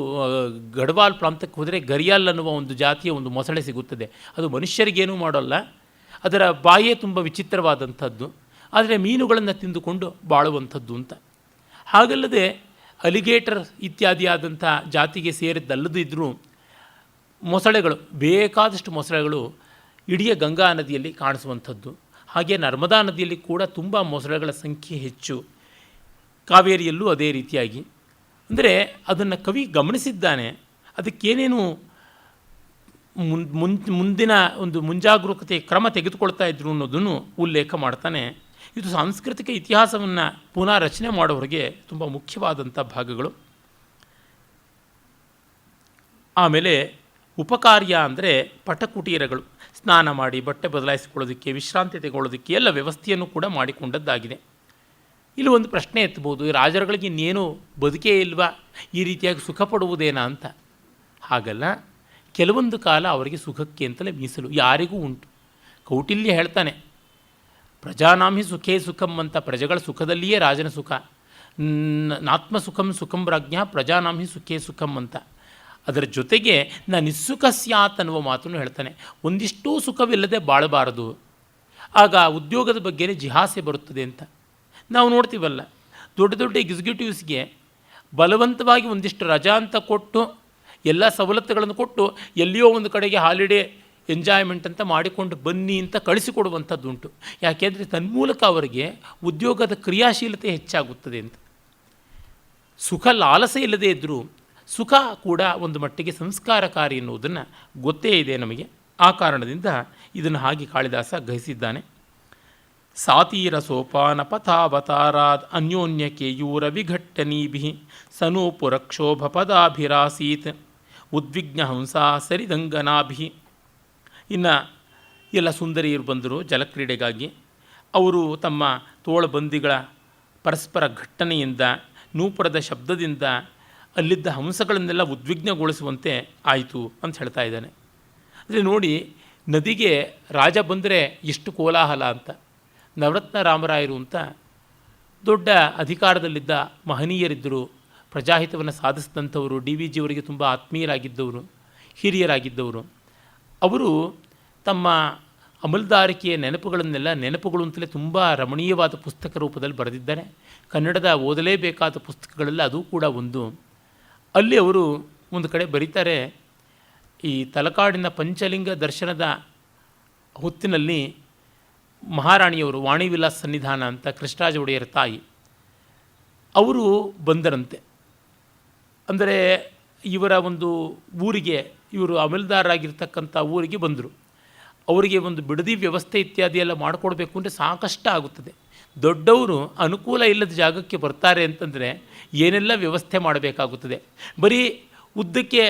Speaker 1: ಗಢವಾಲ್ ಪ್ರಾಂತಕ್ಕೆ ಹೋದರೆ ಘರಿಯಾಲ್ ಅನ್ನುವ ಒಂದು ಜಾತಿಯ ಒಂದು ಮೊಸಳೆ ಸಿಗುತ್ತದೆ. ಅದು ಮನುಷ್ಯರಿಗೇನೂ ಮಾಡೋಲ್ಲ, ಅದರ ಬಾಯೇ ತುಂಬ ವಿಚಿತ್ರವಾದಂಥದ್ದು, ಆದರೆ ಮೀನುಗಳನ್ನು ತಿಂದುಕೊಂಡು ಬಾಳುವಂಥದ್ದು ಅಂತ. ಹಾಗಲ್ಲದೆ ಅಲಿಗೇಟರ್ ಇತ್ಯಾದಿಯಾದಂಥ ಜಾತಿಗೆ ಸೇರಿದ್ದಲ್ಲದಿದ್ದರೂ ಮೊಸಳೆಗಳು, ಬೇಕಾದಷ್ಟು ಮೊಸಳೆಗಳು ಇಡೀ ಗಂಗಾ ನದಿಯಲ್ಲಿ ಕಾಣಿಸುವಂಥದ್ದು. ಹಾಗೆ ನರ್ಮದಾ ನದಿಯಲ್ಲಿ ಕೂಡ ತುಂಬ ಮೊಸಳೆಗಳ ಸಂಖ್ಯೆ ಹೆಚ್ಚು, ಕಾವೇರಿಯಲ್ಲೂ ಅದೇ ರೀತಿಯಾಗಿ. ಅಂದರೆ ಅದನ್ನು ಕವಿ ಗಮನಿಸಿದ್ದಾನೆ. ಅದಕ್ಕೇನೇನು ಮುಂದಿನ ಒಂದು ಮುಂಜಾಗರೂಕತೆ ಕ್ರಮ ತೆಗೆದುಕೊಳ್ತಾ ಇದ್ರು ಅನ್ನೋದನ್ನು ಉಲ್ಲೇಖ ಮಾಡ್ತಾನೆ. ಇದು ಸಾಂಸ್ಕೃತಿಕ ಇತಿಹಾಸವನ್ನು ಪುನಃ ರಚನೆ ಮಾಡೋರಿಗೆ ತುಂಬ ಮುಖ್ಯವಾದಂಥ ಭಾಗಗಳು. ಆಮೇಲೆ ಉಪಕಾರ್ಯ ಅಂದರೆ ಪಟಕುಟೀರಗಳು, ಸ್ನಾನ ಮಾಡಿ ಬಟ್ಟೆ ಬದಲಾಯಿಸಿಕೊಳ್ಳೋದಕ್ಕೆ, ವಿಶ್ರಾಂತಿ ತೆಗೊಳ್ಳೋದಕ್ಕೆ ಎಲ್ಲ ವ್ಯವಸ್ಥೆಯನ್ನು ಕೂಡ ಮಾಡಿಕೊಂಡದ್ದಾಗಿದೆ. ಇಲ್ಲಿ ಒಂದು ಪ್ರಶ್ನೆ ಎತ್ತಬಹುದು, ರಾಜರುಗಳಿಗೆ ಇನ್ನೇನು ಬದುಕೇ ಇಲ್ವಾ, ಈ ರೀತಿಯಾಗಿ ಸುಖ ಪಡುವುದೇನಾ ಅಂತ. ಹಾಗಲ್ಲ, ಕೆಲವೊಂದು ಕಾಲ ಅವರಿಗೆ ಸುಖಕ್ಕೆ ಅಂತಲೇ ಮೀಸಲು ಯಾರಿಗೂ ಉಂಟು. ಕೌಟಿಲ್ಯ ಹೇಳ್ತಾನೆ, ಪ್ರಜಾನಾಂಹಿ ಸುಖೇ ಸುಖಂ ಅಂತ. ಪ್ರಜೆಗಳ ಸುಖದಲ್ಲಿಯೇ ರಾಜನ ಸುಖ. ನಾತ್ಮ ಸುಖಂ ಸುಖಂ ರಾಜ್ಞ ಪ್ರಜಾನಾಂಹಿ ಸುಖೇ ಸುಖಂ ಅಂತ. ಅದರ ಜೊತೆಗೆ ನಿಸ್ಸುಖ ಸ್ಯಾತ್ ಅನ್ನುವ ಮಾತನ್ನು ಹೇಳ್ತಾನೆ. ಒಂದಿಷ್ಟೂ ಸುಖವಿಲ್ಲದೆ ಬಾಳಬಾರದು, ಆಗ ಉದ್ಯೋಗದ ಬಗ್ಗೆನೇ ಜಿಹಾಸೆ ಬರುತ್ತದೆ ಅಂತ. ನಾವು ನೋಡ್ತೀವಲ್ಲ, ದೊಡ್ಡ ದೊಡ್ಡ ಎಕ್ಸಿಕ್ಯೂಟಿವ್ಸ್ಗೆ ಬಲವಂತವಾಗಿ ಒಂದಿಷ್ಟು ರಜಾ ಅಂತ ಕೊಟ್ಟು ಎಲ್ಲ ಸವಲತ್ತುಗಳನ್ನು ಕೊಟ್ಟು ಎಲ್ಲಿಯೋ ಒಂದು ಕಡೆಗೆ ಹಾಲಿಡೇ ಎಂಜಾಯ್ಮೆಂಟ್ ಅಂತ ಮಾಡಿಕೊಂಡು ಬನ್ನಿ ಅಂತ ಕಳಿಸಿಕೊಡುವಂಥದ್ದುಂಟು. ಯಾಕೆಂದರೆ ತನ್ಮೂಲಕ ಅವರಿಗೆ ಉದ್ಯೋಗದ ಕ್ರಿಯಾಶೀಲತೆ ಹೆಚ್ಚಾಗುತ್ತದೆ ಅಂತ. ಸುಖ ಲಾಲಸೆ ಇಲ್ಲದೇ ಇದ್ದರೂ ಸುಖ ಕೂಡ ಒಂದು ಮಟ್ಟಿಗೆ ಸಂಸ್ಕಾರಕಾರಿ ಎನ್ನುವುದನ್ನು ಗೊತ್ತೇ ಇದೆ ನಮಗೆ. ಆ ಕಾರಣದಿಂದ ಇದನ್ನು ಹಾಗೆ ಕಾಳಿದಾಸ ಗ್ರಹಿಸಿದ್ದಾನೆ. ಸಾತೀರ ಸೋಪಾನ ಪಥಾವತಾರಾದ್ ಅನ್ಯೋನ್ಯ ಕೇಯೂರ ವಿಘಟ್ಟನೀಭಿ ಸನೂಪುರ ಕ್ಷೋಭ ಪದಾಭಿರಾಸೀತ್ ಉದ್ವಿಗ್ನ ಹಂಸಾ ಸರಿದಂಗನಾಭಿ. ಇನ್ನು ಎಲ್ಲ ಸುಂದರಿಯರು ಬಂದರು ಜಲಕ್ರೀಡೆಗಾಗಿ. ಅವರು ತಮ್ಮ ತೋಳಬಂದಿಗಳ ಪರಸ್ಪರ ಘಟ್ಟನೆಯಿಂದ, ನೂಪುರದ ಶಬ್ದದಿಂದ ಅಲ್ಲಿದ್ದ ಹಂಸಗಳನ್ನೆಲ್ಲ ಉದ್ವಿಗ್ನಗೊಳಿಸುವಂತೆ ಆಯಿತು ಅಂತ ಹೇಳ್ತಾ ಇದ್ದಾನೆ. ಅಂದರೆ ನೋಡಿ, ನದಿಗೆ ರಾಜ ಬಂದರೆ ಎಷ್ಟು ಕೋಲಾಹಲ ಅಂತ. ನವರತ್ನ ರಾಮರಾಯರು ಅಂತ ದೊಡ್ಡ ಅಧಿಕಾರದಲ್ಲಿದ್ದ ಮಹನೀಯರಿದ್ದರು, ಪ್ರಜಾಹಿತವನ್ನು ಸಾಧಿಸಿದಂಥವರು, ಡಿ ವಿ ಜಿಯವರಿಗೆ ತುಂಬ ಆತ್ಮೀಯರಾಗಿದ್ದವರು, ಹಿರಿಯರಾಗಿದ್ದವರು. ಅವರು ತಮ್ಮ ಅಮಲ್ದಾರಿಕೆಯ ನೆನಪುಗಳು ಅಂತಲೇ ತುಂಬ ರಮಣೀಯವಾದ ಪುಸ್ತಕ ರೂಪದಲ್ಲಿ ಬರೆದಿದ್ದಾರೆ. ಕನ್ನಡದ ಓದಲೇಬೇಕಾದ ಪುಸ್ತಕಗಳಲ್ಲಿ ಅದು ಕೂಡ ಒಂದು. ಅಲ್ಲಿ ಅವರು ಒಂದು ಕಡೆ ಬರೀತಾರೆ, ಈ ತಲಕಾಡಿನ ಪಂಚಲಿಂಗ ದರ್ಶನದ ಹೊತ್ತಿನಲ್ಲಿ ಮಹಾರಾಣಿಯವರು, ವಾಣಿವಿಲಾಸ್ ಸನ್ನಿಧಾನ ಅಂತ ಕೃಷ್ಣರಾಜ ಒಡೆಯರ ತಾಯಿ, ಅವರು ಬಂದರಂತೆ. ಅಂದರೆ ಇವರ ಒಂದು ಊರಿಗೆ, ಇವರು ಅಮಲ್ದಾರರಾಗಿರ್ತಕ್ಕಂಥ ಊರಿಗೆ ಬಂದರು. ಅವರಿಗೆ ಒಂದು ಬಿಡದಿ ವ್ಯವಸ್ಥೆ ಇತ್ಯಾದಿ ಎಲ್ಲ ಮಾಡಿಕೊಡ್ಬೇಕು ಅಂದರೆ ಸಾಕಷ್ಟು ಆಗುತ್ತದೆ. ದೊಡ್ಡವರು ಅನುಕೂಲ ಇಲ್ಲದ ಜಾಗಕ್ಕೆ ಬರ್ತಾರೆ ಅಂತಂದರೆ ಏನೆಲ್ಲ ವ್ಯವಸ್ಥೆ ಮಾಡಬೇಕಾಗುತ್ತದೆ. ಬರೀ ಉದ್ದಕ್ಕೆ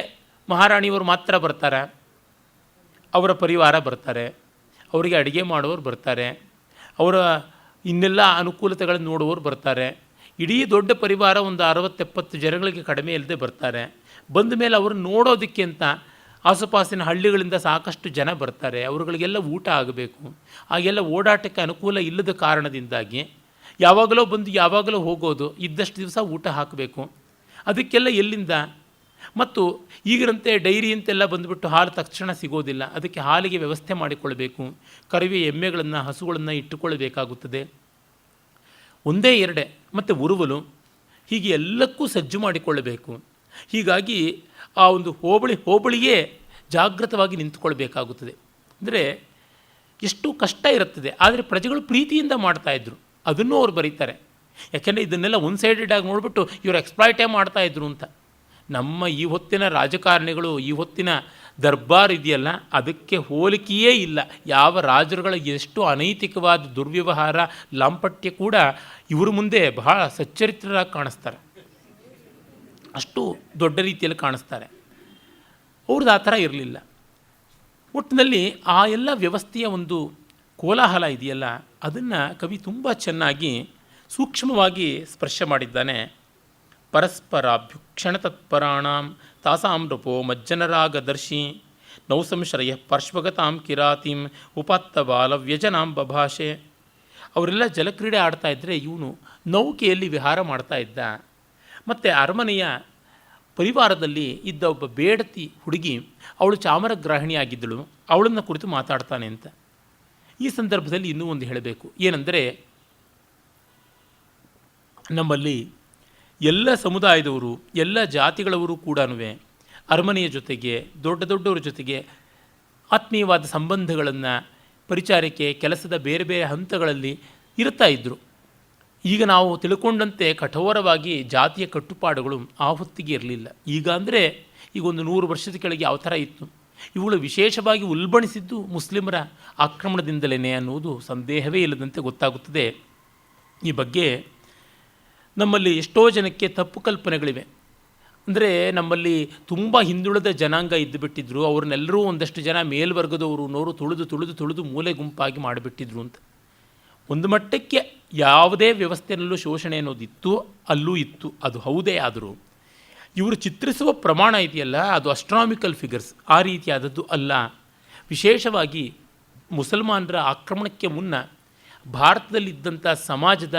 Speaker 1: ಮಹಾರಾಣಿಯವರು ಮಾತ್ರ ಬರ್ತಾರೆ, ಅವರ ಪರಿವಾರ ಬರ್ತಾರೆ, ಅವರಿಗೆ ಅಡುಗೆ ಮಾಡೋರು ಬರ್ತಾರೆ, ಅವರ ಇನ್ನೆಲ್ಲ ಅನುಕೂಲತೆಗಳನ್ನು ನೋಡುವವರು ಬರ್ತಾರೆ. ಇಡೀ ದೊಡ್ಡ ಪರಿವಾರ ಒಂದು 60-70 ಜನಗಳಿಗೆ ಕಡಿಮೆ ಇಲ್ಲದೆ ಬರ್ತಾರೆ. ಬಂದ ಮೇಲೆ ಅವ್ರನ್ನ ನೋಡೋದಕ್ಕೆ ಅಂತ ಆಸುಪಾಸಿನ ಹಳ್ಳಿಗಳಿಂದ ಸಾಕಷ್ಟು ಜನ ಬರ್ತಾರೆ. ಅವರುಗಳಿಗೆಲ್ಲ ಊಟ ಆಗಬೇಕು. ಹಾಗೆಲ್ಲ ಓಡಾಟಕ್ಕೆ ಅನುಕೂಲ ಇಲ್ಲದ ಕಾರಣದಿಂದಾಗಿ ಯಾವಾಗಲೋ ಬಂದು ಯಾವಾಗಲೋ ಹೋಗೋದು, ಇದ್ದಷ್ಟು ದಿವಸ ಊಟ ಹಾಕಬೇಕು. ಅದಕ್ಕೆಲ್ಲ ಎಲ್ಲಿಂದ? ಮತ್ತು ಈಗಿರಂತೆ ಡೈರಿ ಅಂತೆಲ್ಲ ಬಂದುಬಿಟ್ಟು ಹಾಲು ತಕ್ಷಣ ಸಿಗೋದಿಲ್ಲ. ಅದಕ್ಕೆ ಹಾಲಿಗೆ ವ್ಯವಸ್ಥೆ ಮಾಡಿಕೊಳ್ಬೇಕು. ಕರುವೆ ಎಮ್ಮೆಗಳನ್ನು, ಹಸುಗಳನ್ನು ಇಟ್ಟುಕೊಳ್ಳಬೇಕಾಗುತ್ತದೆ. ಒಂದೇ ಎರಡೇ, ಮತ್ತು ಉರುವಲು, ಹೀಗೆ ಎಲ್ಲಕ್ಕೂ ಸಜ್ಜು ಮಾಡಿಕೊಳ್ಳಬೇಕು. ಹೀಗಾಗಿ ಆ ಒಂದು ಹೋಬಳಿಯೇ ಜಾಗೃತವಾಗಿ ನಿಂತುಕೊಳ್ಬೇಕಾಗುತ್ತದೆ. ಅಂದರೆ ಎಷ್ಟು ಕಷ್ಟ ಇರುತ್ತದೆ. ಆದರೆ ಪ್ರಜೆಗಳು ಪ್ರೀತಿಯಿಂದ ಮಾಡ್ತಾಯಿದ್ರು, ಅದನ್ನೂ ಅವ್ರು ಬರೀತಾರೆ. ಯಾಕೆಂದರೆ ಇದನ್ನೆಲ್ಲ ಒನ್ ಸೈಡೆಡ್ ಆಗಿ ನೋಡಿಬಿಟ್ಟು ಇವರು ಎಕ್ಸ್ಪ್ಲಾಯ್ಟೇ ಮಾಡ್ತಾಯಿದ್ರು ಅಂತ. ನಮ್ಮ ಈ ಹೊತ್ತಿನ ರಾಜಕಾರಣಿಗಳು, ಈ ಹೊತ್ತಿನ ದರ್ಬಾರ್ ಇದೆಯಲ್ಲ, ಅದಕ್ಕೆ ಹೋಲಿಕೆಯೇ ಇಲ್ಲ. ಯಾವ ರಾಜರುಗಳ ಎಷ್ಟು ಅನೈತಿಕವಾದ ದುರ್ವ್ಯವಹಾರ, ಲಾಂಪಟ್ಯ ಕೂಡ ಇವರು ಮುಂದೆ ಬಹಳ ಸಚ್ಚರಿತ್ರರಾಗಿ ಕಾಣಿಸ್ತಾರೆ. ಅಷ್ಟು ದೊಡ್ಡ ರೀತಿಯಲ್ಲಿ ಕಾಣಿಸ್ತಾರೆ. ಅವ್ರದ್ದು ಆ ಥರ ಇರಲಿಲ್ಲ. ಒಟ್ಟಿನಲ್ಲಿ ಆ ಎಲ್ಲ ವ್ಯವಸ್ಥೆಯ ಒಂದು ಕೋಲಾಹಲ ಇದೆಯಲ್ಲ, ಅದನ್ನು ಕವಿ ತುಂಬ ಚೆನ್ನಾಗಿ ಸೂಕ್ಷ್ಮವಾಗಿ ಸ್ಪರ್ಶ ಮಾಡಿದ್ದಾನೆ. ಪರಸ್ಪರಾಭ್ಯುಕ್ಷಣ ತತ್ಪರಾಣಾಂ ತಾಸಾಂ ನೃಪೋ ಮಜ್ಜನರಾಗದರ್ಶಿ ನೌಸಂಶ್ರಯ ಪಾರ್ಶ್ವಗತಾಂ ಕಿರಾತಿಂ ಉಪಾತ್ತ ಬಾಲವ್ಯಜನಾಂ ಬಭಾಷೆ. ಅವರೆಲ್ಲ ಜಲಕ್ರೀಡೆ ಆಡ್ತಾ ಇದ್ದರೆ ಇವನು ನೌಕೆಯಲ್ಲಿ ವಿಹಾರ ಮಾಡ್ತಾ ಇದ್ದ. ಮತ್ತು ಅರಮನೆಯ ಪರಿವಾರದಲ್ಲಿ ಇದ್ದ ಒಬ್ಬ ಬೇಡತಿ ಹುಡುಗಿ, ಅವಳು ಚಾಮರಗ್ರಾಹಿಣಿಯಾಗಿದ್ದಳು, ಅವಳನ್ನು ಕುರಿತು ಮಾತಾಡ್ತಾನೆ ಅಂತ. ಈ ಸಂದರ್ಭದಲ್ಲಿ ಇನ್ನೂ ಒಂದು ಹೇಳಬೇಕು. ಏನಂದರೆ, ನಮ್ಮಲ್ಲಿ ಎಲ್ಲ ಸಮುದಾಯದವರು, ಎಲ್ಲ ಜಾತಿಗಳವರು ಕೂಡ ಅರಮನೆಯ ಜೊತೆಗೆ, ದೊಡ್ಡ ದೊಡ್ಡವರ ಜೊತೆಗೆ ಆತ್ಮೀಯವಾದ ಸಂಬಂಧಗಳನ್ನು ಪರಿಚಾರಕ್ಕೆ, ಕೆಲಸದ ಬೇರೆ ಬೇರೆ ಹಂತಗಳಲ್ಲಿ ಇರ್ತಾ ಇದ್ದರು. ಈಗ ನಾವು ತಿಳ್ಕೊಂಡಂತೆ ಕಠೋರವಾಗಿ ಜಾತಿಯ ಕಟ್ಟುಪಾಡುಗಳು ಆ ಹೊತ್ತಿಗೆ ಇರಲಿಲ್ಲ. ಈಗ ಅಂದರೆ ಈಗ ಒಂದು 100 ವರ್ಷದ ಕೆಳಗೆ ಯಾವ ಥರ ಇತ್ತು. ಇವುಗಳು ವಿಶೇಷವಾಗಿ ಉಲ್ಬಣಿಸಿದ್ದು ಮುಸ್ಲಿಮರ ಆಕ್ರಮಣದಿಂದಲೇ ಅನ್ನುವುದು ಸಂದೇಹವೇ ಇಲ್ಲದಂತೆ ಗೊತ್ತಾಗುತ್ತದೆ. ಈ ಬಗ್ಗೆ ನಮ್ಮಲ್ಲಿ ಎಷ್ಟೋ ಜನಕ್ಕೆ ತಪ್ಪು ಕಲ್ಪನೆಗಳಿವೆ. ಅಂದರೆ ನಮ್ಮಲ್ಲಿ ತುಂಬ ಹಿಂದುಳಿದ ಜನಾಂಗ ಇದ್ದುಬಿಟ್ಟಿದ್ರು, ಅವ್ರನ್ನೆಲ್ಲರೂ ಒಂದಷ್ಟು ಜನ ಮೇಲ್ವರ್ಗದವರು ನೋರು ತುಳಿದು ಮೂಲೆ ಗುಂಪಾಗಿ ಮಾಡಿಬಿಟ್ಟಿದ್ರು ಅಂತ. ಒಂದು ಮಟ್ಟಕ್ಕೆ ಯಾವುದೇ ವ್ಯವಸ್ಥೆಯಲ್ಲೂ ಶೋಷಣೆ ಅನ್ನೋದಿತ್ತು, ಅಲ್ಲೂ ಇತ್ತು, ಅದು ಹೌದೇ. ಆದರೂ ಇವರು ಚಿತ್ರಿಸುವ ಪ್ರಮಾಣ ಇದೆಯಲ್ಲ, ಅದು ಅಸ್ಟ್ರಾನಾಮಿಕಲ್ ಫಿಗರ್ಸ್, ಆ ರೀತಿಯಾದದ್ದು ಅಲ್ಲ. ವಿಶೇಷವಾಗಿ ಮುಸಲ್ಮಾನರ ಆಕ್ರಮಣಕ್ಕೆ ಮುನ್ನ ಭಾರತದಲ್ಲಿದ್ದಂಥ ಸಮಾಜದ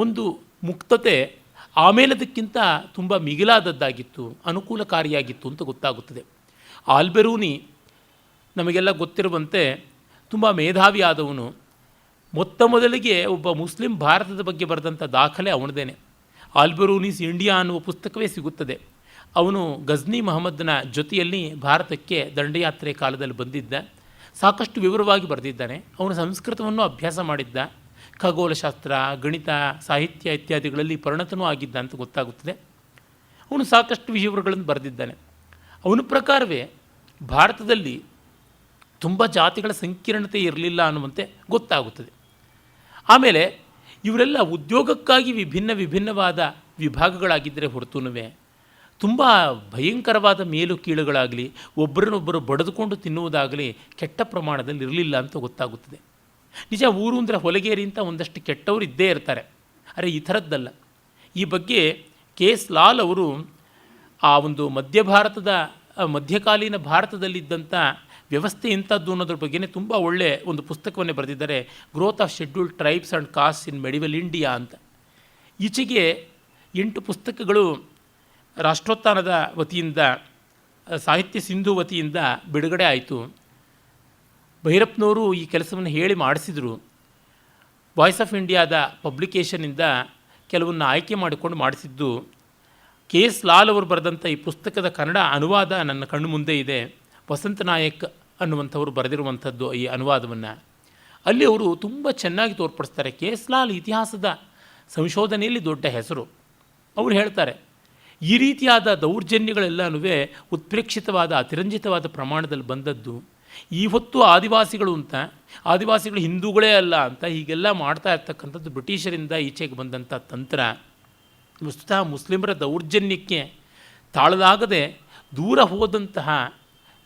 Speaker 1: ಒಂದು ಮುಕ್ತತೆ ಆಮೇಲದಕ್ಕಿಂತ ತುಂಬ ಮಿಗಿಲಾದದ್ದಾಗಿತ್ತು, ಅನುಕೂಲಕಾರಿಯಾಗಿತ್ತು ಅಂತ ಗೊತ್ತಾಗುತ್ತದೆ. ಆಲ್ಬೆರೂನಿ ನಮಗೆಲ್ಲ ಗೊತ್ತಿರುವಂತೆ ತುಂಬ ಮೇಧಾವಿ ಆದವನು. ಮೊತ್ತ ಮೊದಲಿಗೆ ಒಬ್ಬ ಮುಸ್ಲಿಂ ಭಾರತದ ಬಗ್ಗೆ ಬರೆದಂಥ ದಾಖಲೆ ಅವನದೇನೆ. ಆಲ್ಬೆರೂನಿಸ್ ಇಂಡಿಯಾ ಅನ್ನುವ ಪುಸ್ತಕವೇ ಸಿಗುತ್ತದೆ. ಅವನು ಗಜ್ನಿ ಮಹಮ್ಮದನ ಜೊತೆಯಲ್ಲಿ ಭಾರತಕ್ಕೆ ದಂಡಯಾತ್ರೆ ಕಾಲದಲ್ಲಿ ಬಂದಿದ್ದ. ಸಾಕಷ್ಟು ವಿವರವಾಗಿ ಬರೆದಿದ್ದಾನೆ. ಅವನು ಸಂಸ್ಕೃತವನ್ನು ಅಭ್ಯಾಸ ಮಾಡಿದ್ದ. ಖಗೋಳಶಾಸ್ತ್ರ, ಗಣಿತ, ಸಾಹಿತ್ಯ ಇತ್ಯಾದಿಗಳಲ್ಲಿ ಪರಿಣತನೂ ಆಗಿದ್ದ ಅಂತ ಗೊತ್ತಾಗುತ್ತದೆ. ಅವನು ಸಾಕಷ್ಟು ವಿವರಗಳನ್ನು ಬರೆದಿದ್ದಾನೆ. ಅವನ ಪ್ರಕಾರವೇ ಭಾರತದಲ್ಲಿ ತುಂಬ ಜಾತಿಗಳ ಸಂಕೀರ್ಣತೆ ಇರಲಿಲ್ಲ ಅನ್ನುವಂತೆ ಗೊತ್ತಾಗುತ್ತದೆ. ಆಮೇಲೆ ಇವರೆಲ್ಲ ಉದ್ಯೋಗಕ್ಕಾಗಿ ವಿಭಿನ್ನವಾದ ವಿಭಾಗಗಳಾಗಿದ್ದರೆ ಹೊರತುನುವೆ ತುಂಬ ಭಯಂಕರವಾದ ಮೇಲು ಕೀಳುಗಳಾಗಲಿ, ಒಬ್ಬರನ್ನೊಬ್ಬರು ಬಡಿದುಕೊಂಡು ತಿನ್ನುವುದಾಗಲಿ ಕೆಟ್ಟ ಪ್ರಮಾಣದಲ್ಲಿ ಇರಲಿಲ್ಲ ಅಂತ ಗೊತ್ತಾಗುತ್ತದೆ. ನಿಜ, ಊರು ಅಂದರೆ ಹೊಲಗೇರಿ ಅಂತ ಒಂದಷ್ಟು ಕೆಟ್ಟವರು ಇದ್ದೇ ಇರ್ತಾರೆ. ಅರೆ, ಈ ಥರದ್ದಲ್ಲ. ಈ ಬಗ್ಗೆ ಕೆ.ಎಸ್. ಲಾಲ್ ಅವರು ಆ ಒಂದು ಮಧ್ಯಕಾಲೀನ ಭಾರತದಲ್ಲಿದ್ದಂಥ ವ್ಯವಸ್ಥೆ ಇಂಥದ್ದು ಅನ್ನೋದ್ರ ಬಗ್ಗೆನೇ ತುಂಬ ಒಳ್ಳೆಯ ಒಂದು ಪುಸ್ತಕವನ್ನೇ ಬರೆದಿದ್ದಾರೆ, growth of scheduled tribes and cost in medieval India ಅಂತ. ಈಚೆಗೆ 8 ಪುಸ್ತಕಗಳು ರಾಷ್ಟ್ರೋತ್ಥಾನದ ವತಿಯಿಂದ, ಸಾಹಿತ್ಯ ಸಿಂಧು ವತಿಯಿಂದ ಬಿಡುಗಡೆ ಆಯಿತು. ಭೈರಪ್ಪನವರು ಈ ಕೆಲಸವನ್ನು ಹೇಳಿ ಮಾಡಿಸಿದರು. ವಾಯ್ಸ್ ಆಫ್ ಇಂಡಿಯಾದ ಪಬ್ಲಿಕೇಷನಿಂದ ಕೆಲವನ್ನ ಆಯ್ಕೆ ಮಾಡಿಕೊಂಡು ಮಾಡಿಸಿದ್ದು. ಕೆ.ಎಸ್. ಲಾಲ್ ಅವರು ಬರೆದಂಥ ಈ ಪುಸ್ತಕದ ಕನ್ನಡ ಅನುವಾದ ನನ್ನ ಕಣ್ಣು ಮುಂದೆ ಇದೆ. ವಸಂತ ನಾಯಕ್ ಅನ್ನುವಂಥವರು ಬರೆದಿರುವಂಥದ್ದು ಈ ಅನುವಾದವನ್ನು. ಅಲ್ಲಿ ಅವರು ತುಂಬ ಚೆನ್ನಾಗಿ ತೋರ್ಪಡಿಸ್ತಾರೆ. ಕೆ.ಎಸ್. ಲಾಲ್ ಇತಿಹಾಸದ ಸಂಶೋಧನೆಯಲ್ಲಿ ದೊಡ್ಡ ಹೆಸರು. ಅವರು ಹೇಳ್ತಾರೆ, ಈ ರೀತಿಯಾದ ದೌರ್ಜನ್ಯಗಳೆಲ್ಲನೂ ಉತ್ಪ್ರೇಕ್ಷಿತವಾದ ಅತಿರಂಜಿತವಾದ ಪ್ರಮಾಣದಲ್ಲಿ ಬಂದದ್ದು. ಈ ಹೊತ್ತು ಆದಿವಾಸಿಗಳು ಹಿಂದೂಗಳೇ ಅಲ್ಲ ಅಂತ ಹೀಗೆಲ್ಲ ಮಾಡ್ತಾ ಇರ್ತಕ್ಕಂಥದ್ದು ಬ್ರಿಟಿಷರಿಂದ ಈಚೆಗೆ ಬಂದಂಥ ತಂತ್ರ. ವಸ್ತುತಃ ಮುಸ್ಲಿಮರ ದೌರ್ಜನ್ಯಕ್ಕೆ ತಾಳಲಾಗದೆ ದೂರ ಹೋದಂತಹ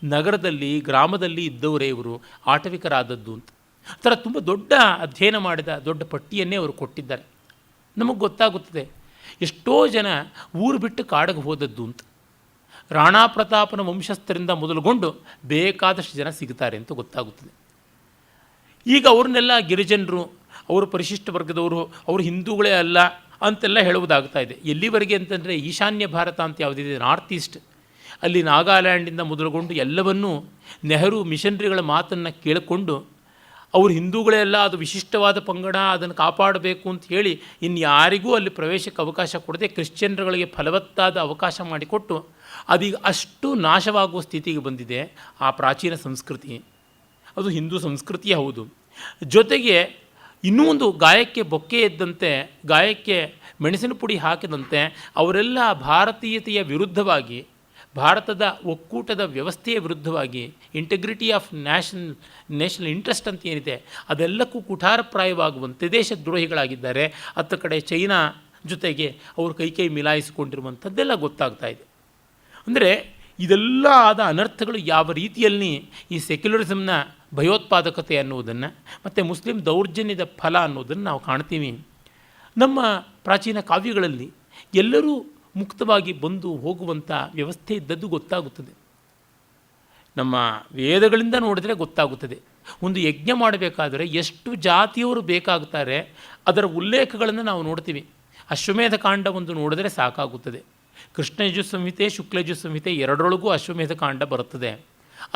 Speaker 1: ನಗರದಲ್ಲಿ, ಗ್ರಾಮದಲ್ಲಿ ಇದ್ದವರೇ ಇವರು ಆಟವಿಕರಾದದ್ದು ಅಂತ. ಆ ಥರ ತುಂಬ ದೊಡ್ಡ ಅಧ್ಯಯನ ಮಾಡಿದ ದೊಡ್ಡ ಪಟ್ಟಿಯನ್ನೇ ಅವರು ಕೊಟ್ಟಿದ್ದಾರೆ. ನಮಗೆ ಗೊತ್ತಾಗುತ್ತದೆ ಎಷ್ಟೋ ಜನ ಊರು ಬಿಟ್ಟು ಕಾಡಿಗೆ ಹೋದದ್ದು ಅಂತ. ರಾಣಾ ಪ್ರತಾಪನ ವಂಶಸ್ಥರಿಂದ ಮೊದಲುಗೊಂಡು ಬೇಕಾದಷ್ಟು ಜನ ಸಿಗ್ತಾರೆ ಅಂತ ಗೊತ್ತಾಗುತ್ತದೆ. ಈಗ ಅವ್ರನ್ನೆಲ್ಲ ಗಿರಿಜನರು, ಅವರು ಪರಿಶಿಷ್ಟ ವರ್ಗದವರು, ಅವರು ಹಿಂದೂಗಳೇ ಅಲ್ಲ ಅಂತೆಲ್ಲ ಹೇಳುವುದಾಗ್ತಾ ಇದೆ. ಎಲ್ಲಿವರೆಗೆ ಅಂತಂದರೆ, ಈಶಾನ್ಯ ಭಾರತ ಅಂತ ಯಾವುದಿದೆ, ನಾರ್ತ್ ಈಸ್ಟ್, ಅಲ್ಲಿ ನಾಗಾಲ್ಯಾಂಡಿಂದ ಮೊದಲುಗೊಂಡು ಎಲ್ಲವನ್ನೂ ನೆಹರು ಮಿಷನರಿಗಳ ಮಾತನ್ನು ಕೇಳಿಕೊಂಡು ಅವರು ಹಿಂದೂಗಳೇ ಅಲ್ಲ, ಅದು ವಿಶಿಷ್ಟವಾದ ಪಂಗಡ, ಅದನ್ನು ಕಾಪಾಡಬೇಕು ಅಂತ ಹೇಳಿ ಇನ್ಯಾರಿಗೂ ಅಲ್ಲಿ ಪ್ರವೇಶಕ್ಕೆ ಅವಕಾಶ ಕೊಡದೆ ಕ್ರಿಶ್ಚಿಯನ್ಗಳಿಗೆ ಫಲವತ್ತಾದ ಅವಕಾಶ ಮಾಡಿಕೊಟ್ಟು ಅದೀಗ ಅಷ್ಟು ನಾಶವಾಗುವ ಸ್ಥಿತಿಗೆ ಬಂದಿದೆ ಆ ಪ್ರಾಚೀನ ಸಂಸ್ಕೃತಿ. ಅದು ಹಿಂದೂ ಸಂಸ್ಕೃತಿಯೇ ಹೌದು. ಜೊತೆಗೆ ಇನ್ನೂ ಒಂದು ಗಾಯಕ್ಕೆ ಬೊಕ್ಕೆ ಎದ್ದಂತೆ, ಗಾಯಕ್ಕೆ ಮೆಣಸಿನ ಪುಡಿ ಹಾಕಿದಂತೆ ಅವರೆಲ್ಲ ಭಾರತೀಯತೆಯ ವಿರುದ್ಧವಾಗಿ, ಭಾರತದ ಒಕ್ಕೂಟದ ವ್ಯವಸ್ಥೆಯ ವಿರುದ್ಧವಾಗಿ, ಇಂಟೆಗ್ರಿಟಿ ಆಫ್ ನ್ಯಾಷನಲ್ ಇಂಟ್ರೆಸ್ಟ್ ಅಂತ ಏನಿದೆ ಅದೆಲ್ಲಕ್ಕೂ ಕುಠಾರಪ್ರಾಯವಾಗುವಂತೆ ದೇಶದ್ರೋಹಿಗಳಾಗಿದ್ದಾರೆ. ಹತ್ತ ಕಡೆ ಚೈನಾ ಜೊತೆಗೆ ಅವರು ಕೈ ಮಿಲಾಯಿಸಿಕೊಂಡಿರುವಂಥದ್ದೆಲ್ಲ ಗೊತ್ತಾಗ್ತಾ ಇದೆ. ಅಂದರೆ ಇದೆಲ್ಲ ಆದ ಅನರ್ಥಗಳು ಯಾವ ರೀತಿಯಲ್ಲಿ ಈ ಸೆಕ್ಯುಲರಿಸಮ್ನ ಭಯೋತ್ಪಾದಕತೆ ಅನ್ನುವುದನ್ನು ಮತ್ತು ಮುಸ್ಲಿಂ ದೌರ್ಜನ್ಯದ ಫಲ ಅನ್ನೋದನ್ನು ನಾವು ಕಾಣ್ತೀವಿ. ನಮ್ಮ ಪ್ರಾಚೀನ ಕಾವ್ಯಗಳಲ್ಲಿ ಎಲ್ಲರೂ ಮುಕ್ತವಾಗಿ ಬಂದು ಹೋಗುವಂಥ ವ್ಯವಸ್ಥೆ ಇದ್ದದ್ದು ಗೊತ್ತಾಗುತ್ತದೆ. ನಮ್ಮ ವೇದಗಳಿಂದ ನೋಡಿದರೆ ಗೊತ್ತಾಗುತ್ತದೆ. ಒಂದು ಯಜ್ಞ ಮಾಡಬೇಕಾದರೆ ಎಷ್ಟು ಜಾತಿಯವರು ಬೇಕಾಗುತ್ತಾರೆ ಅದರ ಉಲ್ಲೇಖಗಳನ್ನು ನಾವು ನೋಡ್ತೀವಿ. ಅಶ್ವಮೇಧ ಕಾಂಡ ಒಂದು ನೋಡಿದರೆ ಸಾಕಾಗುತ್ತದೆ. ಕೃಷ್ಣ ಯಜು ಸಂಹಿತೆ, ಶುಕ್ಲ ಯಜು ಸಂಹಿತೆ ಎರಡರೊಳಗೂ ಅಶ್ವಮೇಧ ಕಾಂಡ ಬರುತ್ತದೆ.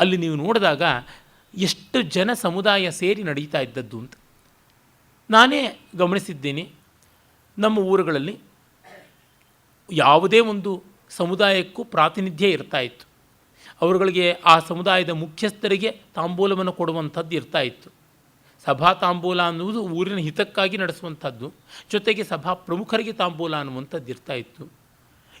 Speaker 1: ಅಲ್ಲಿ ನೀವು ನೋಡಿದಾಗ ಎಷ್ಟು ಜನ ಸಮುದಾಯ ಸೇರಿ ನಡೀತಾ ಇದ್ದದ್ದು ಅಂತ ನಾನೇ ಗಮನಿಸಿದ್ದೀನಿ. ನಮ್ಮ ಊರುಗಳಲ್ಲಿ ಯಾವುದೇ ಒಂದು ಸಮುದಾಯಕ್ಕೂ ಪ್ರಾತಿನಿಧ್ಯ ಇರ್ತಾಯಿತ್ತು. ಅವರುಗಳಿಗೆ ಆ ಸಮುದಾಯದ ಮುಖ್ಯಸ್ಥರಿಗೆ ತಾಂಬೂಲವನ್ನು ಕೊಡುವಂಥದ್ದು ಇರ್ತಾಯಿತ್ತು. ಸಭಾ ತಾಂಬೂಲ ಅನ್ನುವುದು ಊರಿನ ಹಿತಕ್ಕಾಗಿ ನಡೆಸುವಂಥದ್ದು, ಜೊತೆಗೆ ಸಭಾ ಪ್ರಮುಖರಿಗೆ ತಾಂಬೂಲ ಅನ್ನುವಂಥದ್ದು ಇರ್ತಾಯಿತ್ತು.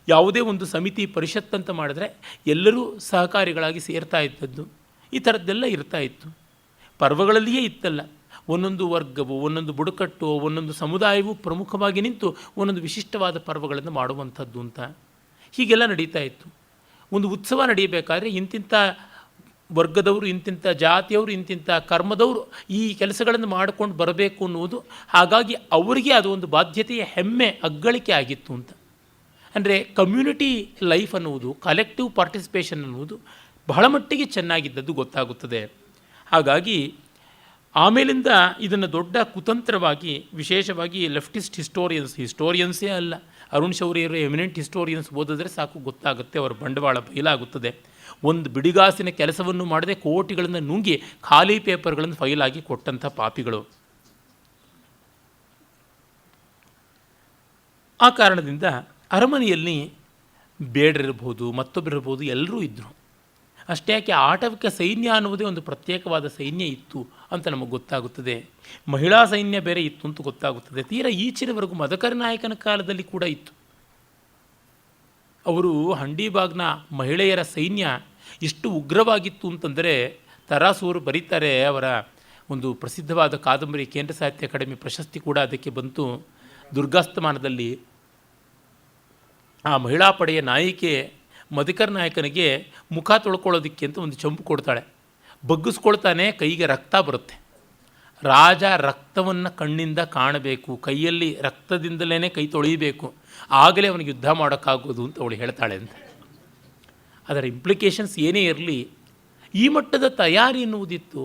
Speaker 1: ಯಾವುದೇ ಒಂದು ಸಮಿತಿ ಪರಿಷತ್ ಅಂತ ಮಾಡಿದ್ರೆ ಎಲ್ಲರೂ ಸಹಕಾರಿಗಳಾಗಿ ಸೇರ್ತಾ ಇದ್ದದ್ದು, ಈ ಥರದ್ದೆಲ್ಲ ಇರ್ತಾಯಿತ್ತು. ಪರ್ವಗಳಲ್ಲಿಯೇ ಇತ್ತಲ್ಲ, ಒಂದೊಂದು ವರ್ಗವು, ಒಂದೊಂದು ಬುಡಕಟ್ಟು, ಒಂದೊಂದು ಸಮುದಾಯವು ಪ್ರಮುಖವಾಗಿ ನಿಂತು ಒಂದೊಂದು ವಿಶಿಷ್ಟವಾದ ಪರ್ವಗಳನ್ನು ಮಾಡುವಂಥದ್ದು ಅಂತ ಹೀಗೆಲ್ಲ ನಡೀತಾ ಇತ್ತು. ಒಂದು ಉತ್ಸವ ನಡೆಯಬೇಕಾದ್ರೆ ಇಂತಿಂಥ ವರ್ಗದವರು, ಇಂತಿಂಥ ಜಾತಿಯವರು, ಇಂತಿಂಥ ಕರ್ಮದವರು ಈ ಕೆಲಸಗಳನ್ನು ಮಾಡಿಕೊಂಡು ಬರಬೇಕು ಅನ್ನುವುದು, ಹಾಗಾಗಿ ಅವರಿಗೆ ಅದು ಒಂದು ಬಾಧ್ಯತೆಯ ಹೆಮ್ಮೆ, ಅಗ್ಗಳಿಕೆ ಆಗಿತ್ತು ಅಂತ. ಅಂದರೆ ಕಮ್ಯುನಿಟಿ ಲೈಫ್ ಅನ್ನುವುದು, ಕಲೆಕ್ಟಿವ್ ಪಾರ್ಟಿಸಿಪೇಷನ್ ಅನ್ನುವುದು ಬಹಳ ಮಟ್ಟಿಗೆ ಚೆನ್ನಾಗಿದ್ದದ್ದು ಗೊತ್ತಾಗುತ್ತದೆ. ಹಾಗಾಗಿ ಆಮೇಲಿಂದ ಇದನ್ನು ದೊಡ್ಡ ಕುತಂತ್ರವಾಗಿ, ವಿಶೇಷವಾಗಿ ಲೆಫ್ಟಿಸ್ಟ್ ಹಿಸ್ಟೋರಿಯನ್ಸೇ ಅಲ್ಲ, ಅರುಣ್ ಶೌರ್ಯರು ಎಮಿನೆಂಟ್ ಹಿಸ್ಟೋರಿಯನ್ಸ್ ಓದಿದ್ರೆ ಸಾಕು ಗೊತ್ತಾಗುತ್ತೆ, ಅವರ ಬಂಡವಾಳ ಬಯಲಾಗುತ್ತದೆ. ಒಂದು ಬಿಡಿಗಾಸಿನ ಕೆಲಸವನ್ನು ಮಾಡದೆ ಕೋಟಿಗಳನ್ನು ನುಂಗಿ ಖಾಲಿ ಪೇಪರ್ಗಳನ್ನು ಫೈಲಾಗಿ ಕೊಟ್ಟಂಥ ಪಾಪಿಗಳು. ಆ ಕಾರಣದಿಂದ ಅರಮನೆಯಲ್ಲಿ ಬೇಡರಿರ್ಬೋದು, ಮತ್ತೊಬ್ಬರಿರ್ಬೋದು, ಎಲ್ಲರೂ ಇದ್ದರು. ಅಷ್ಟೇ ಯಾಕೆ ಆಟವಿಕ ಸೈನ್ಯ ಅನ್ನುವುದೇ ಒಂದು ಪ್ರತ್ಯೇಕವಾದ ಸೈನ್ಯ ಇತ್ತು ಅಂತ ನಮಗೆ ಗೊತ್ತಾಗುತ್ತದೆ. ಮಹಿಳಾ ಸೈನ್ಯ ಬೇರೆ ಇತ್ತು ಅಂತ ಗೊತ್ತಾಗುತ್ತದೆ. ತೀರಾ ಈಚಿನವರೆಗೂ ಮದಕರಿ ನಾಯಕನ ಕಾಲದಲ್ಲಿ ಕೂಡ ಇತ್ತು. ಅವರು ಹಂಡಿಬಾಗ್ನ ಮಹಿಳೆಯರ ಸೈನ್ಯ ಎಷ್ಟು ಉಗ್ರವಾಗಿತ್ತು ಅಂತಂದರೆ, ತರಾಸೂರು ಬರೀತಾರೆ, ಅವರ ಒಂದು ಪ್ರಸಿದ್ಧವಾದ ಕಾದಂಬರಿ ಕೇಂದ್ರ ಸಾಹಿತ್ಯ ಅಕಾಡೆಮಿ ಪ್ರಶಸ್ತಿ ಕೂಡ ಅದಕ್ಕೆ ಬಂತು. ದುರ್ಗಾಸ್ತಮಾನದಲ್ಲಿ ಆ ಮಹಿಳಾ ಪಡೆಯ ನಾಯಕಿ ಮದಕರಿ ನಾಯಕನಿಗೆ ಮುಖ ತೊಳ್ಕೊಳ್ಳೋದಕ್ಕೆ ಅಂತ ಒಂದು ಚಂಪು ಕೊಡ್ತಾಳೆ. ಬಗ್ಗಿಸ್ಕೊಳ್ತಾನೆ, ಕೈಗೆ ರಕ್ತ ಬರುತ್ತೆ. ರಾಜ ರಕ್ತವನ್ನು ಕಣ್ಣಿಂದ ಕಾಣಬೇಕು, ಕೈಯಲ್ಲಿ ರಕ್ತದಿಂದಲೇ ಕೈ ತೊಳೆಯಬೇಕು, ಆಗಲೇ ಅವನಿಗೆ ಯುದ್ಧ ಮಾಡೋಕ್ಕಾಗೋದು ಅಂತ ಅವಳು ಹೇಳ್ತಾಳೆ ಅಂತ. ಅದರ ಇಂಪ್ಲಿಕೇಶನ್ಸ್ ಏನೇ ಇರಲಿ, ಈ ಮಟ್ಟದ ತಯಾರಿ ಎನ್ನುವುದಿತ್ತು.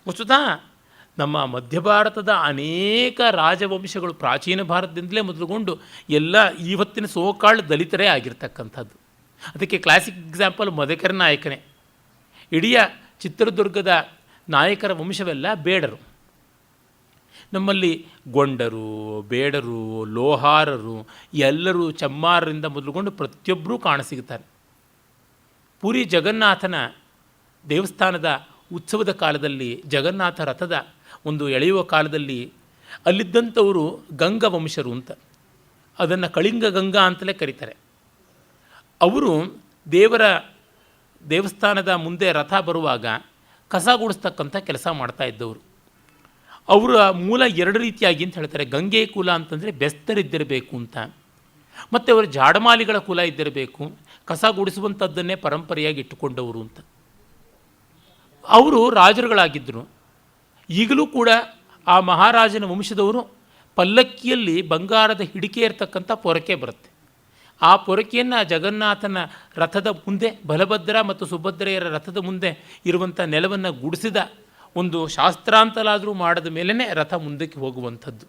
Speaker 1: ವಸ್ತುತಃ ನಮ್ಮ ಮಧ್ಯ ಭಾರತದ ಅನೇಕ ರಾಜವಂಶಗಳು ಪ್ರಾಚೀನ ಭಾರತದಿಂದಲೇ ಮೊದಲುಗೊಂಡು ಎಲ್ಲ ಇವತ್ತಿನ ಸೋಕಾಳ್ ದಲಿತರೇ ಆಗಿರ್ತಕ್ಕಂಥದ್ದು. ಅದಕ್ಕೆ ಕ್ಲಾಸಿಕ್ ಎಕ್ಸಾಂಪಲ್ ಮದಕರಿ ನಾಯಕನೇ. ಇಡೀ ಚಿತ್ರದುರ್ಗದ ನಾಯಕರ ವಂಶವೆಲ್ಲ ಬೇಡರು. ನಮ್ಮಲ್ಲಿ ಗೊಂಡರು, ಬೇಡರು, ಲೋಹಾರರು ಎಲ್ಲರೂ ಚಮ್ಮಾರರಿಂದ ಮೊದಲುಗೊಂಡು ಪ್ರತಿಯೊಬ್ಬರೂ ಕಾಣಸಿಗುತ್ತಾರೆ. ಪುರಿ ಜಗನ್ನಾಥನ ದೇವಸ್ಥಾನದ ಉತ್ಸವದ ಕಾಲದಲ್ಲಿ, ಜಗನ್ನಾಥ ರಥದ ಒಂದು ಎಳೆಯುವ ಕಾಲದಲ್ಲಿ ಅಲ್ಲಿದ್ದಂಥವರು ಗಂಗ ವಂಶರು ಅಂತ, ಅದನ್ನು ಕಳಿಂಗ ಗಂಗಾ ಅಂತಲೇ ಕರೀತಾರೆ. ಅವರು ದೇವಸ್ಥಾನದ ಮುಂದೆ ರಥ ಬರುವಾಗ ಕಸ ಗುಡಿಸ್ತಕ್ಕಂಥ ಕೆಲಸ ಮಾಡ್ತಾ ಇದ್ದವರು. ಅವರ ಮೂಲ ಎರಡು ರೀತಿಯಾಗಿ ಅಂತ ಹೇಳ್ತಾರೆ. ಗಂಗೆ ಕುಲ ಅಂತಂದರೆ ಬೆಸ್ತರಿದ್ದಿರಬೇಕು ಅಂತ, ಮತ್ತು ಅವರು ಜಾಡಮಾಲಿಗಳ ಕುಲ ಇದ್ದಿರಬೇಕು, ಕಸ ಗುಡಿಸುವಂಥದ್ದನ್ನೇ ಪರಂಪರೆಯಾಗಿ ಇಟ್ಟುಕೊಂಡವರು ಅಂತ. ಅವರು ರಾಜರುಗಳಾಗಿದ್ದರು. ಈಗಲೂ ಕೂಡ ಆ ಮಹಾರಾಜನ ವಂಶದವರು ಪಲ್ಲಕ್ಕಿಯಲ್ಲಿ ಬಂಗಾರದ ಹಿಡಿಕೆ ಇರತಕ್ಕಂಥ ಪೊರಕೆ ಬರುತ್ತೆ. ಆ ಪೊರಕೆಯನ್ನು ಜಗನ್ನಾಥನ ರಥದ ಮುಂದೆ, ಬಲಭದ್ರ ಮತ್ತು ಸುಭದ್ರೆಯರ ರಥದ ಮುಂದೆ ಇರುವಂಥ ನೆಲವನ್ನು ಗುಡಿಸಿದ ಒಂದು ಶಾಸ್ತ್ರಾಂತಲಾದರೂ ಮಾಡಿದ ಮೇಲೇ ರಥ ಮುಂದಕ್ಕೆ ಹೋಗುವಂಥದ್ದು.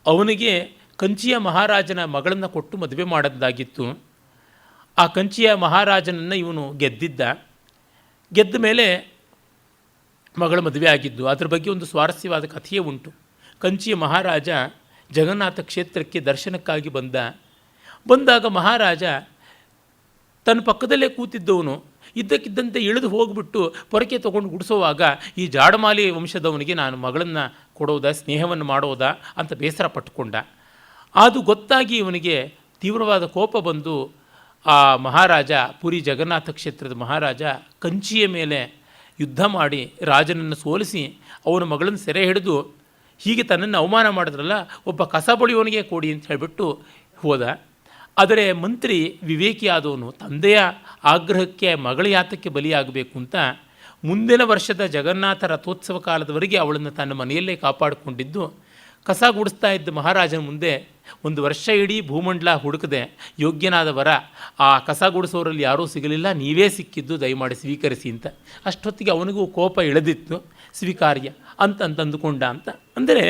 Speaker 1: ಅವನಿಗೆ ಕಂಚಿಯ ಮಹಾರಾಜನ ಮಗಳನ್ನು ಕೊಟ್ಟು ಮದುವೆ ಮಾಡೋದಾಗಿತ್ತು. ಆ ಕಂಚಿಯ ಮಹಾರಾಜನನ್ನು ಇವನು ಗೆದ್ದ ಮೇಲೆ ಮಗಳ ಮದುವೆ ಆಗಿದ್ದು. ಅದರ ಬಗ್ಗೆ ಒಂದು ಸ್ವಾರಸ್ಯವಾದ ಕಥೆಯೇ ಉಂಟು. ಕಂಚಿಯ ಮಹಾರಾಜ ಜಗನ್ನಾಥ ಕ್ಷೇತ್ರಕ್ಕೆ ದರ್ಶನಕ್ಕಾಗಿ ಬಂದಾಗ ಮಹಾರಾಜ ತನ್ನ ಪಕ್ಕದಲ್ಲೇ ಕೂತಿದ್ದವನು ಇದ್ದಕ್ಕಿದ್ದಂತೆ ಇಳಿದು ಹೋಗಿಬಿಟ್ಟು ಪೊರಕೆ ತೊಗೊಂಡು ಗುಡಿಸೋವಾಗ ಈ ಜಾಡಮಾಲಿ ವಂಶದವನಿಗೆ ನಾನು ಮಗಳನ್ನು ಕೊಡೋದಾ, ಸ್ನೇಹವನ್ನು ಮಾಡೋದಾ ಅಂತ ಬೇಸರ ಪಟ್ಟುಕೊಂಡ. ಅದು ಗೊತ್ತಾಗಿ ಇವನಿಗೆ ತೀವ್ರವಾದ ಕೋಪ ಬಂದು ಆ ಮಹಾರಾಜ, ಪುರಿ ಜಗನ್ನಾಥ ಕ್ಷೇತ್ರದ ಮಹಾರಾಜ ಕಂಚಿಯ ಮೇಲೆ ಯುದ್ಧ ಮಾಡಿ ರಾಜನನ್ನು ಸೋಲಿಸಿ ಅವನ ಮಗಳನ್ನು ಸೆರೆ ಹಿಡಿದು, ಹೀಗೆ ತನ್ನನ್ನು ಅವಮಾನ ಮಾಡಿದ್ರಲ್ಲ, ಒಬ್ಬ ಕಸ ಬಳಿಯವನಿಗೆ ಕೊಡಿ ಅಂತ ಹೇಳಿಬಿಟ್ಟು ಹೋದ. ಆದರೆ ಮಂತ್ರಿ ವಿವೇಕಿಯಾದವನು ತಂದೆಯ ಆಗ್ರಹಕ್ಕೆ ಮಗಳ ಯಾತಕ್ಕೆ ಬಲಿಯಾಗಬೇಕು ಅಂತ ಮುಂದಿನ ವರ್ಷದ ಜಗನ್ನಾಥ ರಥೋತ್ಸವ ಕಾಲದವರೆಗೆ ಅವಳನ್ನು ತನ್ನ ಮನೆಯಲ್ಲೇ ಕಾಪಾಡಿಕೊಂಡಿದ್ದು. ಕಸ ಗುಡಿಸ್ತಾ ಇದ್ದ ಮಹಾರಾಜನ ಮುಂದೆ 1 ವರ್ಷ ಇಡೀ ಭೂಮಂಡಲ ಹುಡುಕದೆ ಯೋಗ್ಯನಾದ ವರ ಆ ಕಸ ಗುಡಿಸೋರಲ್ಲಿ ಯಾರೂ ಸಿಗಲಿಲ್ಲ, ನೀವೇ ಸಿಕ್ಕಿದ್ದು, ದಯಮಾಡಿ ಸ್ವೀಕರಿಸಿ ಅಂತ. ಅಷ್ಟೊತ್ತಿಗೆ ಅವನಿಗೂ ಕೋಪ ಇಳಿದಿತ್ತು, ಸ್ವೀಕಾರ್ಯ ಅಂದುಕೊಂಡ ಅಂತ. ಅಂದರೆ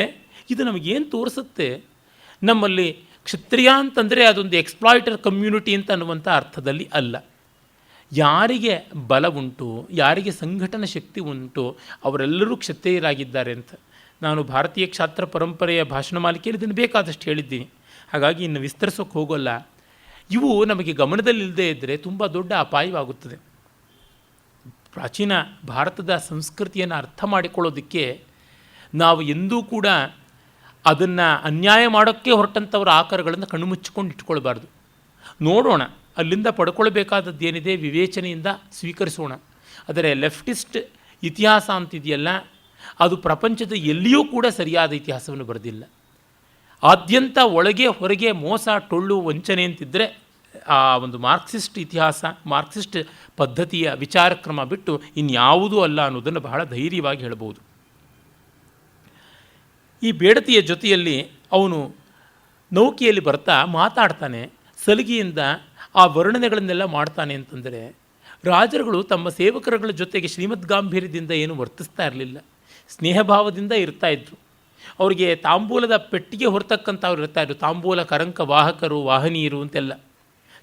Speaker 1: ಇದು ನಮಗೇನು ತೋರಿಸುತ್ತೆ, ನಮ್ಮಲ್ಲಿ ಕ್ಷತ್ರಿಯ ಅಂತಂದರೆ ಅದೊಂದು ಎಕ್ಸ್ಪ್ಲಾಯ್ಟರ್ ಕಮ್ಯುನಿಟಿ ಅಂತ ಅನ್ನುವಂಥ ಅರ್ಥದಲ್ಲಿ ಅಲ್ಲ. ಯಾರಿಗೆ ಬಲ ಉಂಟು, ಯಾರಿಗೆ ಸಂಘಟನಾ ಶಕ್ತಿ ಉಂಟು, ಅವರೆಲ್ಲರೂ ಕ್ಷತ್ರಿಯರಾಗಿದ್ದಾರೆ ಅಂತ. ನಾನು ಭಾರತೀಯ ಕ್ಷಾತ್ರ ಪರಂಪರೆಯ ಭಾಷಣ ಮಾಲಿಕೆಯಲ್ಲಿ ಇದನ್ನು ಬೇಕಾದಷ್ಟು ಹೇಳಿದ್ದೀನಿ, ಹಾಗಾಗಿ ಇನ್ನು ವಿಸ್ತರಿಸೋಕ್ಕೆ ಹೋಗೋಲ್ಲ. ಇವು ನಮಗೆ ಗಮನದಲ್ಲಿಲ್ಲದೆ ಇದ್ದರೆ ತುಂಬ ದೊಡ್ಡ ಅಪಾಯವಾಗುತ್ತದೆ. ಪ್ರಾಚೀನ ಭಾರತದ ಸಂಸ್ಕೃತಿಯನ್ನು ಅರ್ಥ ಮಾಡಿಕೊಳ್ಳೋದಕ್ಕೆ ನಾವು ಎಂದೂ ಕೂಡ ಅದನ್ನು ಅನ್ಯಾಯ ಮಾಡೋಕ್ಕೆ ಹೊರಟಂಥವರ ಆಕಾರಗಳನ್ನು ಕಣ್ಣು ಮುಚ್ಚಿಕೊಂಡು ಇಟ್ಕೊಳ್ಬಾರ್ದು. ನೋಡೋಣ, ಅಲ್ಲಿಂದ ಪಡ್ಕೊಳ್ಬೇಕಾದದ್ದು ಏನಿದೆ ವಿವೇಚನೆಯಿಂದ ಸ್ವೀಕರಿಸೋಣ. ಆದರೆ ಲೆಫ್ಟಿಸ್ಟ್ ಇತಿಹಾಸ ಅಂತಿದೆಯಲ್ಲ, ಅದು ಪ್ರಪಂಚದ ಎಲ್ಲಿಯೂ ಕೂಡ ಸರಿಯಾದ ಇತಿಹಾಸವನ್ನು ಬರೆದಿಲ್ಲ. ಆದ್ಯಂತ ಒಳಗೆ ಹೊರಗೆ ಮೋಸ, ಟೊಳ್ಳು, ವಂಚನೆ ಅಂತಿದ್ದರೆ ಆ ಒಂದು ಮಾರ್ಕ್ಸಿಸ್ಟ್ ಇತಿಹಾಸ, ಮಾರ್ಕ್ಸಿಸ್ಟ್ ಪದ್ಧತಿಯ ವಿಚಾರಕ್ರಮ ಬಿಟ್ಟು ಇನ್ಯಾವುದೂ ಅಲ್ಲ ಅನ್ನೋದನ್ನು ಬಹಳ ಧೈರ್ಯವಾಗಿ ಹೇಳ್ಬೋದು. ಈ ಬೇಡತಿಯ ಜೊತೆಯಲ್ಲಿ ಅವನು ನೌಕೆಯಲ್ಲಿ ಬರ್ತಾ ಮಾತಾಡ್ತಾನೆ, ಸಲಿಗೆಯಿಂದ ಆ ವರ್ಣನೆಗಳನ್ನೆಲ್ಲ ಮಾಡ್ತಾನೆ. ಅಂತಂದರೆ ರಾಜರುಗಳು ತಮ್ಮ ಸೇವಕರುಗಳ ಜೊತೆಗೆ ಶ್ರೀಮದ್ ಗಾಂಭೀರ್ಯದಿಂದ ಏನು ವರ್ತಿಸ್ತಾ ಇರಲಿಲ್ಲ, ಸ್ನೇಹಭಾವದಿಂದ ಇರ್ತಾಯಿದ್ರು. ಅವರಿಗೆ ತಾಂಬೂಲದ ಪೆಟ್ಟಿಗೆ ಹೊರತಕ್ಕಂಥವ್ರು ಇರ್ತಾಯಿದ್ರು, ತಾಂಬೂಲ ಕರಂಕ ವಾಹಕರು, ವಾಹನೀಯರು ಅಂತೆಲ್ಲ.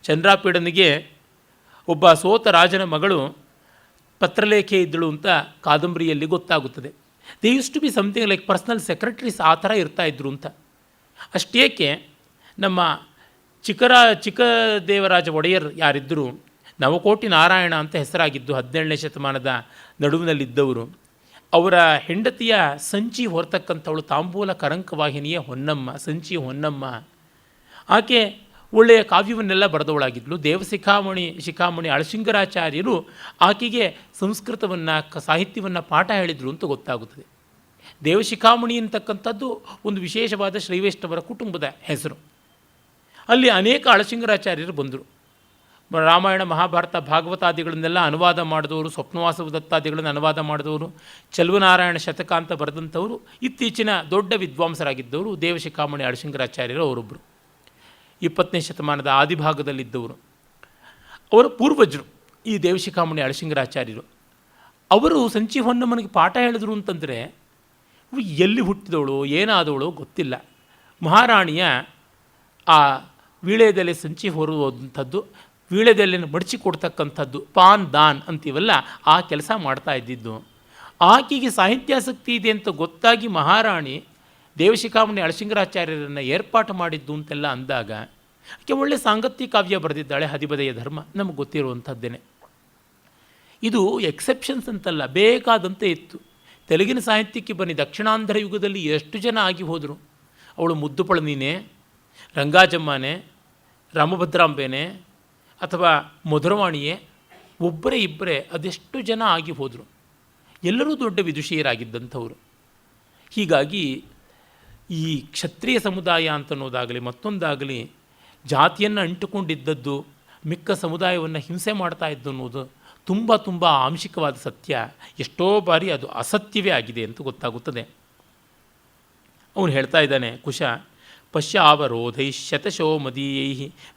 Speaker 1: ಚಂದ್ರಾಪೀಡನಿಗೆ ಒಬ್ಬ ಸೋತ ರಾಜನ ಮಗಳು ಪತ್ರಲೇಖೆ ಇದ್ದಳು ಅಂತ ಕಾದಂಬರಿಯಲ್ಲಿ ಗೊತ್ತಾಗುತ್ತದೆ. They used to be something like personal secretaries, ಆ ಥರ ಇರ್ತಾಯಿದ್ರು ಅಂತ. ಅಷ್ಟೇಕೆ ನಮ್ಮ ಚಿಕ್ಕದೇವರಾಜ ಒಡೆಯರ್ ಯಾರಿದ್ದರು, ನವಕೋಟಿ ನಾರಾಯಣ ಅಂತ ಹೆಸರಾಗಿದ್ದು 17ನೇ ಶತಮಾನದ ನಡುವಿನಲ್ಲಿದ್ದವರು, ಅವರ ಹೆಂಡತಿಯ ಸಂಚಿ ಹೊರತಕ್ಕಂಥವಳು ತಾಂಬೂಲ ಕರಂಕವಾಹಿನಿಯ ಹೊನ್ನಮ್ಮ, ಸಂಚಿ ಹೊನ್ನಮ್ಮ. ಆಕೆ ಒಳ್ಳೆಯ ಕಾವ್ಯವನ್ನೆಲ್ಲ ಬರೆದವಳಾಗಿದ್ಲು. ಶಿಖಾಮಣಿ ಅಳಸಿಂಗರಾಚಾರ್ಯರು ಆಕೆಗೆ ಸಂಸ್ಕೃತವನ್ನು, ಸಾಹಿತ್ಯವನ್ನು ಪಾಠ ಹೇಳಿದರು ಅಂತ ಗೊತ್ತಾಗುತ್ತದೆ. ದೇವಶಿಖಾಮಣಿ ಅಂತಕ್ಕಂಥದ್ದು ಒಂದು ವಿಶೇಷವಾದ ಶ್ರೀವೈಷ್ಣವರ ಕುಟುಂಬದ ಹೆಸರು. ಅಲ್ಲಿ ಅನೇಕ ಅಳಸಿಂಗರಾಚಾರ್ಯರು ಬಂದರು. ರಾಮಾಯಣ, ಮಹಾಭಾರತ, ಭಾಗವತಾದಿಗಳನ್ನೆಲ್ಲ ಅನುವಾದ ಮಾಡಿದವರು, ಸ್ವಪ್ನವಾಸವ ದತ್ತಾದಿಗಳನ್ನು ಅನುವಾದ ಮಾಡಿದವರು, ಚಲುವನಾರಾಯಣ ಶತಕ ಅಂತ ಬರೆದಂಥವರು ಇತ್ತೀಚಿನ ದೊಡ್ಡ ವಿದ್ವಾಂಸರಾಗಿದ್ದವರು ದೇವಶಿಖಾಮಣಿ ಅಳಸಿಂಗರಾಚಾರ್ಯರು ಅವರೊಬ್ಬರು. 20ನೇ ಶತಮಾನದ ಆದಿಭಾಗದಲ್ಲಿದ್ದವರು. ಅವರ ಪೂರ್ವಜರು ಈ ದೇವಶಿಖಾಮಣಿ ಅಳಸಿಂಗರಾಚಾರ್ಯರು. ಅವರು ಸಂಚಿ ಹೊನ್ನಮ್ಮನಿಗೆ ಪಾಠ ಹೇಳಿದ್ರು ಅಂತಂದರೆ ಎಲ್ಲಿ ಹುಟ್ಟಿದವಳು, ಏನಾದವಳು ಗೊತ್ತಿಲ್ಲ. ಮಹಾರಾಣಿಯ ಆ ವೀಳ್ಯದೆಲೆ ಸಂಚಿ ಹೊರುವಂಥದ್ದು, ವೀಳ್ಯದೆಲೆಯನ್ನು ಮಡಚಿ ಕೊಡ್ತಕ್ಕಂಥದ್ದು, ಪಾನ್ ದಾನ್ ಅಂತೀವಲ್ಲ, ಆ ಕೆಲಸ ಮಾಡ್ತಾ ಇದ್ದಿದ್ದು. ಆಕೆಗೆ ಸಾಹಿತ್ಯಾಸಕ್ತಿ ಇದೆ ಅಂತ ಗೊತ್ತಾಗಿ ಮಹಾರಾಣಿ ದೇವಶಿಖಾಮಣಿ ಅಳಸಿಂಗರಾಚಾರ್ಯರನ್ನು ಏರ್ಪಾಟು ಮಾಡಿದ್ದು ಅಂತೆಲ್ಲ ಅಂದಾಗ ಆಕೆ ಒಳ್ಳೆ ಸಾಂಗತ್ಯ ಕಾವ್ಯ ಬರೆದಿದ್ದಾಳೆ, ಹದಿಬದೆಯ ಧರ್ಮ, ನಮಗೆ ಗೊತ್ತಿರುವಂಥದ್ದೇನೆ. ಇದು ಎಕ್ಸೆಪ್ಷನ್ಸ್ ಅಂತಲ್ಲ, ಬೇಕಾದಂತೆ ಇತ್ತು. ತೆಲುಗಿನ ಸಾಹಿತ್ಯಕ್ಕೆ ಬನ್ನಿ, ದಕ್ಷಿಣಾಂಧ್ರ ಯುಗದಲ್ಲಿ ಎಷ್ಟು ಜನ ಆಗಿ ಹೋದರು. ಅವಳು ಮುದ್ದುಪಳನಿನೇ, ರಂಗಾಜಮ್ಮನೇ, ರಾಮಭದ್ರಾಂಬೆನೇ ಅಥವಾ ಮಧುರವಾಣಿಯೇ, ಒಬ್ಬರೇ ಇಬ್ಬರೇ ಅದೆಷ್ಟು ಜನ ಆಗಿ ಹೋದರು. ಎಲ್ಲರೂ ದೊಡ್ಡ ವಿದುಷಿಯರಾಗಿದ್ದಂಥವರು. ಹೀಗಾಗಿ ಈ ಕ್ಷತ್ರಿಯ ಸಮುದಾಯ ಅಂತನ್ನೋದಾಗಲಿ ಮತ್ತೊಂದಾಗಲಿ ಜಾತಿಯನ್ನು ಅಂಟುಕೊಂಡಿದ್ದದ್ದು, ಮಿಕ್ಕ ಸಮುದಾಯವನ್ನು ಹಿಂಸೆ ಮಾಡ್ತಾ ಇದ್ದು ಅನ್ನೋದು ತುಂಬ ತುಂಬ ಆಂಶಿಕವಾದ ಸತ್ಯ. ಎಷ್ಟೋ ಬಾರಿ ಅದು ಅಸತ್ಯವೇ ಆಗಿದೆ ಅಂತ ಗೊತ್ತಾಗುತ್ತದೆ. ಅವನು ಹೇಳ್ತಾ ಇದ್ದಾನೆ ಕುಶ, ಪಶ್ಯಾವರೋಧೈ ಶತಶೋ ಮದೀಯೈ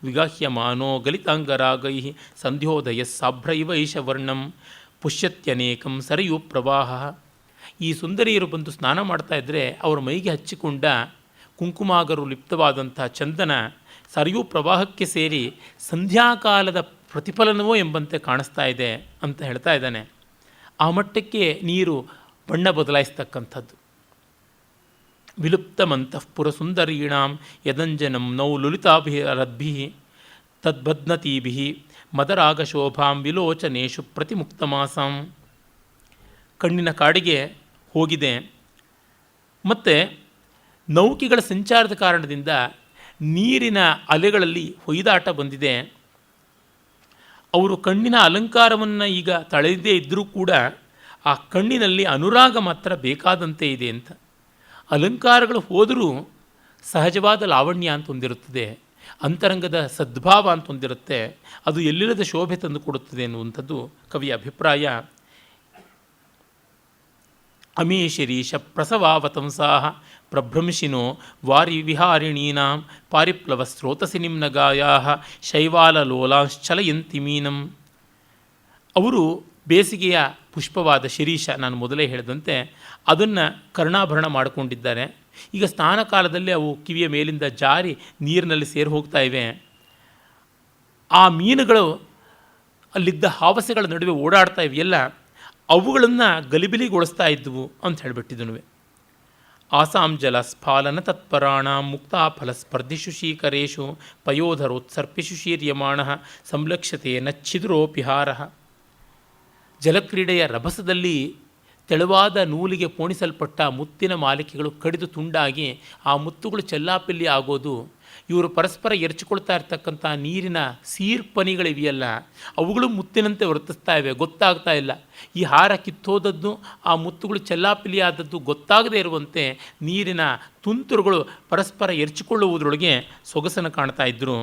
Speaker 1: ವಿಗಾಹ್ಯಮಾನೋ ಗಲಿತಾಂಗರಾಗೈ ಸಂಧ್ಯೋದಯ ಸಾಭ್ರೈವೈಷ ವರ್ಣಂ ಪುಷ್ಯತ್ಯನೇಕಂ ಸರಿಯು ಪ್ರವಾಹ. ಈ ಸುಂದರಿಯರು ಬಂದು ಸ್ನಾನ ಮಾಡ್ತಾ ಇದ್ದರೆ ಅವರ ಮೈಗೆ ಹಚ್ಚಿಕೊಂಡ ಕುಂಕುಮಾಗರು ಲಿಪ್ತವಾದಂಥ ಚಂದನ ಸರಿಯೂ ಪ್ರವಾಹಕ್ಕೆ ಸೇರಿ ಸಂಧ್ಯಾಕಾಲದ ಪ್ರತಿಫಲನವೋ ಎಂಬಂತೆ ಕಾಣಿಸ್ತಾ ಇದೆ ಅಂತ ಹೇಳ್ತಾ ಇದ್ದಾನೆ. ಆ ಮಟ್ಟಕ್ಕೆ ನೀರು ಬಣ್ಣ ಬದಲಾಯಿಸ್ತಕ್ಕಂಥದ್ದು. ವಿಲುಪ್ತಮಂತಃಪುರ ಸುಂದರೀಣಾಂ ಯದಂಜನಂ ನೌ ಲುಲಿತಾಭಿರದ್ಭಿ ತದ್ಬಧ್ನತೀಭಿ ಮದರಾಗಶೋಭಾಂ ವಿಲೋಚನೇಶು ಪ್ರತಿಮುಕ್ತಮಾಸಾಂ. ಕಣ್ಣಿನ ಕಾಡಿಗೆ ಹೋಗಿದೆ. ಮತ್ತು ನೌಕೆಗಳ ಸಂಚಾರದ ಕಾರಣದಿಂದ ನೀರಿನ ಅಲೆಗಳಲ್ಲಿ ಹೊಯ್ದಾಟ ಬಂದಿದೆ. ಅವರು ಕಣ್ಣಿನ ಅಲಂಕಾರವನ್ನು ಈಗ ತಳೆಯದೇ ಇದ್ದರೂ ಕೂಡ ಆ ಕಣ್ಣಿನಲ್ಲಿ ಅನುರಾಗ ಮಾತ್ರ ಬೇಕಾದಂತೆ ಇದೆ ಅಂತ. ಅಲಂಕಾರಗಳು ಹೋದರೂ ಸಹಜವಾದ ಲಾವಣ್ಯ ಅಂತ ಹೊಂದಿರುತ್ತದೆ, ಅಂತರಂಗದ ಸದ್ಭಾವ ಅಂತ ಹೊಂದಿರುತ್ತೆ. ಅದು ಎಲ್ಲಿಲ್ಲದ ಶೋಭೆ ತಂದು ಕೊಡುತ್ತದೆ ಎನ್ನುವಂಥದ್ದು ಕವಿಯ ಅಭಿಪ್ರಾಯ. ಅಮೀಶಿರೀಶ ಪ್ರಸವಾವತಂಸಾ ಪ್ರಭ್ರಂಶಿನೋ ವಾರಿ ವಿಹಾರಿಣೀನಾಂ ಪಾರಿಪ್ಲವ ಸ್ರೋತಸಿ ನಿಮ್ನಗಾಯಾ ಶೈವಾಲಲೋಲಾಂಶ್ಚಲಯಂತಿ ಮೀನಂ. ಅವರು ಬೇಸಿಗೆಯ ಪುಷ್ಪವಾದ ಶಿರೀಷ, ನಾನು ಮೊದಲೇ ಹೇಳಿದಂತೆ ಅದನ್ನು ಕರ್ಣಾಭರಣ ಮಾಡಿಕೊಂಡಿದ್ದಾರೆ. ಈಗ ಸ್ನಾನ ಕಾಲದಲ್ಲಿ ಅವು ಕಿವಿಯ ಮೇಲಿಂದ ಜಾರಿ ನೀರಿನಲ್ಲಿ ಸೇರಿ ಹೋಗ್ತಾ ಇವೆ. ಆ ಮೀನುಗಳು ಅಲ್ಲಿದ್ದ ಹಾವಸೆಗಳ ನಡುವೆ ಓಡಾಡ್ತಾ ಇವೆಯಲ್ಲ, ಅವುಗಳನ್ನು ಗಲಿಬಿಲಿಗೊಳಿಸ್ತಾ ಇದ್ದವು ಅಂತ ಹೇಳಿಬಿಟ್ಟಿದ್ದನು. ಆಸಾಂ ಜಲ ಸ್ಫಾಲನ ತತ್ಪರಾಣ ಮುಕ್ತಾಫಲ ಸ್ಪರ್ಧಿಷು ಶೀಕರೇಶು ಪಯೋಧರೋತ್ಸರ್ಪಿಷು ಶೀರ್ಯಮಾಣ ಸಂಲಕ್ಷ್ಯತೆ ನಚ್ಛಿದುರೋಪಿಹಾರ. ಜಲಕ್ರೀಡೆಯ ರಭಸದಲ್ಲಿ ತೆಳುವಾದ ನೂಲಿಗೆ ಪೋಣಿಸಲ್ಪಟ್ಟ ಮುತ್ತಿನ ಮಾಲಿಕೆಗಳು ಕಡಿದು ತುಂಡಾಗಿ ಆ ಮುತ್ತುಗಳು ಚೆಲ್ಲಾಪಿಲ್ಲಿ ಆಗೋದು, ಇವರು ಪರಸ್ಪರ ಎರಚಿಕೊಳ್ತಾ ಇರ್ತಕ್ಕಂಥ ನೀರಿನ ಸೀರ್ಪನಿಗಳಿವೆಯಲ್ಲ ಅವುಗಳು ಮುತ್ತಿನಂತೆ ವರ್ತಿಸ್ತಾ ಇವೆ, ಗೊತ್ತಾಗ್ತಾ ಇಲ್ಲ. ಈ ಹಾರ ಕಿತ್ತೋದದ್ದು, ಆ ಮುತ್ತುಗಳು ಚೆಲ್ಲಾಪಿಲ್ಲಿ ಆದದ್ದು ಗೊತ್ತಾಗದೇ ಇರುವಂತೆ ನೀರಿನ ತುಂತುರುಗಳು ಪರಸ್ಪರ ಎರಚಿಕೊಳ್ಳುವುದರೊಳಗೆ ಸೊಗಸನ್ನು ಕಾಣ್ತಾ ಇದ್ದರು.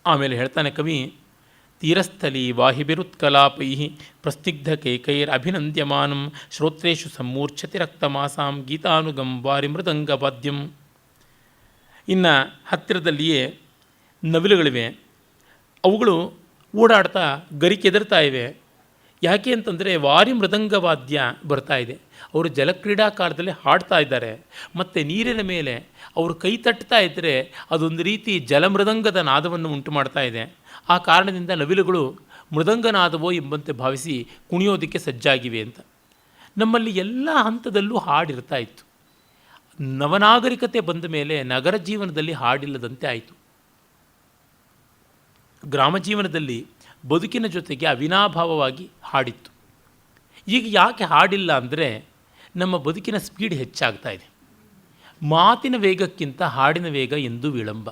Speaker 1: ಆಮೇಲೆ ಹೇಳ್ತಾನೆ ಕವಿ, ತೀರಸ್ಥಲಿ ವಾಹಿಬಿರುತ್ಕಲಾಪೈ ಪ್ರಸ್ನಿಗ್ಧ ಕೈಕೈರಭಿನಂದ್ಯಮಾನಂ ಶ್ರೋತ್ರೇಷು ಸಮ್ಮೂರ್ಛತಿ ರಕ್ತಮಾಸಾಂ ಗೀತಾನುಗಂ ವಾರಿ ಮೃದಂಗವಾದ್ಯಂ. ಇನ್ನು ಹತ್ತಿರದಲ್ಲಿಯೇ ನವಿಲುಗಳಿವೆ, ಅವುಗಳು ಓಡಾಡ್ತಾ ಗರಿ ಕೆದರ್ತಾ ಇವೆ. ಯಾಕೆ ಅಂತಂದರೆ ವಾರಿ ಮೃದಂಗವಾದ್ಯ ಬರ್ತಾ ಇದೆ. ಅವರು ಜಲಕ್ರೀಡಾ ಕಾಲದಲ್ಲಿ ಹಾಡ್ತಾ ಇದ್ದಾರೆ, ಮತ್ತು ನೀರಿನ ಮೇಲೆ ಅವರು ಕೈ ತಟ್ತಾ ಇದ್ದರೆ ಅದೊಂದು ರೀತಿ ಜಲಮೃದಂಗದ ನಾದವನ್ನು ಉಂಟು ಮಾಡ್ತಾ ಇದೆ. ಆ ಕಾರಣದಿಂದ ನವಿಲುಗಳು ಮೃದಂಗನಾದವೋ ಎಂಬಂತೆ ಭಾವಿಸಿ ಕುಣಿಯೋದಕ್ಕೆ ಸಜ್ಜಾಗಿವೆ ಅಂತ. ನಮ್ಮಲ್ಲಿ ಎಲ್ಲ ಹಂತದಲ್ಲೂ ಹಾಡಿರ್ತಾ ಇತ್ತು. ನವನಾಗರಿಕತೆ ಬಂದ ಮೇಲೆ ನಗರ ಜೀವನದಲ್ಲಿ ಹಾಡಿಲ್ಲದಂತೆ ಆಯಿತು. ಗ್ರಾಮ ಜೀವನದಲ್ಲಿ ಬದುಕಿನ ಜೊತೆಗೆ ಅವಿನಾಭಾವವಾಗಿ ಹಾಡಿತ್ತು. ಈಗ ಯಾಕೆ ಹಾಡಿಲ್ಲ ಅಂದರೆ ನಮ್ಮ ಬದುಕಿನ ಸ್ಪೀಡ್ ಹೆಚ್ಚಾಗ್ತಾ ಇದೆ. ಮಾತಿನ ವೇಗಕ್ಕಿಂತ ಹಾಡಿನ ವೇಗ ಎಂದೂ ವಿಳಂಬ.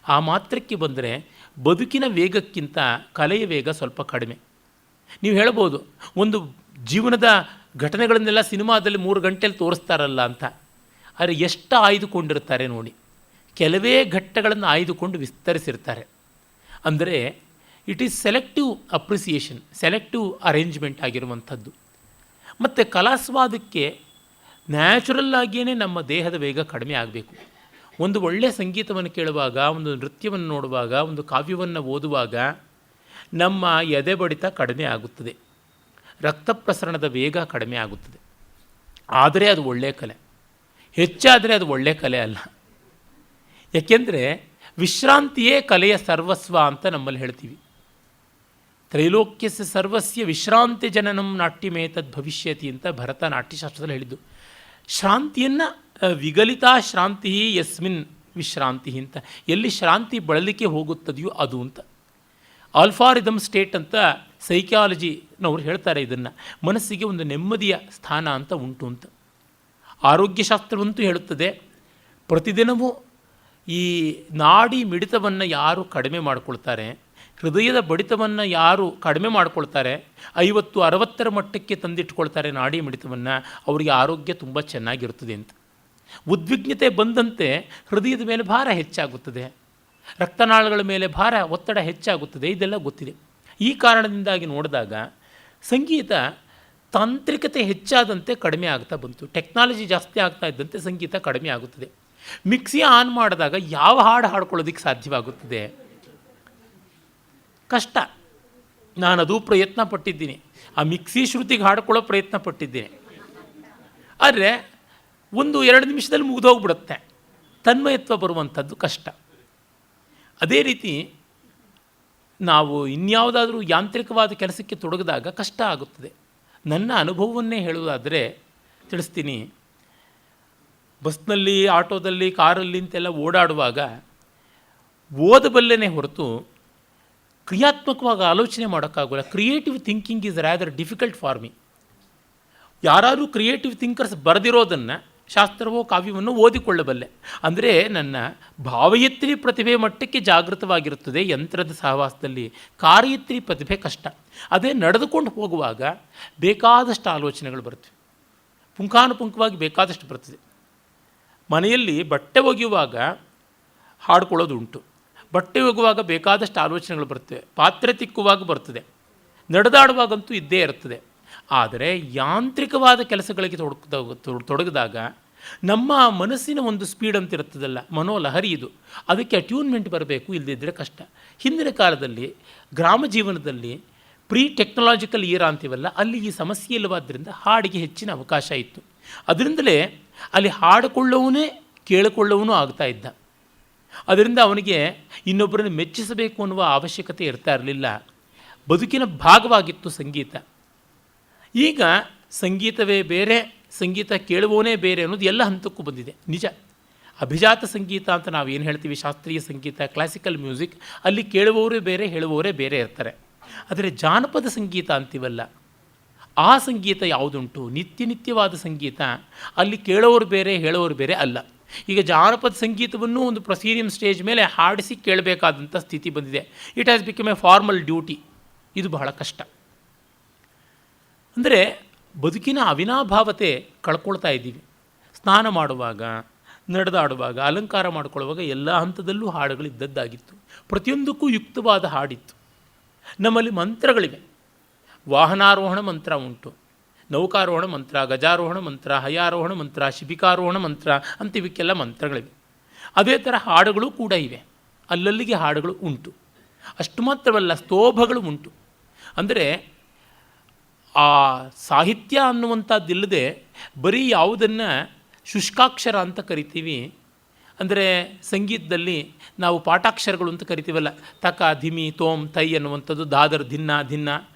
Speaker 1: ಆ ಮಾತ್ರಕ್ಕೆ ಬಂದರೆ ಬದುಕಿನ ವೇಗಕ್ಕಿಂತ ಕಲೆಯ ವೇಗ ಸ್ವಲ್ಪ ಕಡಿಮೆ. ನೀವು ಹೇಳ್ಬೋದು, ಒಂದು ಜೀವನದ ಘಟನೆಗಳನ್ನೆಲ್ಲ ಸಿನಿಮಾದಲ್ಲಿ 3 ಗಂಟೆಯಲ್ಲಿ ತೋರಿಸ್ತಾರಲ್ಲ ಅಂತ. ಆದರೆ ಎಷ್ಟು ಆಯ್ದುಕೊಂಡಿರ್ತಾರೆ ನೋಡಿ, ಕೆಲವೇ ಘಟ್ಟಗಳನ್ನು ಆಯ್ದುಕೊಂಡು ವಿಸ್ತರಿಸಿರ್ತಾರೆ. ಅಂದರೆ it is selective appreciation, selective arrangement ಆಗಿರುವಂಥದ್ದು. ಮತ್ತು ಕಲಾಸ್ವಾದಕ್ಕೆ ನ್ಯಾಚುರಲ್ಲಾಗಿಯೇ ನಮ್ಮ ದೇಹದ ವೇಗ ಕಡಿಮೆ ಆಗಬೇಕು. ಒಂದು ಒಳ್ಳೆಯ ಸಂಗೀತವನ್ನು ಕೇಳುವಾಗ, ಒಂದು ನೃತ್ಯವನ್ನು ನೋಡುವಾಗ, ಒಂದು ಕಾವ್ಯವನ್ನು ಓದುವಾಗ ನಮ್ಮ ಎದೆ ಬಡಿತ ಕಡಿಮೆ ಆಗುತ್ತದೆ, ರಕ್ತ ಪ್ರಸರಣದ ವೇಗ ಕಡಿಮೆ ಆಗುತ್ತದೆ. ಆದರೆ ಅದು ಒಳ್ಳೆಯ ಕಲೆ. ಹೆಚ್ಚಾದರೆ ಅದು ಒಳ್ಳೆಯ ಕಲೆ ಅಲ್ಲ. ಏಕೆಂದರೆ ವಿಶ್ರಾಂತಿಯೇ ಕಲೆಯ ಸರ್ವಸ್ವ ಅಂತ ನಮ್ಮಲ್ಲಿ ಹೇಳ್ತೀವಿ. ತ್ರೈಲೋಕ್ಯಸ್ಯ ಸರ್ವಸ್ಯ ವಿಶ್ರಾಂತಿ ಜನನಂ ನಾಟ್ಯಮೇತದ್ ಭವಿಷ್ಯತಿ ಅಂತ ಭರತ ನಾಟ್ಯಶಾಸ್ತ್ರದಲ್ಲಿ ಹೇಳಿದ್ದು. ಶ್ರಾಂತಿಯನ್ನು ವಿಗಲಿತಾ ಶ್ರಾಂತಿ ಯಸ್ಮಿನ್ ವಿಶ್ರಾಂತಿ ಅಂತ, ಎಲ್ಲಿ ಶ್ರಾಂತಿ ಬಳಲಿಕ್ಕೆ ಹೋಗುತ್ತದೆಯೋ ಅದು ಅಂತ. ಆಲ್ಫಾರಿದಮ್ ಸ್ಟೇಟ್ ಅಂತ ಸೈಕಾಲಜಿನವರು ಹೇಳ್ತಾರೆ. ಇದನ್ನು ಮನಸ್ಸಿಗೆ ಒಂದು ನೆಮ್ಮದಿಯ ಸ್ಥಾನ ಅಂತ ಉಂಟು ಅಂತ. ಆರೋಗ್ಯಶಾಸ್ತ್ರವಂತೂ ಹೇಳುತ್ತದೆ, ಪ್ರತಿದಿನವೂ ಈ ನಾಡಿ ಮಿಡಿತವನ್ನು ಯಾರು ಕಡಿಮೆ ಮಾಡಿಕೊಳ್ತಾರೆ, ಹೃದಯದ ಬಡಿತವನ್ನು ಯಾರು ಕಡಿಮೆ ಮಾಡಿಕೊಳ್ತಾರೆ, 50-60ರ ಮಟ್ಟಕ್ಕೆ ತಂದಿಟ್ಕೊಳ್ತಾರೆ ನಾಡಿ ಮಿಡಿತವನ್ನು, ಅವರಿಗೆ ಆರೋಗ್ಯ ತುಂಬ ಚೆನ್ನಾಗಿರುತ್ತದೆ ಅಂತ. ಉದ್ವಿಗ್ನತೆ ಬಂದಂತೆ ಹೃದಯದ ಮೇಲೆ ಭಾರ ಹೆಚ್ಚಾಗುತ್ತದೆ, ರಕ್ತನಾಳಗಳ ಮೇಲೆ ಭಾರ ಒತ್ತಡ ಹೆಚ್ಚಾಗುತ್ತದೆ. ಇದೆಲ್ಲ ಗೊತ್ತಿದೆ. ಈ ಕಾರಣದಿಂದಾಗಿ ನೋಡಿದಾಗ ಸಂಗೀತ ತಾಂತ್ರಿಕತೆ ಹೆಚ್ಚಾದಂತೆ ಕಡಿಮೆ ಆಗ್ತಾ ಬಂತು. ಟೆಕ್ನಾಲಜಿ ಜಾಸ್ತಿ ಆಗ್ತಾ ಇದ್ದಂತೆ ಸಂಗೀತ ಕಡಿಮೆ ಆಗುತ್ತದೆ. ಮಿಕ್ಸಿ ಆನ್ ಮಾಡಿದಾಗ ಯಾವ ಹಾಡು ಹಾಡ್ಕೊಳ್ಳೋದಕ್ಕೆ ಸಾಧ್ಯವಾಗುತ್ತದೆ? ಕಷ್ಟ. ನಾನದು ಪ್ರಯತ್ನ ಪಟ್ಟಿದ್ದೀನಿ, ಆ ಮಿಕ್ಸಿ ಶ್ರುತಿಗೆ ಹಾಡ್ಕೊಳ್ಳೋ ಪ್ರಯತ್ನ ಪಟ್ಟಿದ್ದೀನಿ. ಆದರೆ 1-2 ನಿಮಿಷದಲ್ಲಿ ಮುಗಿದೋಗ್ಬಿಡುತ್ತೆ. ತನ್ಮಯತ್ವ ಬರುವಂಥದ್ದು ಕಷ್ಟ. ಅದೇ ರೀತಿ ನಾವು ಇನ್ಯಾವುದಾದ್ರೂ ಯಾಂತ್ರಿಕವಾದ ಕೆಲಸಕ್ಕೆ ತೊಡಗಿದಾಗ ಕಷ್ಟ ಆಗುತ್ತದೆ. ನನ್ನ ಅನುಭವವನ್ನೇ ಹೇಳುವುದಾದರೆ ತಿಳಿಸ್ತೀನಿ. ಬಸ್ನಲ್ಲಿ, ಆಟೋದಲ್ಲಿ, ಕಾರಲ್ಲಿ ಅಂತೆಲ್ಲ ಓಡಾಡುವಾಗ ಓದಬಲ್ಲೆನೇ ಹೊರತು ಕ್ರಿಯಾತ್ಮಕವಾಗಿ ಆಲೋಚನೆ ಮಾಡೋಕ್ಕಾಗೋಲ್ಲ. Creative thinking is rather difficult for me. ಯಾರಾದರೂ ಕ್ರಿಯೇಟಿವ್ ಥಿಂಕರ್ಸ್ ಬರೆದಿರೋದನ್ನು, ಶಾಸ್ತ್ರವೋ ಕಾವ್ಯವನ್ನು ಓದಿಕೊಳ್ಳಬಲ್ಲೆ. ಅಂದರೆ ನನ್ನ ಭಾವಯತ್ರಿ ಪ್ರತಿಭೆ ಮಟ್ಟಕ್ಕೆ ಜಾಗೃತವಾಗಿರುತ್ತದೆ ಯಂತ್ರದ ಸಹವಾಸದಲ್ಲಿ. ಕಾರ್ಯತ್ರಿ ಪ್ರತಿಭೆ ಕಷ್ಟ. ಅದೇ ನಡೆದುಕೊಂಡು ಹೋಗುವಾಗ ಬೇಕಾದಷ್ಟು ಆಲೋಚನೆಗಳು ಬರ್ತವೆ, ಪುಂಖಾನುಪುಂಖವಾಗಿ ಬೇಕಾದಷ್ಟು ಬರ್ತದೆ. ಮನೆಯಲ್ಲಿ ಬಟ್ಟೆ ಒಗೆಯುವಾಗ ಹಾಡ್ಕೊಳ್ಳೋದು ಉಂಟು, ಬಟ್ಟೆ ಒಗೆಯುವಾಗ ಬೇಕಾದಷ್ಟು ಆಲೋಚನೆಗಳು ಬರ್ತವೆ, ಪಾತ್ರೆ ತಿಕ್ಕುವಾಗ ಬರ್ತದೆ, ನಡೆದಾಡುವಾಗಂತೂ ಇದ್ದೇ ಇರ್ತದೆ. ಆದರೆ ಯಾಂತ್ರಿಕವಾದ ಕೆಲಸಗಳಿಗೆ ತೊಡಗಿದಾಗ ನಮ್ಮ ಮನಸ್ಸಿನ ಒಂದು ಸ್ಪೀಡ್ ಅಂತ ಇರುತ್ತದಲ್ಲ, ಮನೋಲಹರಿ ಇದು, ಅದಕ್ಕೆ ಅಟ್ಯೂನ್ಮೆಂಟ್ ಬರಬೇಕು, ಇಲ್ಲದಿದ್ದರೆ ಕಷ್ಟ. ಹಿಂದಿನ ಕಾಲದಲ್ಲಿ ಗ್ರಾಮ ಜೀವನದಲ್ಲಿ ಪ್ರೀ ಟೆಕ್ನಾಲಜಿಕಲ್ ಈರಾ ಅಂತೀವಲ್ಲ, ಅಲ್ಲಿ ಈ ಸಮಸ್ಯೆ ಇಲ್ಲವಾದ್ದರಿಂದ ಹಾಡಿಗೆ ಹೆಚ್ಚಿನ ಅವಕಾಶ ಇತ್ತು. ಅದರಿಂದಲೇ ಅಲ್ಲಿ ಹಾಡಿಕೊಳ್ಳುವವನೇ ಕೇಳಿಕೊಳ್ಳುವವನೂ ಆಗ್ತಾ ಇದ್ದ. ಅದರಿಂದ ಅವನಿಗೆ ಇನ್ನೊಬ್ಬರನ್ನು ಮೆಚ್ಚಿಸಬೇಕು ಅನ್ನುವ ಅವಶ್ಯಕತೆ ಇರ್ತಾ ಇರಲಿಲ್ಲ. ಬದುಕಿನ ಭಾಗವಾಗಿತ್ತು ಸಂಗೀತ. ಈಗ ಸಂಗೀತವೇ ಬೇರೆ, ಸಂಗೀತ ಕೇಳುವವನೇ ಬೇರೆ ಅನ್ನೋದು ಎಲ್ಲ ಹಂತಕ್ಕೂ ಬಂದಿದೆ. ನಿಜ, ಅಭಿಜಾತ ಸಂಗೀತ ಅಂತ ನಾವು ಏನು ಹೇಳ್ತೀವಿ, ಶಾಸ್ತ್ರೀಯ ಸಂಗೀತ, ಕ್ಲಾಸಿಕಲ್ ಮ್ಯೂಸಿಕ್, ಅಲ್ಲಿ ಕೇಳುವವರೇ ಬೇರೆ, ಹೇಳುವವರೇ ಬೇರೆ ಇರ್ತಾರೆ. ಆದರೆ ಜಾನಪದ ಸಂಗೀತ ಅಂತೀವಲ್ಲ, ಆ ಸಂಗೀತ ಯಾವುದುಂಟು, ನಿತ್ಯವಾದ ಸಂಗೀತ, ಅಲ್ಲಿ ಕೇಳೋರು ಬೇರೆ, ಹೇಳೋರು ಬೇರೆ ಅಲ್ಲ. ಈಗ ಜಾನಪದ ಸಂಗೀತವನ್ನು ಒಂದು ಪ್ರೊಸೀಡಿಯಂ ಸ್ಟೇಜ್ ಮೇಲೆ ಹಾಡಿಸಿ ಕೇಳಬೇಕಾದಂಥ ಸ್ಥಿತಿ ಬಂದಿದೆ. It has become A formal duty. ಇದು ಬಹಳ ಕಷ್ಟ. ಅಂದರೆ ಬದುಕಿನ ಅವಿನಾಭಾವತೆ ಕಳ್ಕೊಳ್ತಾ ಇದ್ದೀವಿ. ಸ್ನಾನ ಮಾಡುವಾಗ, ನಡೆದಾಡುವಾಗ, ಅಲಂಕಾರ ಮಾಡಿಕೊಳ್ಳುವಾಗ ಎಲ್ಲ ಹಂತದಲ್ಲೂ ಹಾಡುಗಳಿದ್ದದ್ದಾಗಿತ್ತು. ಪ್ರತಿಯೊಂದಕ್ಕೂ ಯುಕ್ತವಾದ ಹಾಡಿತ್ತು. ನಮ್ಮಲ್ಲಿ ಮಂತ್ರಗಳಿವೆ. ವಾಹನಾರೋಹಣ ಮಂತ್ರ ಉಂಟು, ನೌಕಾರೋಹಣ ಮಂತ್ರ, ಗಜಾರೋಹಣ ಮಂತ್ರ, ಹಯಾರೋಹಣ ಮಂತ್ರ, ಶಿಬಿಕಾರೋಹಣ ಮಂತ್ರ ಅಂತ ಇವಕ್ಕೆಲ್ಲ ಮಂತ್ರಗಳಿವೆ. ಅದೇ ಥರ ಹಾಡುಗಳು ಕೂಡ ಇವೆ. ಅಲ್ಲಲ್ಲಿಗೆ ಹಾಡುಗಳು ಉಂಟು. ಅಷ್ಟು ಮಾತ್ರವಲ್ಲ, ಸ್ತೋಭಗಳು ಉಂಟು. ಅಂದರೆ ಆ ಸಾಹಿತ್ಯ ಅನ್ನುವಂಥದ್ದಿಲ್ಲದೆ ಬರೀ ಯಾವುದನ್ನು ಶುಷ್ಕಾಕ್ಷರ ಅಂತ ಕರಿತೀವಿ, ಅಂದರೆ ಸಂಗೀತದಲ್ಲಿ ನಾವು ಪಾಠಾಕ್ಷರಗಳು ಅಂತ ಕರಿತೀವಲ್ಲ, ತಕ, ಧಿಮಿ, ತೋಮ್, ತೈ ಅನ್ನುವಂಥದ್ದು, ದಾದರ್, ಧಿನ್ನ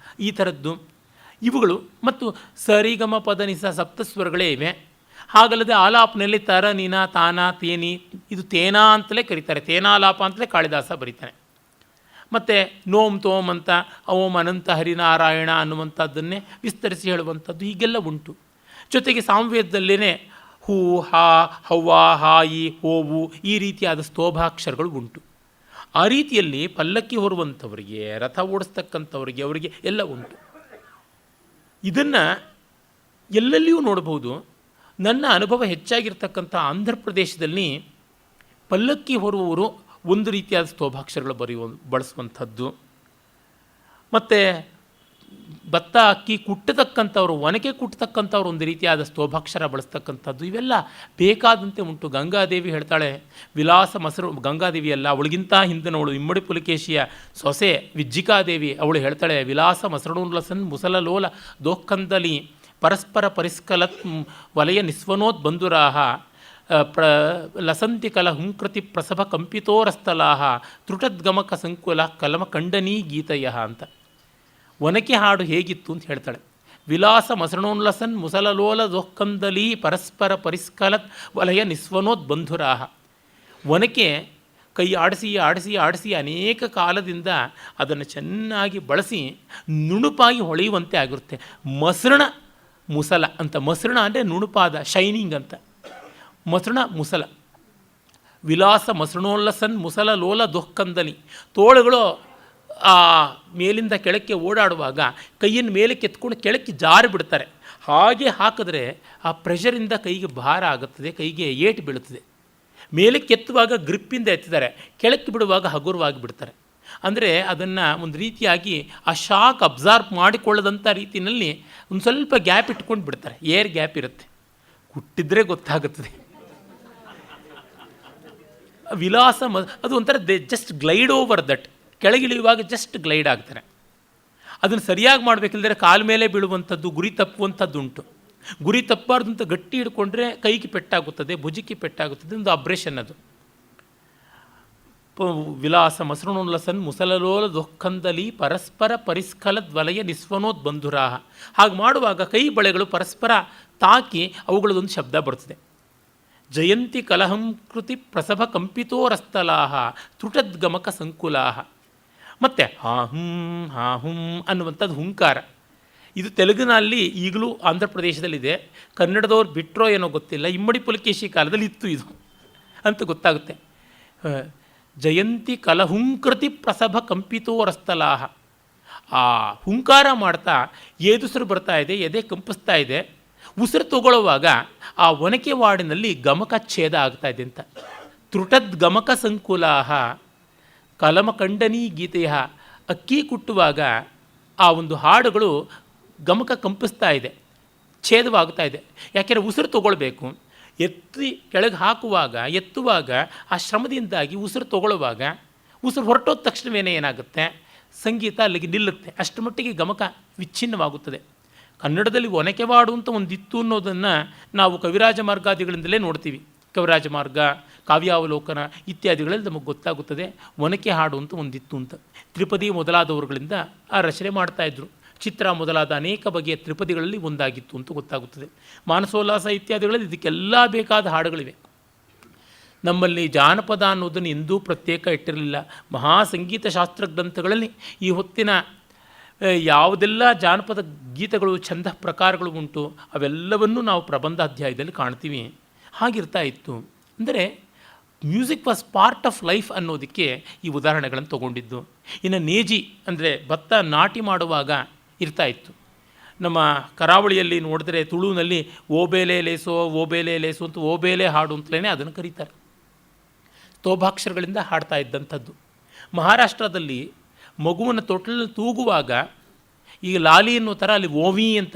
Speaker 1: ಈ ಥರದ್ದು ಇವುಗಳು, ಮತ್ತು ಸರಿಗಮ ಪದ ನಿಸ ಸಪ್ತಸ್ವರಗಳೇ ಇವೆ. ಹಾಗಲ್ಲದೆ ಆಲಾಪನಲ್ಲಿ ತರ, ನೀನ, ತಾನ, ತೇನಿ, ಇದು ತೇನಾ ಅಂತಲೇ ಕರೀತಾರೆ, ತೇನಾಲಾಪ ಅಂತಲೇ ಕಾಳಿದಾಸ ಬರೀತಾನೆ. ಮತ್ತು ನೋಮ್ ತೋಮ್ ಅಂತ ಓಂ ಅನಂತ ಹರಿನಾರಾಯಣ ಅನ್ನುವಂಥದ್ದನ್ನೇ ವಿಸ್ತರಿಸಿ ಹೇಳುವಂಥದ್ದು ಹೀಗೆಲ್ಲ ಉಂಟು. ಜೊತೆಗೆ ಸಾಮವೇದದಲ್ಲೇ ಹೂ, ಹಾ, ಹವ್ವ, ಹಾಯಿ, ಹೋವು ಈ ರೀತಿಯಾದ ಸ್ತೋಭಾಕ್ಷರಗಳು ಉಂಟು. ಆ ರೀತಿಯಲ್ಲಿ ಪಲ್ಲಕ್ಕಿ ಹೊರುವಂಥವರಿಗೆ, ರಥ ಓಡಿಸ್ತಕ್ಕಂಥವ್ರಿಗೆ, ಅವರಿಗೆ ಎಲ್ಲ ಉಂಟು. ಇದನ್ನು ಎಲ್ಲೆಲ್ಲಿಯೂ ನೋಡಬಹುದು. ನನ್ನ ಅನುಭವ ಹೆಚ್ಚಾಗಿರ್ತಕ್ಕಂಥ ಆಂಧ್ರ ಪ್ರದೇಶದಲ್ಲಿ ಪಲ್ಲಕ್ಕಿ ಹೊರುವವರು ಒಂದು ರೀತಿಯಾದ ಸ್ತೋಭಾಕ್ಷರಗಳು ಬಳಸುವಂಥದ್ದು, ಮತ್ತು ಭತ್ತ ಅಕ್ಕಿ ಕುಟ್ಟತಕ್ಕಂಥವ್ರು, ಒನಕೆ ಕುಟ್ಟತಕ್ಕಂಥವ್ರು ಒಂದು ರೀತಿಯಾದ ಸ್ತೋಭಾಕ್ಷರ ಬಳಸ್ತಕ್ಕಂಥದ್ದು, ಇವೆಲ್ಲ ಬೇಕಾದಂತೆ ಉಂಟು. ಗಂಗಾದೇವಿ ಹೇಳ್ತಾಳೆ, ವಿಲಾಸ ಮೊಸರು, ಗಂಗಾದೇವಿಯಲ್ಲ, ಅವಳಿಗಿಂತ ಹಿಂದಿನವಳು ಇಮ್ಮಡಿ ಪುಲಕೇಶಿಯ ಸೊಸೆ ವಿಜ್ಜಿಕಾದೇವಿ, ಅವಳು ಹೇಳ್ತಾಳೆ, ವಿಲಾಸ ಮೊಸರುಲಸನ್ ಮುಸಲಲೋಲ ದೋಕ್ಕಂದಲಿ ಪರಸ್ಪರ ಪರಿಸ್ಕಲತ್ ವಲಯ ನಿಸ್ವನೋದ್ ಬಂಧುರಾಹ ಲಸಂತಿ ಕಲ ಹುಂಕೃತಿ ಪ್ರಸಭ ಕಂಪಿತೋರಸ್ತಲಾಹ ತ್ರುಟದ್ಗಮಕ ಸಂಕುಲ ಕಲಮ ಖಂಡನೀ ಗೀತಯ ಅಂತ. ಒನಕೆ ಹಾಡು ಹೇಗಿತ್ತು ಅಂತ ಹೇಳ್ತಾಳೆ. ವಿಲಾಸ ಮಸರಣೋಲ್ಲಸನ್ ಮುಸಲಲೋಲ ದೋಕ್ಕಂದಲಿ ಪರಸ್ಪರ ಪರಿಸ್ಕಲತ್ ವಲಯ ನಿಸ್ವನೋದ್ ಬಂಧುರಾಹ. ಒನಕೆ ಕೈ ಆಡಿಸಿ ಆಡಿಸಿ ಆಡಿಸಿ ಅನೇಕ ಕಾಲದಿಂದ ಅದನ್ನು ಚೆನ್ನಾಗಿ ಬಳಸಿ ನುಣುಪಾಗಿ ಹೊಳೆಯುವಂತೆ ಆಗಿರುತ್ತೆ. ಮಸೃಣ ಮುಸಲ ಅಂತ, ಮಸೃಣ ಅಂದರೆ ನುಣುಪಾದ, ಶೈನಿಂಗ್ ಅಂತ, ಮಸೃಣ ಮುಸಲ. ವಿಲಾಸ ಮಸೃಣೋಲ್ಲಸನ್ ಮುಸಲ ಲೋಲ ದೊಕ್ಕಂದಲಿ, ತೋಳುಗಳು ಆ ಮೇಲಿಂದ ಕೆಳಕ್ಕೆ ಓಡಾಡುವಾಗ ಕೈಯನ್ನು ಮೇಲಕ್ಕೆ ಎತ್ಕೊಂಡು ಕೆಳಕ್ಕೆ ಜಾರಿ ಬಿಡ್ತಾರೆ. ಹಾಗೆ ಹಾಕಿದ್ರೆ ಆ ಪ್ರೆಷರಿಂದ ಕೈಗೆ ಭಾರ ಆಗುತ್ತದೆ, ಕೈಗೆ ಏಟು ಬೀಳುತ್ತದೆ. ಮೇಲಕ್ಕೆ ಎತ್ತುವಾಗ ಗ್ರಿಪ್ಪಿಂದ ಎತ್ತಿದ್ದಾರೆ, ಕೆಳಕ್ಕೆ ಬಿಡುವಾಗ ಹಗುರವಾಗಿ ಬಿಡ್ತಾರೆ. ಅಂದರೆ ಅದನ್ನು ಒಂದು ರೀತಿಯಾಗಿ ಆ ಶಾಕ್ ಅಬ್ಸಾರ್ಬ್ ಮಾಡಿಕೊಳ್ಳದಂಥ ರೀತಿಯಲ್ಲಿ ಒಂದು ಸ್ವಲ್ಪ ಗ್ಯಾಪ್ ಇಟ್ಕೊಂಡು ಬಿಡ್ತಾರೆ. ಏರ್ ಗ್ಯಾಪ್ ಇರುತ್ತೆ, ಹುಟ್ಟಿದ್ರೆ ಗೊತ್ತಾಗುತ್ತದೆ. ವಿಲಾಸ ಅದು ಒಂಥರ ಜಸ್ಟ್ ಗ್ಲೈಡ್ ಓವರ್ ದಟ್, ಕೆಳಗಿಳಿಯುವಾಗ ಜಸ್ಟ್ ಗ್ಲೈಡ್ ಆಗ್ತಾರೆ. ಅದನ್ನು ಸರಿಯಾಗಿ ಮಾಡಬೇಕಿಲ್ಲದ್ರೆ ಕಾಲ ಮೇಲೆ ಬೀಳುವಂಥದ್ದು, ಗುರಿ ತಪ್ಪುವಂಥದ್ದು ಉಂಟು. ಗುರಿ ತಪ್ಪಬಾರ್ದು ಅಂತ ಗಟ್ಟಿ ಹಿಡ್ಕೊಂಡ್ರೆ ಕೈಗೆ ಪೆಟ್ಟಾಗುತ್ತದೆ, ಭುಜಕ್ಕೆ ಪೆಟ್ಟಾಗುತ್ತದೆ, ಒಂದು ಅಬ್ರೇಷನ್ ಅದು. ವಿಲಾಸ ಮಸೃಣೋಲ್ಲಸನ್ ಮುಸಲಲೋಲ ದೊಕ್ಕಂದಲಿ ಪರಸ್ಪರ ಪರಿಸ್ಕಲದ್ ವಲಯ ನಿಸ್ವನೋದ್ ಬಂಧುರಾಹ. ಹಾಗೆ ಮಾಡುವಾಗ ಕೈ ಬಳೆಗಳು ಪರಸ್ಪರ ತಾಕಿ ಅವುಗಳದೊಂದು ಶಬ್ದ ಬರ್ತದೆ. ಜಯಂತಿ ಕಲಹಂಕೃತಿ ಪ್ರಸಭ ಕಂಪಿತೋರಸ್ತಲಾಹ ತ್ರುಟದ್ಗಮಕ ಸಂಕುಲಾಹ. ಮತ್ತು ಹಾ ಹುಂ ಅನ್ನುವಂಥದ್ದು ಹುಂಕಾರ. ಇದು ತೆಲುಗಿನಲ್ಲಿ ಈಗಲೂ ಆಂಧ್ರ ಪ್ರದೇಶದಲ್ಲಿದೆ, ಕನ್ನಡದವ್ರು ಬಿಟ್ಟರೋ ಏನೋ ಗೊತ್ತಿಲ್ಲ. ಇಮ್ಮಡಿ ಪುಲಕೇಶಿ ಕಾಲದಲ್ಲಿ ಇತ್ತು ಇದು ಅಂತ ಗೊತ್ತಾಗುತ್ತೆ. ಜಯಂತಿ ಕಲಹುಂಕೃತಿ ಪ್ರಸಭ ಕಂಪಿತೋರಸ್ತಲಾಹ. ಆ ಹುಂಕಾರ ಮಾಡ್ತಾ ಏದುಸಿರು ಬರ್ತಾ ಇದೆ, ಎದೆ ಕಂಪಿಸ್ತಾ ಇದೆ. ಉಸಿರು ತಗೊಳ್ಳುವಾಗ ಆ ಒನಕೆ ವಾಡಿನಲ್ಲಿ ಗಮಕ ಛೇದ ಆಗ್ತಾ ಇದೆ ಅಂತ. ತ್ರುಟದ್ ಗಮಕ ಸಂಕುಲಾಹ ಕಲಮ ಖಂಡನೀ ಗೀತೆಯ. ಅಕ್ಕಿ ಕುಟ್ಟುವಾಗ ಆ ಒಂದು ಹಾಡುಗಳು ಗಮಕ ಕಂಪಿಸ್ತಾ ಇದೆ, ಛೇದವಾಗ್ತಾ ಇದೆ. ಯಾಕೆಂದರೆ ಉಸಿರು ತಗೊಳ್ಬೇಕು. ಎತ್ತಿ ಕೆಳಗೆ ಹಾಕುವಾಗ, ಎತ್ತುವಾಗ ಆ ಶ್ರಮದಿಂದಾಗಿ ಉಸಿರು ತಗೊಳ್ಳುವಾಗ ಉಸಿರು ಹೊರಟೋದ ತಕ್ಷಣವೇ ಏನಾಗುತ್ತೆ, ಸಂಗೀತ ಅಲ್ಲಿಗೆ ನಿಲ್ಲುತ್ತೆ. ಅಷ್ಟರ ಮಟ್ಟಿಗೆ ಗಮಕ ವಿಚ್ಛಿನ್ನವಾಗುತ್ತದೆ. ಕನ್ನಡದಲ್ಲಿ ಒನಕೆವಾಡು ಅಂತ ಒಂದಿತ್ತು ಅನ್ನೋದನ್ನು ನಾವು ಕವಿರಾಜ ಮಾರ್ಗಾದಿಗಳಿಂದಲೇ ನೋಡ್ತೀವಿ. ಕವಿರಾಜ ಮಾರ್ಗ, ಕಾವ್ಯಾವಲೋಕನ ಇತ್ಯಾದಿಗಳಲ್ಲಿ ನಮಗೆ ಗೊತ್ತಾಗುತ್ತದೆ ಒನಕೆ ಹಾಡು ಅಂತ ಒಂದಿತ್ತು ಅಂತ. ತ್ರಿಪದಿ ಮೊದಲಾದವರುಗಳಿಂದ ಆ ರಚನೆ ಮಾಡ್ತಾಯಿದ್ರು. ಚಿತ್ರ ಮೊದಲಾದ ಅನೇಕ ಬಗೆಯ ತ್ರಿಪದಿಗಳಲ್ಲಿ ಒಂದಾಗಿತ್ತು ಅಂತ ಗೊತ್ತಾಗುತ್ತದೆ. ಮಾನಸೋಲ್ಲಾಸ ಇತ್ಯಾದಿಗಳಲ್ಲಿ ಇದಕ್ಕೆಲ್ಲ ಬೇಕಾದ ಹಾಡುಗಳಿವೆ. ನಮ್ಮಲ್ಲಿ ಜಾನಪದ ಅನ್ನೋದನ್ನು ಎಂದೂ ಪ್ರತ್ಯೇಕ ಇಟ್ಟಿರಲಿಲ್ಲ. ಮಹಾಸಂಗೀತ ಶಾಸ್ತ್ರ ಗ್ರಂಥಗಳಲ್ಲಿ ಈ ಹೊತ್ತಿನ ಯಾವುದೆಲ್ಲ ಜಾನಪದ ಗೀತೆಗಳು, ಛಂದ ಪ್ರಕಾರಗಳು ಉಂಟು ಅವೆಲ್ಲವನ್ನೂ ನಾವು ಪ್ರಬಂಧ ಅಧ್ಯಾಯದಲ್ಲಿ ಕಾಣ್ತೀವಿ. ಹಾಗಿರ್ತಾ ಇತ್ತು. ಅಂದರೆ music was part of life ಅನ್ನೋದಕ್ಕೆ ಈ ಉದಾಹರಣೆಗಳನ್ನು ತೊಗೊಂಡಿದ್ದು. ಇನ್ನು ನೇಜಿ ಅಂದರೆ ಭತ್ತ ನಾಟಿ ಮಾಡುವಾಗ ಇರ್ತಾ ಇತ್ತು. ನಮ್ಮ ಕರಾವಳಿಯಲ್ಲಿ ನೋಡಿದ್ರೆ ತುಳುವಿನಲ್ಲಿ ಓಬೇಲೆ ಲೇಸೋ ಓಬೇಲೆ ಲೇಸೋ ಅಂತ ಓಬೇಲೆ ಹಾಡು ಅಂತಲೇ ಅದನ್ನು ಕರೀತಾರೆ. ಸ್ತೋಭಾಕ್ಷರಗಳಿಂದ ಹಾಡ್ತಾ ಇದ್ದಂಥದ್ದು. ಮಹಾರಾಷ್ಟ್ರದಲ್ಲಿ ಮಗುವನ್ನು ತೊಟ್ಟಲಲ್ಲಿ ತೂಗುವಾಗ ಈಗ ಲಾಲಿ ಅನ್ನೋ ಥರ ಅಲ್ಲಿ ಓವಿ ಅಂತ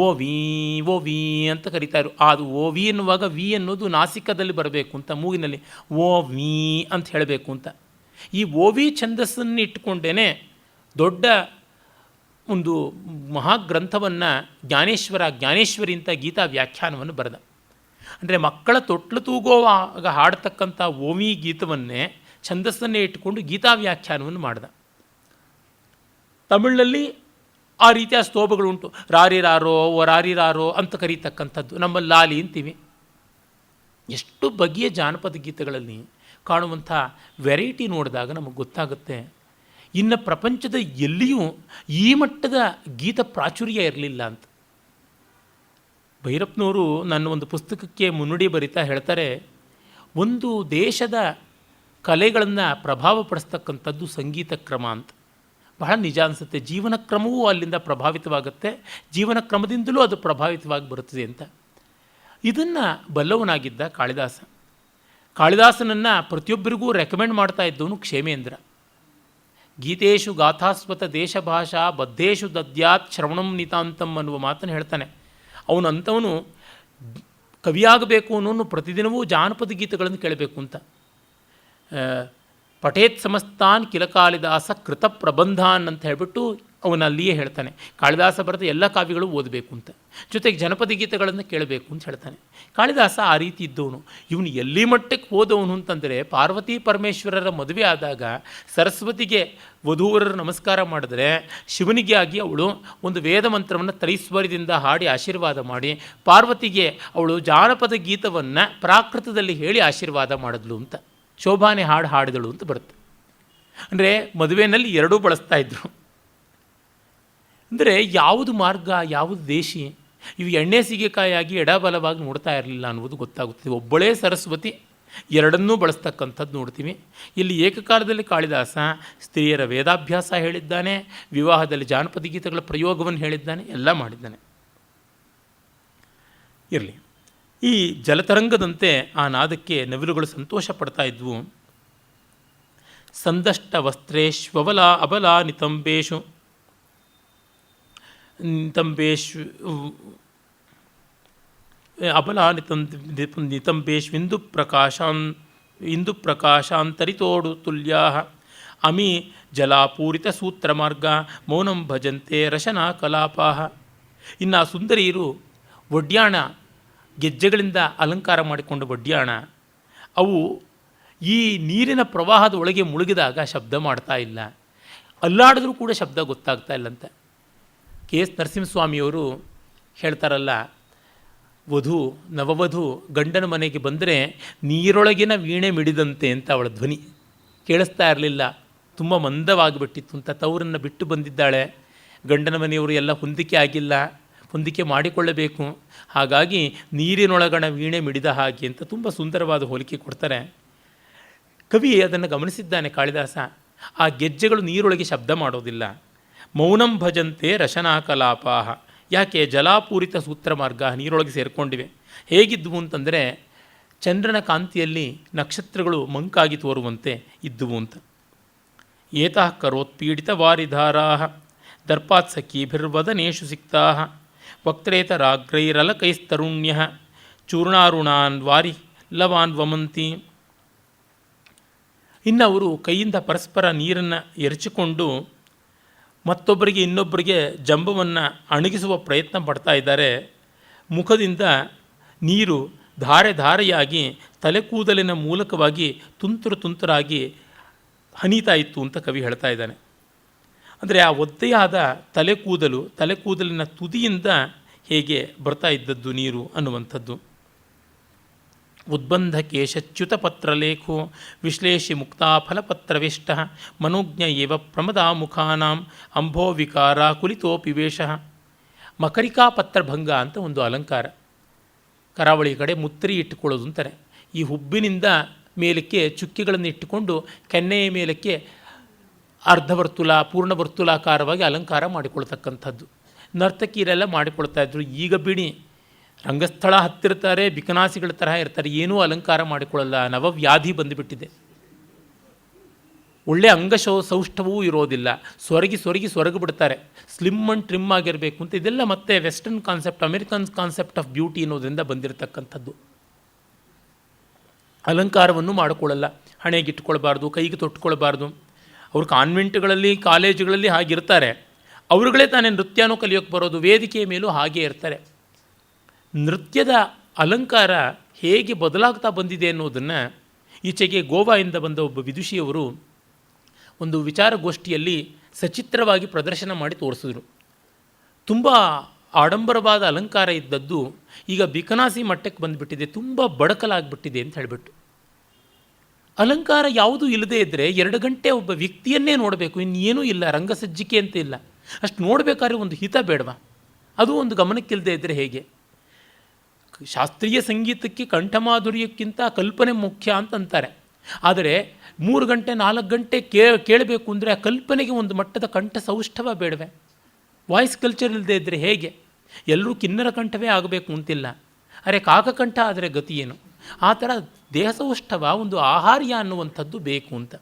Speaker 1: ಓವಿ ಅಂತ ಕರೀತಾಯಿರು. ಅದು ಓವಿ ಎನ್ನುವಾಗ ವಿ ಅನ್ನೋದು ನಾಸಿಕದಲ್ಲಿ ಬರಬೇಕು ಅಂತ, ಮೂಗಿನಲ್ಲಿ ಓವಿ ಅಂತ ಹೇಳಬೇಕು ಅಂತ. ಈ ಓವಿ ಛಂದಸ್ಸನ್ನು ಇಟ್ಟುಕೊಂಡೇ ದೊಡ್ಡ ಒಂದು ಮಹಾಗ್ರಂಥವನ್ನು ಜ್ಞಾನೇಶ್ವರಿ ಅಂತ ಗೀತಾ ವ್ಯಾಖ್ಯಾನವನ್ನು ಬರೆದ. ಅಂದರೆ ಮಕ್ಕಳ ತೊಟ್ಲು ತೂಗುವಾಗ ಹಾಡ್ತಕ್ಕಂಥ ಓವಿ ಗೀತವನ್ನೇ ಛಂದಸ್ಸನ್ನೇ ಇಟ್ಟುಕೊಂಡು ಗೀತಾ ವ್ಯಾಖ್ಯಾನವನ್ನು ಮಾಡಿದ. ತಮಿಳಿನಲ್ಲಿ ಆ ರೀತಿಯ ಸ್ತೋಭಗಳುಂಟು. ರಾರಿರಾರೋ ರಾರಿರಾರೋ ಅಂತ ಕರೀತಕ್ಕಂಥದ್ದು. ನಮ್ಮಲ್ಲಿ ಲಾಲಿ ಅಂತೀವಿ. ಎಷ್ಟು ಬಗೆಯ ಜಾನಪದ ಗೀತೆಗಳಲ್ಲಿ ಕಾಣುವಂಥ ವೆರೈಟಿ ನೋಡಿದಾಗ ನಮಗೆ ಗೊತ್ತಾಗುತ್ತೆ, ಇನ್ನು ಪ್ರಪಂಚದ ಎಲ್ಲಿಯೂ ಈ ಮಟ್ಟದ ಗೀತ ಪ್ರಾಚುರ್ಯ ಇರಲಿಲ್ಲ ಅಂತ. ಭೈರಪ್ಪನವರು ನನ್ನ ಒಂದು ಪುಸ್ತಕಕ್ಕೆ ಮುನ್ನುಡಿ ಬರಿತಾ ಹೇಳ್ತಾರೆ, ಒಂದು ದೇಶದ ಕಲೆಗಳನ್ನು ಪ್ರಭಾವ ಪಡಿಸ್ತಕ್ಕಂಥದ್ದು ಸಂಗೀತ ಕ್ರಮ ಅಂತ. ಬಹಳ ನಿಜ ಅನಿಸುತ್ತೆ. ಜೀವನ ಕ್ರಮವೂ ಅಲ್ಲಿಂದ ಪ್ರಭಾವಿತವಾಗುತ್ತೆ, ಜೀವನ ಕ್ರಮದಿಂದಲೂ ಅದು ಪ್ರಭಾವಿತವಾಗಿ ಬರುತ್ತದೆ ಅಂತ. ಇದನ್ನು ಬಲ್ಲವನಾಗಿದ್ದ ಕಾಳಿದಾಸ. ಕಾಳಿದಾಸನನ್ನು ಪ್ರತಿಯೊಬ್ಬರಿಗೂ ರೆಕಮೆಂಡ್ ಮಾಡ್ತಾ ಇದ್ದವನು ಕ್ಷೇಮೇಂದ್ರ. ಗೀತೇಶು ಗಾಥಾಸ್ವತ ದೇಶ ಭಾಷಾ ಬದ್ಧೇಶು ದದ್ಯಾತ್ ಶ್ರವಣಂ ನಿತಾಂತಂ ಅನ್ನುವ ಮಾತನ್ನು ಹೇಳ್ತಾನೆ. ಅವನು ಅಂಥವನು ಕವಿಯಾಗಬೇಕು ಅನ್ನೋನು ಪ್ರತಿದಿನವೂ ಜಾನಪದ ಗೀತೆಗಳನ್ನು ಕೇಳಬೇಕು ಅಂತ. ಪಠೇತ್ ಸಮಸ್ತಾನ್ ಕಿಲ ಕಾಳಿದಾಸ ಕೃತ ಪ್ರಬಂಧಾನ್ ಅಂತ ಹೇಳಿಬಿಟ್ಟು ಅವನಲ್ಲಿಯೇ ಹೇಳ್ತಾನೆ. ಕಾಳಿದಾಸ ಬರೆದ ಎಲ್ಲ ಕಾವ್ಯಗಳು ಓದಬೇಕು ಅಂತ, ಜೊತೆಗೆ ಜನಪದ ಗೀತೆಗಳನ್ನು ಕೇಳಬೇಕು ಅಂತ ಹೇಳ್ತಾನೆ. ಕಾಳಿದಾಸ ಆ ರೀತಿ ಇದ್ದವನು. ಇವನು ಎಲ್ಲಿ ಮಟ್ಟಕ್ಕೆ ಹೋದವನು ಅಂತಂದರೆ, ಪಾರ್ವತಿ ಪರಮೇಶ್ವರರ ಮದುವೆ ಆದಾಗ ಸರಸ್ವತಿಗೆ ವಧೂವರರು ನಮಸ್ಕಾರ ಮಾಡಿದ್ರೆ ಶಿವನಿಗೆ ಆಗಿ ಅವಳು ಒಂದು ವೇದ ಮಂತ್ರವನ್ನು ತ್ರೈಸ್ವರದಿಂದ ಹಾಡಿ ಆಶೀರ್ವಾದ ಮಾಡಿ ಪಾರ್ವತಿಗೆ ಅವಳು ಜಾನಪದ ಗೀತವನ್ನು ಪ್ರಾಕೃತದಲ್ಲಿ ಹೇಳಿ ಆಶೀರ್ವಾದ ಮಾಡಿದ್ಲು ಅಂತ. ಶೋಭಾನೆ ಹಾಡು ಹಾಡಿದಳು ಅಂತ ಬರುತ್ತೆ. ಅಂದರೆ ಮದುವೆಯಲ್ಲಿ ಎರಡೂ ಬಳಸ್ತಾ ಇದ್ದರು. ಅಂದರೆ ಯಾವುದು ಮಾರ್ಗ, ಯಾವುದು ದೇಶಿ, ಇವು ಎಣ್ಣೆ ಸೀಗೆಕಾಯಾಗಿ ಎಡಬಲವಾಗಿ ನೋಡ್ತಾ ಇರಲಿಲ್ಲ ಅನ್ನೋದು ಗೊತ್ತಾಗುತ್ತದೆ. ಒಬ್ಬಳೇ ಸರಸ್ವತಿ ಎರಡನ್ನೂ ಬಳಸ್ತಕ್ಕಂಥದ್ದು ನೋಡ್ತೀವಿ. ಇಲ್ಲಿ ಏಕಕಾಲದಲ್ಲಿ ಕಾಳಿದಾಸ ಸ್ತ್ರೀಯರ ವೇದಾಭ್ಯಾಸ ಹೇಳಿದ್ದಾನೆ, ವಿವಾಹದಲ್ಲಿ ಜಾನಪದ ಗೀತೆಗಳ ಪ್ರಯೋಗವನ್ನು ಹೇಳಿದ್ದಾನೆ, ಎಲ್ಲ ಮಾಡಿದ್ದಾನೆ. ಇರಲಿ, ಈ ಜಲತರಂಗದಂತೆ ಆ ನಾದಕ್ಕೆ ನವಿಲುಗಳು ಸಂತೋಷ ಪಡ್ತಾ ಇದ್ವು. ಸಂದಷ್ಟ ವಸ್ತ್ರೇಶ್ವವಲ ಅಬಲ ನಿತಂಬೇಶು ಅಬಲ ನಿತಂಬೇಶ್ವಿಂದು ಪ್ರಕಾಶಾಂತರಿತೋಡು ತುಲ್ಯಾ ಅಮಿ ಜಲಾಪೂರಿತ ಸೂತ್ರ ಮಾರ್ಗ ಮೌನಂ ಭಜಂತೆ ರಶನಾ ಕಲಾಪಾ. ಇನ್ನು ಆ ಸುಂದರಿಯರು ಒಡ್ಯಾಣ, ಗೆಜ್ಜೆಗಳಿಂದ ಅಲಂಕಾರ ಮಾಡಿಕೊಂಡು ಒಡ್ಯಾಣ, ಅವು ಈ ನೀರಿನ ಪ್ರವಾಹದ ಒಳಗೆ ಮುಳುಗಿದಾಗ ಶಬ್ದ ಮಾಡ್ತಾ ಇಲ್ಲ, ಅಲ್ಲಾಡಿದ್ರೂ ಕೂಡ ಶಬ್ದ ಗೊತ್ತಾಗ್ತಾ ಇಲ್ಲಂತೆ. ಕೆ ಎಸ್ ನರಸಿಂಹಸ್ವಾಮಿಯವರು ಹೇಳ್ತಾರಲ್ಲ, ನವವಧು ಗಂಡನ ಮನೆಗೆ ಬಂದರೆ ನೀರೊಳಗಿನ ವೀಣೆ ಮಿಡಿದಂತೆ ಅಂತ ಅವಳ ಧ್ವನಿ ಕೇಳಿಸ್ತಾ ಇರಲಿಲ್ಲ, ತುಂಬ ಮಂದವಾಗಿಬಿಟ್ಟಿತ್ತು ಅಂತ. ತವರನ್ನು ಬಿಟ್ಟು ಬಂದಿದ್ದಾಳೆ, ಗಂಡನ ಮನೆಯವರು ಎಲ್ಲ ಹೊಂದಿಕೆ ಆಗಿಲ್ಲ, ಹೊಂದಿಕೆ ಮಾಡಿಕೊಳ್ಳಬೇಕು, ಹಾಗಾಗಿ ನೀರಿನೊಳಗಣ ವೀಣೆ ಮಿಡಿದ ಹಾಗೆ ಅಂತ ತುಂಬ ಸುಂದರವಾದ ಹೋಲಿಕೆ ಕೊಡ್ತಾರೆ. ಕವಿ ಅದನ್ನು ಗಮನಿಸಿದ್ದಾನೆ ಕಾಳಿದಾಸ. ಆ ಗೆಜ್ಜೆಗಳು ನೀರೊಳಗೆ ಶಬ್ದ ಮಾಡೋದಿಲ್ಲ. ಮೌನಂ ಭಜಂತೆ ರಶನಾ ಕಲಾಪಾಹ. ಯಾಕೆ? ಜಲಾಪೂರಿತ ಸೂತ್ರ ಮಾರ್ಗ, ನೀರೊಳಗೆ ಸೇರಿಕೊಂಡಿವೆ. ಹೇಗಿದ್ವು ಅಂತಂದರೆ ಚಂದ್ರನ ಕಾಂತಿಯಲ್ಲಿ ನಕ್ಷತ್ರಗಳು ಮಂಕಾಗಿ ತೋರುವಂತೆ ಇದ್ದುವು ಅಂತ. ಏತಃ ಕರೋತ್ಪೀಡಿತ ವಾರಿಧಾರಾ ದರ್ಪಾತ್ ಸಖೀಭಿರ್ವದನೇಷು ಸಿಕ್ತಾ ವಕ್ತ್ರೇತರಾಗ್ರೈರಲಕೈಸ್ತರುಣ್ಯ ಚೂರ್ಣಾರುಣಾನ್ ವಾರಿ ಲವಾನ್ ವಮಂತಿ. ಇನ್ನು ಅವರು ಕೈಯಿಂದ ಪರಸ್ಪರ ನೀರನ್ನು ಎರಚಿಕೊಂಡು ಮತ್ತೊಬ್ಬರಿಗೆ ಇನ್ನೊಬ್ಬರಿಗೆ ಜಂಬವನ್ನು ಅಣಗಿಸುವ ಪ್ರಯತ್ನ ಪಡ್ತಾ ಇದ್ದಾರೆ. ಮುಖದಿಂದ ನೀರು ಧಾರೆ ಧಾರೆಯಾಗಿ ತಲೆ ಕೂದಲಿನ ಮೂಲಕವಾಗಿ ತುಂತುರು ತುಂತುರಾಗಿ ಹನಿತಾ ಇತ್ತು ಅಂತ ಕವಿ ಹೇಳ್ತಾ ಇದ್ದಾನೆ. ಅಂದರೆ ಆ ಒದ್ದೆಯಾದ ತಲೆ ಕೂದಲಿನ ತುದಿಯಿಂದ ಹೇಗೆ ಬರ್ತಾ ಇದ್ದದ್ದು ನೀರು ಅನ್ನುವಂಥದ್ದು. ಉದ್ಬಂಧ ಕೇಶಚ್ಯುತ ಪತ್ರಲೇಖೋ ವಿಶ್ಲೇಷಿ ಮುಕ್ತಾ ಫಲಪತ್ರವೇಷ್ಟ ಮನೋಜ್ಞ ಏವ ಪ್ರಮದಾ ಮುಖಾನಾಂ ಅಂಭೋ ವಿಕಾರ ಕುಲಿತೋಪಿ ವೇಷ. ಮಕರಿಕಾ ಪತ್ರಭಂಗ ಅಂತ ಒಂದು ಅಲಂಕಾರ. ಕರಾವಳಿ ಕಡೆ ಮುತ್ತರಿ ಇಟ್ಟುಕೊಳ್ಳೋದು ಅಂತಾರೆ. ಈ ಹುಬ್ಬಿನಿಂದ ಮೇಲಕ್ಕೆ ಚುಕ್ಕಿಗಳನ್ನು ಇಟ್ಟುಕೊಂಡು ಕೆನ್ನೆಯ ಮೇಲಕ್ಕೆ ಅರ್ಧವರ್ತುಲ ಪೂರ್ಣವರ್ತುಲಾಕಾರವಾಗಿ ಅಲಂಕಾರ ಮಾಡಿಕೊಳ್ತಕ್ಕಂಥದ್ದು ನರ್ತಕಿಯರೆಲ್ಲ ಮಾಡಿಕೊಳ್ತಾ ಇದ್ರು. ಈಗ ಬಿಡಿ, ರಂಗಸ್ಥಳ ಹತ್ತಿರ್ತಾರೆ, ಬಿಕನಾಸಿಗಳ ತರಹ ಇರ್ತಾರೆ, ಏನೂ ಅಲಂಕಾರ ಮಾಡಿಕೊಳ್ಳಲ್ಲ. ನವವ್ಯಾಧಿ ಬಂದುಬಿಟ್ಟಿದೆ. ಒಳ್ಳೆ ಸೌಷ್ಠವೂ ಇರೋದಿಲ್ಲ. ಸೊರಗಿ ಬಿಡ್ತಾರೆ. ಸ್ಲಿಮ್ ಆ್ಯಂಡ್ ಟ್ರಿಮ್ ಆಗಿರಬೇಕು ಅಂತ. ಇದೆಲ್ಲ ಮತ್ತೆ western concept, American concept of beauty ಅನ್ನೋದರಿಂದ ಬಂದಿರತಕ್ಕಂಥದ್ದು. ಅಲಂಕಾರವನ್ನು ಮಾಡಿಕೊಳ್ಳಲ್ಲ. ಹಣೆಗೆ ಇಟ್ಕೊಳ್ಬಾರ್ದು, ಕೈಗೆ ತೊಟ್ಕೊಳ್ಬಾರ್ದು. ಅವರು ಕಾನ್ವೆಂಟ್ಗಳಲ್ಲಿ ಕಾಲೇಜುಗಳಲ್ಲಿ ಹಾಗಿರ್ತಾರೆ. ಅವರುಗಳೇ ತಾನೇ ನೃತ್ಯನೂ ಕಲಿಯೋಕ್ಕೆ ಬರೋದು. ವೇದಿಕೆಯ ಮೇಲೂ ಹಾಗೇ ಇರ್ತಾರೆ. ನೃತ್ಯದ ಅಲಂಕಾರ ಹೇಗೆ ಬದಲಾಗ್ತಾ ಬಂದಿದೆ ಅನ್ನೋದನ್ನು ಈಚೆಗೆ ಗೋವಾದಿಂದ ಬಂದ ಒಬ್ಬ ವಿದುಷಿಯವರು ಒಂದು ವಿಚಾರಗೋಷ್ಠಿಯಲ್ಲಿ ಸಚಿತ್ರವಾಗಿ ಪ್ರದರ್ಶನ ಮಾಡಿ ತೋರಿಸಿದ್ರು. ತುಂಬ ಆಡಂಬರವಾದ ಅಲಂಕಾರ ಇದ್ದದ್ದು ಈಗ ಬಿಕನಾಸಿ ಮಟ್ಟಕ್ಕೆ ಬಂದುಬಿಟ್ಟಿದೆ, ತುಂಬ ಬಡಕಲಾಗಿಬಿಟ್ಟಿದೆ ಅಂತ ಹೇಳಿಬಿಟ್ಟು. ಅಲಂಕಾರ ಯಾವುದೂ ಇಲ್ಲದೇ ಇದ್ದರೆ 2 ಗಂಟೆ ಒಬ್ಬ ವ್ಯಕ್ತಿಯನ್ನೇ ನೋಡಬೇಕು, ಇನ್ನೇನೂ ಇಲ್ಲ, ರಂಗಸಜ್ಜಿಕೆ ಅಂತ ಇಲ್ಲ. ಅಷ್ಟು ನೋಡಬೇಕಾದ್ರೆ ಒಂದು ಹಿತ ಬೇಡವಾ? ಅದು ಒಂದು ಗಮನಕ್ಕಿಲ್ಲದೆ ಇದ್ದರೆ ಹೇಗೆ? ಶಾಸ್ತ್ರೀಯ ಸಂಗೀತಕ್ಕೆ ಕಂಠಮಾಧುರ್ಯಕ್ಕಿಂತ ಕಲ್ಪನೆ ಮುಖ್ಯ ಅಂತಂತಾರೆ. ಆದರೆ 3 ಗಂಟೆ 4 ಗಂಟೆ ಕೇಳಬೇಕು ಅಂದರೆ ಆ ಕಲ್ಪನೆಗೆ ಒಂದು ಮಟ್ಟದ ಕಂಠ ಸೌಷ್ಠವ ಬೇಡವೆ? ವಾಯ್ಸ್ ಕಲ್ಚರ್ ಇಲ್ಲದೆ ಇದ್ದರೆ ಹೇಗೆ? ಎಲ್ಲರೂ ಕಿನ್ನರ ಕಂಠವೇ ಆಗಬೇಕು ಅಂತಿಲ್ಲ. ಅರೆ ಕಾಕಕಂಠ ಆದರೆ ಗತಿ ಏನು? ಆ ಥರ ದೇಹ ಸೌಷ್ಠವ, ಒಂದು ಆಹಾರ್ಯ ಅನ್ನುವಂಥದ್ದು ಬೇಕು ಅಂತ.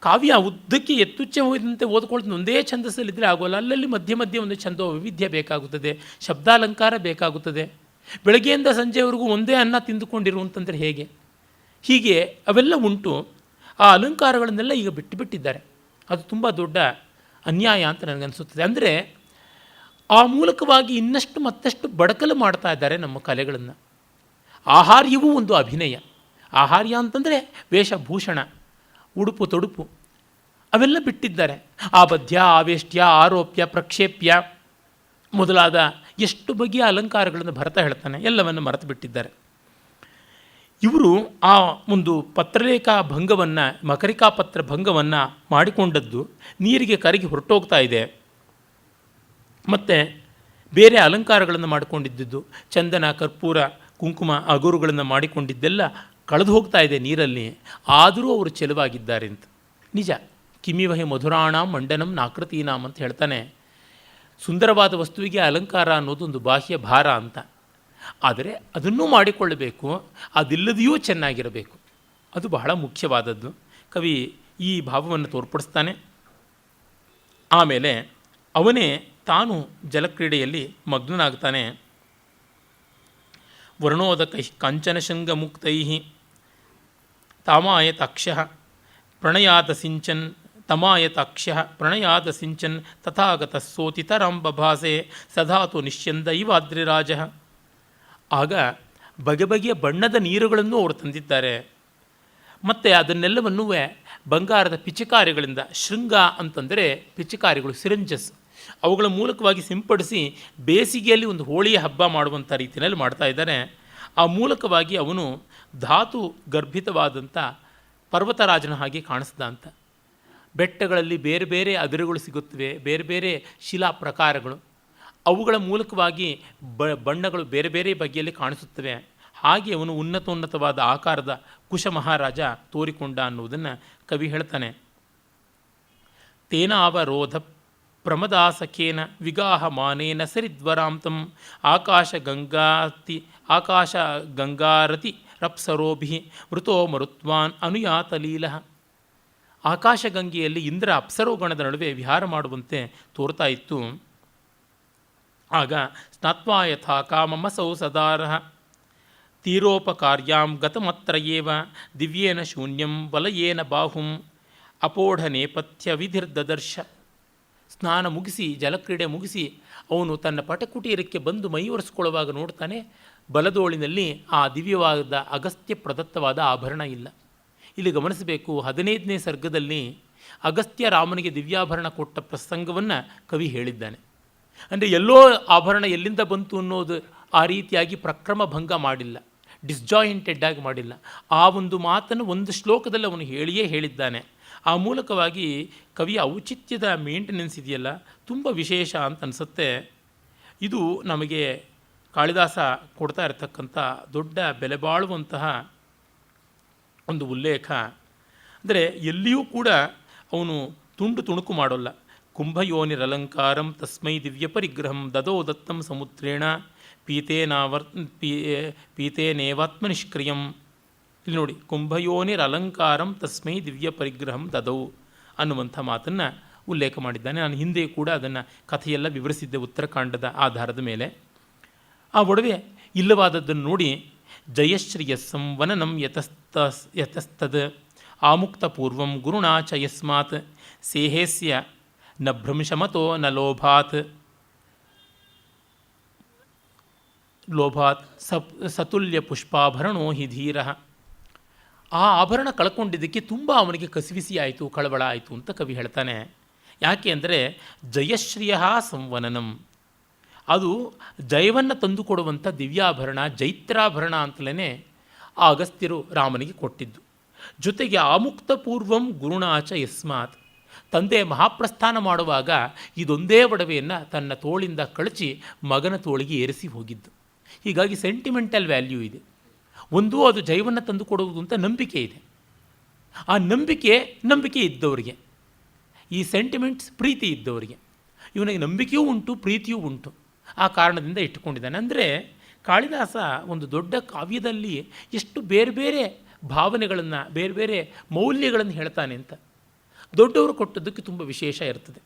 Speaker 1: ಕಾವ್ಯ ಉದ್ದಕ್ಕೆ ಎತ್ತುಚ್ಚ ಹೋದಂತೆ ಓದ್ಕೊಳ್ತೀನಿ, ಒಂದೇ ಛಂದಸ್ಸಲ್ಲಿದ್ದರೆ ಆಗೋಲ್ಲ. ಅಲ್ಲಲ್ಲಿ ಮಧ್ಯೆ ಮಧ್ಯೆ ಒಂದು ಛಂದ ವೈವಿಧ್ಯ ಬೇಕಾಗುತ್ತದೆ, ಶಬ್ದಾಲಂಕಾರ ಬೇಕಾಗುತ್ತದೆ. ಬೆಳಗ್ಗೆಯಿಂದ ಸಂಜೆವರೆಗೂ ಒಂದೇ ಅನ್ನ ತಿಂದುಕೊಂಡಿರುವಂತಂದರೆ ಹೇಗೆ? ಹೀಗೆ ಅವೆಲ್ಲ ಉಂಟು. ಆ ಅಲಂಕಾರಗಳನ್ನೆಲ್ಲ ಈಗ ಬಿಟ್ಟಿದ್ದಾರೆ. ಅದು ತುಂಬ ದೊಡ್ಡ ಅನ್ಯಾಯ ಅಂತ ನನಗನ್ನಿಸುತ್ತದೆ. ಅಂದರೆ ಆ ಮೂಲಕವಾಗಿ ಇನ್ನಷ್ಟು ಮತ್ತಷ್ಟು ಬಡಕಲು ಮಾಡ್ತಾ ಇದ್ದಾರೆ ನಮ್ಮ ಕಲೆಗಳನ್ನು. ಆಹಾರ್ಯವೂ ಒಂದು ಅಭಿನಯ. ಆಹಾರ್ಯ ಅಂತಂದರೆ ವೇಷಭೂಷಣ, ಉಡುಪು ತೊಡುಪು ಅವೆಲ್ಲ ಬಿಟ್ಟಿದ್ದಾರೆ. ಆಬದ್ಧ, ಆವೇಷ್ಟ್ಯ, ಆರೋಪ್ಯ, ಪ್ರಕ್ಷೇಪ್ಯ ಮೊದಲಾದ ಎಷ್ಟು ಬಗೆಯ ಅಲಂಕಾರಗಳನ್ನು ಭರತ ಹೇಳ್ತಾನೆ, ಎಲ್ಲವನ್ನು ಮರೆತು ಬಿಟ್ಟಿದ್ದಾರೆ. ಇವರು ಆ ಒಂದು ಪತ್ರಲೇಖಾ ಭಂಗವನ್ನು, ಮಕರಿಕಾ ಪತ್ರ ಭಂಗವನ್ನು ಮಾಡಿಕೊಂಡದ್ದು ನೀರಿಗೆ ಕರಗಿ ಹೊರಟೋಗ್ತಾ ಇದೆ. ಮತ್ತು ಬೇರೆ ಅಲಂಕಾರಗಳನ್ನು ಮಾಡಿಕೊಂಡಿದ್ದು, ಚಂದನ, ಕರ್ಪೂರ, ಕುಂಕುಮ, ಅಗುರುಗಳನ್ನು ಮಾಡಿಕೊಂಡಿದ್ದೆಲ್ಲ ಕಳೆದು ಹೋಗ್ತಾ ಇದೆ ನೀರಲ್ಲಿ. ಆದರೂ ಅವರು ಚೆಲುವಾಗಿದ್ದಾರೆ ಅಂತ. ನಿಜ. ಕಿಮಿವಹಿ ಮಧುರಾಣಂ ಮಂಡನಂ ನಾಕೃತೀನಾಂ ಅಂತ ಹೇಳ್ತಾನೆ. ಸುಂದರವಾದ ವಸ್ತುವಿಗೆ ಅಲಂಕಾರ ಅನ್ನೋದು ಒಂದು ಬಾಹ್ಯ ಭಾರ ಅಂತ. ಆದರೆ ಅದನ್ನೂ ಮಾಡಿಕೊಳ್ಳಬೇಕು, ಅದಿಲ್ಲದೆಯೂ ಚೆನ್ನಾಗಿರಬೇಕು. ಅದು ಬಹಳ ಮುಖ್ಯವಾದದ್ದು. ಕವಿ ಈ ಭಾವವನ್ನು ತೋರ್ಪಡಿಸ್ತಾನೆ. ಆಮೇಲೆ ಅವನೇ ತಾನು ಜಲಕ್ರೀಡೆಯಲ್ಲಿ ಮಗ್ನನಾಗ್ತಾನೆ. ವರ್ಣೋದಕೈ ಕಾಂಚನಶೃಂಗ ಮುಕ್ತೈ ತಾಮಾಯತಾಕ್ಷ ಪ್ರಣಯಾತ ಸಿಂಚನ್ ತಮಾಯತಾಕ್ಷ ಪ್ರಣಯಾತ ಸಿಂಚನ್ ತಥಾಗತ ಸೋತಿತರಂಬಭಾಸೆ ಸಧಾತು ನಿಶ್ಯಂದ ಇವಾದ್ರಿರಾಜ. ಆಗ ಬಗೆ ಬಗೆಯ ಬಣ್ಣದ ನೀರುಗಳನ್ನು ಅವರು ತಂದಿದ್ದಾರೆ. ಮತ್ತು ಅದನ್ನೆಲ್ಲವನ್ನೂ ಬಂಗಾರದ ಪಿಚಕಾರಿಗಳಿಂದ, ಶೃಂಗ ಅಂತಂದರೆ ಪಿಚಕಾರಿಗಳು, ಸಿರಿಂಜಸ್, ಅವುಗಳ ಮೂಲಕವಾಗಿ ಸಿಂಪಡಿಸಿ ಬೇಸಿಗೆಯಲ್ಲಿ ಒಂದು ಹೋಳಿಯ ಹಬ್ಬ ಮಾಡುವಂಥ ರೀತಿಯಲ್ಲಿ ಮಾಡ್ತಾ ಇದ್ದಾರೆ. ಆ ಮೂಲಕವಾಗಿ ಅವನು ಧಾತು ಗರ್ಭಿತವಾದಂಥ ಪರ್ವತರಾಜನ ಹಾಗೆ ಕಾಣಿಸ್ದ ಅಂತ. ಬೆಟ್ಟಗಳಲ್ಲಿ ಬೇರೆ ಬೇರೆ ಅದಿರುಗಳು ಸಿಗುತ್ತವೆ, ಬೇರೆ ಬೇರೆ ಶಿಲಾ ಪ್ರಕಾರಗಳು, ಅವುಗಳ ಮೂಲಕವಾಗಿ ಬಣ್ಣಗಳು ಬೇರೆ ಬೇರೆ ಬಗೆಯಲ್ಲಿ ಕಾಣಿಸುತ್ತವೆ. ಹಾಗೆ ಅವನು ಉನ್ನತೋನ್ನತವಾದ ಆಕಾರದ ಕುಶ ಮಹಾರಾಜ ತೋರಿಕೊಂಡ ಅನ್ನುವುದನ್ನು ಕವಿ ಹೇಳ್ತಾನೆ. ತೇನಾವರೋಧ ಪ್ರಮದಾಸಖೇನ ವಿಗಾಹ ಮಾನೇನ ಸರಿದ್ವರಾಂತಂ ಆಕಾಶ ಗಂಗಾರತಿ ರಪ್ಸರೋಭಿ ಮೃತೋ ಮರುತ್ವಾನ್ ಅನುಯಾತಲೀಲ. ಆಕಾಶಗಂಗೆಯಲ್ಲಿ ಇಂದ್ರ ಅಪ್ಸರೋಗಣದ ನಡುವೆ ವಿಹಾರ ಮಾಡುವಂತೆ ತೋರ್ತಾ ಇತ್ತು. ಆಗ ಸ್ನಾತ್ವಾ ಯಥಾ ಕಾಮಮಸೌ ಸದಾರಃ ತೀರೋಪಕಾರ್ಯಾಂ ಗತಮತ್ರಯೇವ ದಿವ್ಯೇನ ಶೂನ್ಯಂ ಬಲಯೇನ ಬಾಹುಂ ಅಪೋಢ ನೇಪಥ್ಯ ವಿಧಿರ್ದದರ್ಶ. ಸ್ನಾನ ಮುಗಿಸಿ ಜಲಕ್ರೀಡೆ ಮುಗಿಸಿ ಅವನು ತನ್ನ ಪಟಕುಟೀರಕ್ಕೆ ಬಂದು ಮೈ ಒರೆಸ್ಕೊಳ್ಳುವಾಗ ನೋಡ್ತಾನೆ, ಬಲದೋಳಿನಲ್ಲಿ ಆ ದಿವ್ಯವಾದ ಅಗಸ್ತ್ಯ ಪ್ರದತ್ತವಾದ ಆಭರಣ ಇಲ್ಲ. ಇಲ್ಲಿ ಗಮನಿಸಬೇಕು, 15ನೇ ಸರ್ಗದಲ್ಲಿ ಅಗಸ್ತ್ಯ ರಾಮನಿಗೆ ದಿವ್ಯಾಭರಣ ಕೊಟ್ಟ ಪ್ರಸಂಗವನ್ನು ಕವಿ ಹೇಳಿದ್ದಾನೆ. ಅಂದರೆ ಎಲ್ಲೋ ಆಭರಣ ಎಲ್ಲಿಂದ ಬಂತು ಅನ್ನೋದು ಆ ರೀತಿಯಾಗಿ ಪ್ರಕ್ರಮ ಭಂಗ ಮಾಡಿಲ್ಲ, ಡಿಸ್ಜಾಯಿಂಟೆಡ್ ಆಗಿ ಮಾಡಿಲ್ಲ. ಆ ಒಂದು ಮಾತನ್ನು ಒಂದು ಶ್ಲೋಕದಲ್ಲಿ ಅವನು ಹೇಳಿಯೇ ಹೇಳಿದ್ದಾನೆ. ಆ ಮೂಲಕವಾಗಿ ಕವಿಯ ಔಚಿತ್ಯದ ಮೇಂಟೆನೆನ್ಸ್ ಇದೆಯಲ್ಲ, ತುಂಬ ವಿಶೇಷ ಅಂತ ಅನಿಸುತ್ತೆ. ಇದು ನಮಗೆ ಕಾಳಿದಾಸ ಕೊಡ್ತಾ ಇರತಕ್ಕಂಥ ದೊಡ್ಡ ಬೆಲೆ ಬಾಳುವಂತಹ ಒಂದು ಉಲ್ಲೇಖ. ಅಂದರೆ ಎಲ್ಲಿಯೂ ಕೂಡ ಅವನು ತುಂಡು ತುಣುಕು ಮಾಡೋಲ್ಲ. ಕುಂಭಯೋನಿರಲಂಕಾರಂ ತಸ್ಮೈ ದಿವ್ಯ ಪರಿಗ್ರಹಂ ದದೋ ದತ್ತಂ ಸಮುದ್ರೇಣ ಪೀತೇನೇವಾತ್ಮನಿಷ್ಕ್ರಿಯಂ. ಇಲ್ಲಿ ನೋಡಿ, ಕುಂಭಯೋನಿರಲಂಕಾರಂ ತಸ್ಮೈ ದಿವ್ಯ ಪರಿಗ್ರಹಂ ದದೌ ಅನ್ನುವಂಥ ಮಾತನ್ನು ಉಲ್ಲೇಖ ಮಾಡಿದ್ದಾನೆ. ನಾನು ಹಿಂದೆ ಕೂಡ ಅದನ್ನು ಕಥೆಯೆಲ್ಲ ವಿವರಿಸಿದ್ದೆ ಉತ್ತರಾಖಂಡದ ಆಧಾರದ ಮೇಲೆ. ಆ ಒಡವೆ ಇಲ್ಲವಾದದ್ದನ್ನು ನೋಡಿ ಜಯಶ್ರಿಯಸ್ಸಂ ವನನಂ ಯತಸ್ತದ್ ಆಮುಕ್ತ ಪೂರ್ವಂ ಗುರುಣಾ ಚ ಯಸ್ಮಾತ್ ಸೇಹೇಸ್ಯ ನ ಭ್ರಂಶಮತೋ ನ ಲೋಭಾತ್ ಸತುಲ್ಯ ಪುಷ್ಪಾಭರಣೋ ಹಿ ಧೀರ. ಆ ಆಭರಣ ಕಳ್ಕೊಂಡಿದ್ದಕ್ಕೆ ತುಂಬ ಅವನಿಗೆ ಕಸಿವಿಸಿ ಆಯಿತು, ಕಳವಳ ಆಯಿತು ಅಂತ ಕವಿ ಹೇಳ್ತಾನೆ. ಯಾಕೆ ಅಂದರೆ ಜಯಶ್ರಿಯ ಸಂವನನಂ, ಅದು ಜಯವನ್ನು ತಂದುಕೊಡುವಂಥ ದಿವ್ಯಾಭರಣ, ಜೈತ್ರಾಭರಣ ಅಂತಲೇ ಆ ಅಗಸ್ತ್ಯರು ರಾಮನಿಗೆ ಕೊಟ್ಟಿದ್ದು. ಜೊತೆಗೆ ಆಮುಕ್ತ ಪೂರ್ವಂ ಗುರುಣಾಚ ಯಸ್ಮಾತ್, ತಂದೆ ಮಹಾಪ್ರಸ್ಥಾನ ಮಾಡುವಾಗ ಇದೊಂದೇ ಒಡವೆಯನ್ನು ತನ್ನ ತೋಳಿಂದ ಕಳಚಿ ಮಗನ ತೋಳಿಗೆ ಏರಿಸಿ ಹೋಗಿದ್ದು. ಹೀಗಾಗಿ ಸೆಂಟಿಮೆಂಟಲ್ ವ್ಯಾಲ್ಯೂ ಇದೆ. ಒಂದು, ಅದು ಜಯವನ್ನು ತಂದುಕೊಡುವುದು ಅಂತ ನಂಬಿಕೆ ಇದೆ. ಆ ನಂಬಿಕೆ ಇದ್ದವರಿಗೆ, ಈ ಸೆಂಟಿಮೆಂಟ್ಸ್ ಪ್ರೀತಿ ಇದ್ದವರಿಗೆ, ಇವನಿಗೆ ನಂಬಿಕೆಯೂ ಉಂಟು, ಪ್ರೀತಿಯೂ ಉಂಟು. ಆ ಕಾರಣದಿಂದ ಇಟ್ಟುಕೊಂಡಿದ್ದಾನೆ. ಅಂದರೆ ಕಾಳಿದಾಸ ಒಂದು ದೊಡ್ಡ ಕಾವ್ಯದಲ್ಲಿ ಎಷ್ಟು ಬೇರೆ ಬೇರೆ ಭಾವನೆಗಳನ್ನು, ಬೇರೆ ಬೇರೆ ಮೌಲ್ಯಗಳನ್ನು ಹೇಳ್ತಾನೆ ಅಂತ. ದೊಡ್ಡವರು ಕೊಟ್ಟದ್ದಕ್ಕೆ ತುಂಬ ವಿಶೇಷ ಇರ್ತದೆ.